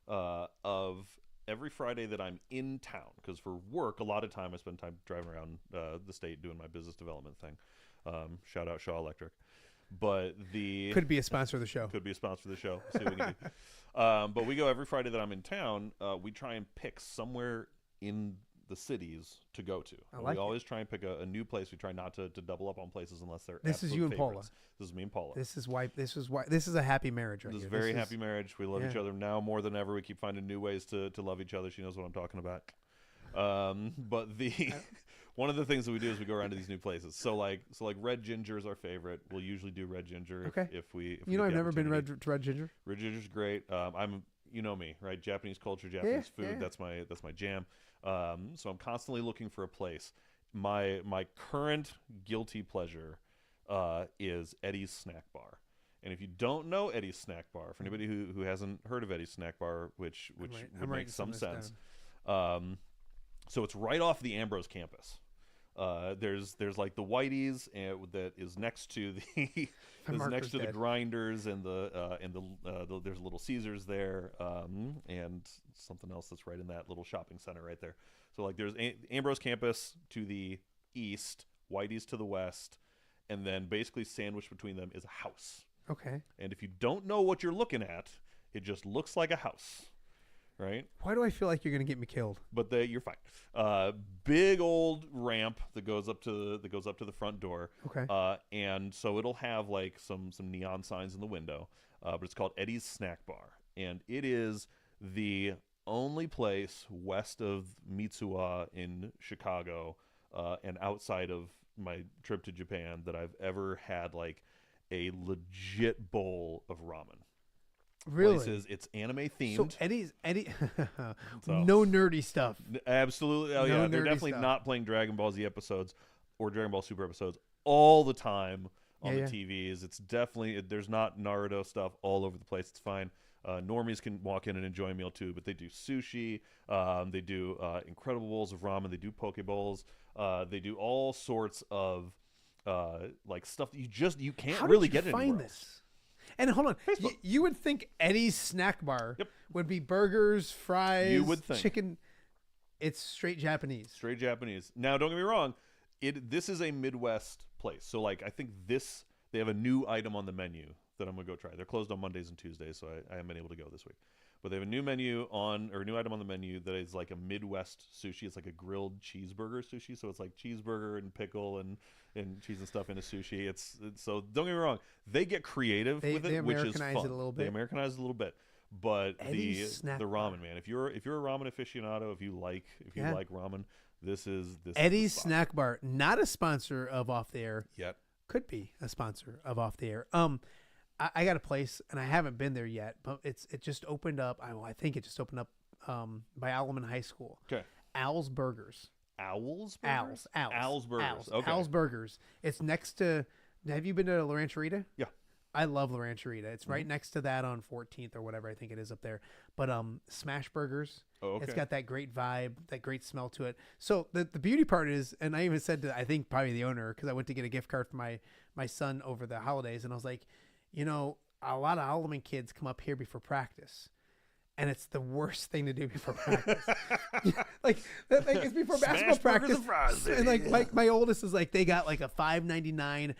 of every Friday that I'm in town, because for work a lot of time I spend time driving around the state doing my business development thing. Shout out Shaw Electric. But could be a sponsor of the show. Could be a sponsor of the show. See what we can do. But we go every Friday that I'm in town. We try and pick somewhere in the cities to go to. We always try and pick a new place. We try not to double up on places unless they're This is you and favorites. Paula. This is me and Paula. This is why this is a happy marriage right This is here. very happy marriage. We love each other now more than ever. We keep finding new ways to love each other. She knows what I'm talking about. But one of the things that we do is we go around to these new places. So like Red Ginger is our favorite. We'll usually do Red Ginger if we I've never been to Red Ginger. Red Ginger's great. You know me, right? Japanese culture, Japanese food. That's my jam. So I'm constantly looking for a place. My current guilty pleasure is Eddie's Snack Bar. And if you don't know Eddie's Snack Bar, for anybody who hasn't heard of Eddie's Snack Bar, which would make some sense. So it's right off the Ambrose campus. There's like the Whitey's that is next to the the Grinders and there's Little Caesars there, and something else that's right in that little shopping center right there. So like there's Ambrose campus to the east, Whitey's to the west, and then basically sandwiched between them is a house. Okay. And if you don't know what you're looking at, it just looks like a house. Right? Why do I feel like you're gonna get me killed? But you're fine. Big old ramp that goes up to the front door. Okay. And so it'll have like some neon signs in the window. But it's called Eddie's Snack Bar, and it is the only place west of Mitsuwa in Chicago, and outside of my trip to Japan, that I've ever had like a legit bowl of ramen. Really? Places. It's anime themed. So no nerdy stuff. Absolutely. Oh No yeah, they're nerdy definitely stuff. not playing Dragon Ball Z episodes or Dragon Ball Super episodes all the time on the TVs. It's definitely, there's not Naruto stuff all over the place. It's fine. Normies can walk in and enjoy a meal too, but they do sushi. They do incredible bowls of ramen. They do poke bowls. They do all sorts of like stuff that you can't really get anywhere find else. this? And hold on, you would think Eddie's Snack Bar would be burgers, fries, You would think. chicken. It's straight Japanese. Straight Japanese. Now, don't get me wrong. This is a Midwest place. So, like, I think they have a new item on the menu that I'm going to go try. They're closed on Mondays and Tuesdays, so I haven't been able to go this week. But they have a new new item on the menu that is like a Midwest sushi. It's like a grilled cheeseburger sushi. So it's like cheeseburger and pickle and cheese and stuff in a sushi. So don't get me wrong. They get creative with it, which is fun. Americanize it a little bit. They Americanize it a little bit. But Eddie's the ramen, man. If you're a ramen aficionado, if you like ramen, this is Eddie's Snack Bar, not a sponsor of Off the Air. Yet. Could be a sponsor of Off the Air. I got a place, and I haven't been there yet, but it just opened up. I think it just opened up by Alleman High School. Okay. Al's Burgers. Al's Burgers? Al's Burgers. Okay. Al's Burgers. It's next to. Have you been to La Rancherita? Yeah. I love La Rancherita. It's right next to that on 14th or whatever I think it is up there. But Smash Burgers. Oh, okay. It's got that great vibe, that great smell to it. So the beauty part is, and I even said to I think probably the owner, because I went to get a gift card for my son over the holidays, and I was like, you know, a lot of Alleman kids come up here before practice, and it's the worst thing to do before practice. like it's before basketball practice. And fries, and like my oldest is like, they got like a $5.99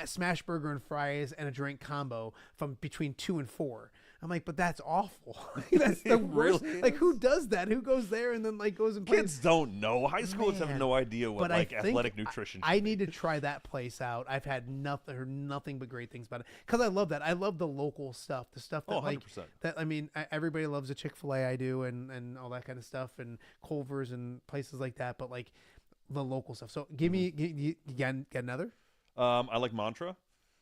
smash burger and fries and a drink combo from between 2 and 4. I'm like, but that's awful. That's the worst. Really like, who does that? Who goes there and then like goes and plays? Kids don't know. High schoolers have Man. no idea what But like I think athletic nutrition. I need to try that place out. I've heard nothing but great things about it, because I love that. I love the local stuff, the stuff that 100%. that I mean, everybody loves a Chick-fil-A. I do, and all that kind of stuff, and Culver's and places like that. But like the local stuff. So give me you got another. I like Mantra.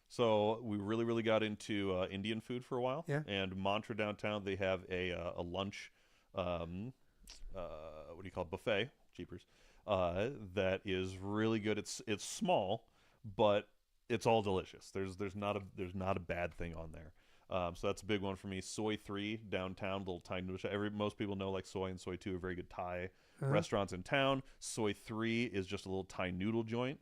So we really got into Indian food for a while. Yeah. And Mantra downtown, they have a lunch, what do you call it, buffet, jeepers, that is really good. It's small, but it's all delicious. There's not a bad thing on there. So that's a big one for me. Soy 3 downtown, little Thai noodle shop. Most people know like Soy and Soy 2 are very good Thai restaurants in town. Soy 3 is just a little Thai noodle joint.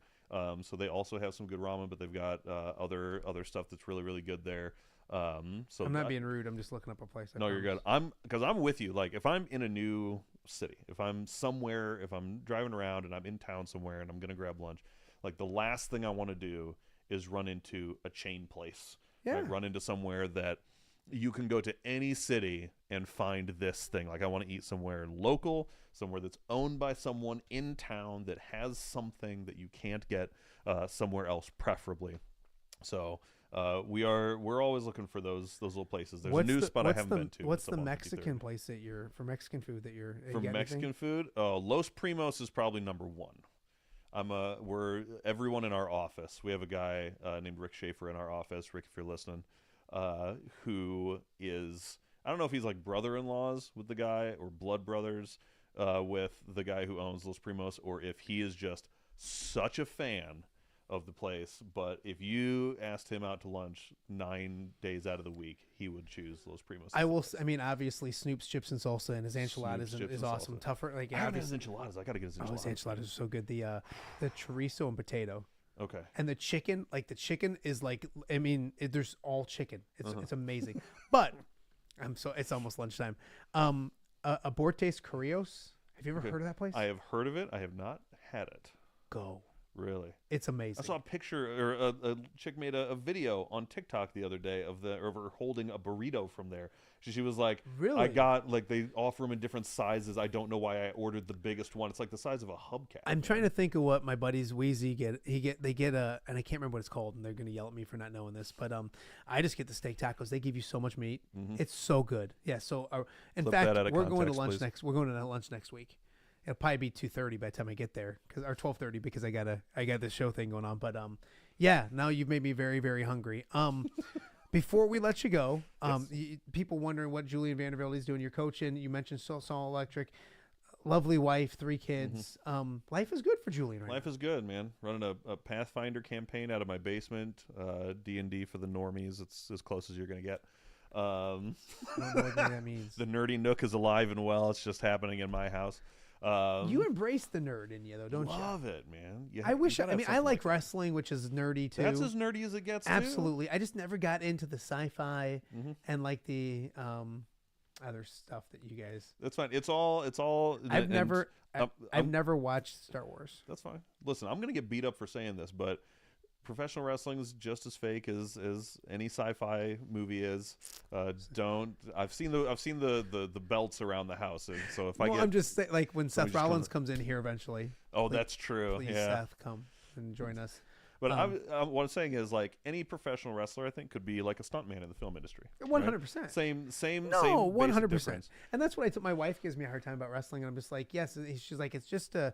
So they also have some good ramen, but they've got other stuff that's really good there. So I'm not being rude. I'm just looking up a place. No, you're good. Because I'm with you. Like if I'm in a new city, if I'm somewhere, if I'm driving around and I'm in town somewhere and I'm gonna grab lunch, like the last thing I want to do is run into a chain place. Yeah. Like run into somewhere that you can go to any city and find this thing. Like I want to eat somewhere local, somewhere that's owned by someone in town that has something that you can't get somewhere else, preferably. So we're always looking for those little places. There's a new spot I haven't been to. What's the Mexican place that you're for Mexican food that you're for Mexican food? Los Primos is probably number one. We're everyone in our office. We have a guy named Rick Schaefer in our office. Rick, if you're listening, who is, I don't know if he's like brother-in-laws with the guy or blood brothers with the guy who owns Los Primos, or if he is just such a fan of the place, but if you asked him out to lunch 9 days out of the week, he would choose Los Primos. I mean, obviously Snoop's chips and salsa and his enchiladas is awesome. Salsa. Tougher, like I haven't had his enchiladas. I gotta get his enchiladas. Oh, his enchiladas are so good. The chorizo and potato. Okay. And the chicken is like, I mean, there's all chicken. It's amazing. But it's almost lunchtime. Abortes Carrillos. Have you ever heard of that place? I have heard of it. I have not had it. Go. Really? It's amazing. I saw a picture, or a chick made a video on TikTok the other day of her holding a burrito from there. She was like, really? I got, like, they offer them in different sizes. I don't know why I ordered the biggest one. It's like the size of a hubcap. I'm trying to think of what my buddies Wheezy get. They get a, and I can't remember what it's called, and they're going to yell at me for not knowing this, but I just get the steak tacos. They give you so much meat. Mm-hmm. It's so good. Yeah. So in fact, we're going to lunch next week. It'll probably be 2:30 by the time I get there, or 12:30 because I got this show thing going on. But yeah, now you've made me very, very hungry. Before we let you go, people wondering what Julian Vandervelde is doing. You're coaching. You mentioned Salt Electric, lovely wife, 3 kids. Mm-hmm. Life is good for Julian. Life is good, man. Running a Pathfinder campaign out of my basement. D&D for the normies. It's as close as you're gonna get. I don't know what that means. The nerdy nook is alive and well. It's just happening in my house. You embrace the nerd in you, though, don't you? Love it, man. I like wrestling, which is nerdy too. That's as nerdy as it gets. Absolutely. I just never got into the sci-fi and like the other stuff that you guys. That's fine. It's all. I've never watched Star Wars. That's fine. Listen, I'm gonna get beat up for saying this, but professional wrestling is just as fake as any sci-fi movie is. I've seen the belts around the house, and so I'm just saying, like when Seth Rollins comes in here eventually. Oh, that's true. Please, yeah. Seth, come and join us. But what I'm saying is, like, any professional wrestler, I think, could be like a stuntman in the film industry. 100%. Right? Same. No, 100%. And that's what my wife gives me a hard time about wrestling. And I'm just like, yes. She's like, it's just a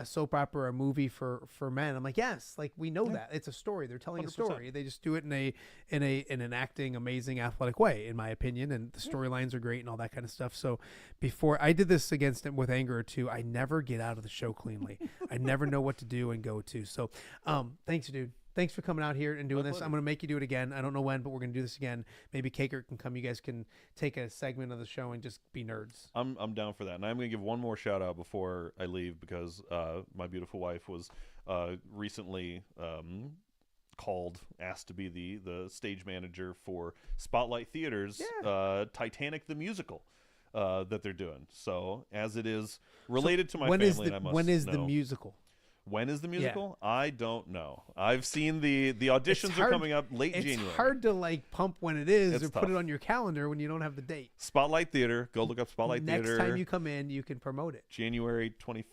soap opera or a movie for men. I'm like, yes, like we know that it's a story. They're telling 100%. A story. They just do it in an acting, amazing, athletic way, in my opinion. And the storylines are great and all that kind of stuff. So before I did this against him with anger too, I never get out of the show cleanly. I never know what to do and go to. So thanks, dude. Thanks for coming out here and doing this. I'm going to make you do it again. I don't know when, but we're going to do this again. Maybe Kaker can come. You guys can take a segment of the show and just be nerds. I'm down for that. And I'm going to give one more shout out before I leave, because my beautiful wife was recently asked to be the stage manager for Spotlight Theater's Titanic the Musical that they're doing. So as it is related to my family, when is the musical? When is the musical? Yeah. I don't know. I've seen the auditions are coming up late January. It's hard to like pump when it is or put it on your calendar when you don't have the date. Spotlight Theater. Go look up Spotlight Theater. Next time you come in, you can promote it. January 25th,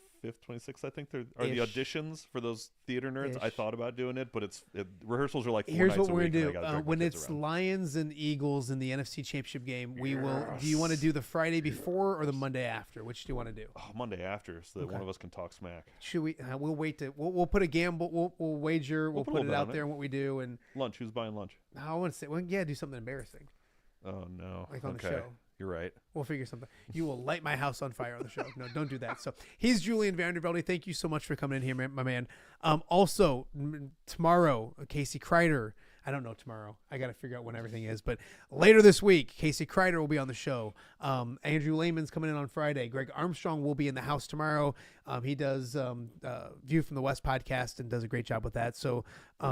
26th, I think, are the auditions for those theater nerds. I thought about doing it, but rehearsals are like 4 Here's nights what a we're week. going to do. When it's Lions and Eagles in the NFC Championship game, we will. Do you want to do the Friday before or the Monday after? Which do you want to do? Oh, Monday after, so that one of us can talk smack. Should we? We'll wait to. We'll put a gamble. We'll wager. We'll put it out there and what we do. And lunch. Who's buying lunch? I want to say, do something embarrassing. Oh no! Like on the show. You're right. We'll figure something. You will light my house on fire on the show. No, don't do that. So he's Julian Vandervelde. Thank you so much for coming in here, my man. Also, tomorrow, Casey Kreider. I don't know tomorrow. I got to figure out when everything is. But later this week, Casey Kreider will be on the show. Andrew Lehman's coming in on Friday. Greg Armstrong will be in the house tomorrow. He does View from the West podcast and does a great job with that. So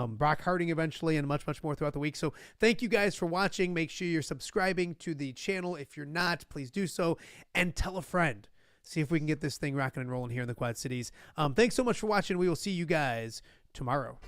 Brock Harding eventually, and much, much more throughout the week. So thank you guys for watching. Make sure you're subscribing to the channel. If you're not, please do so. And tell a friend. See if we can get this thing rocking and rolling here in the Quad Cities. Thanks so much for watching. We will see you guys tomorrow.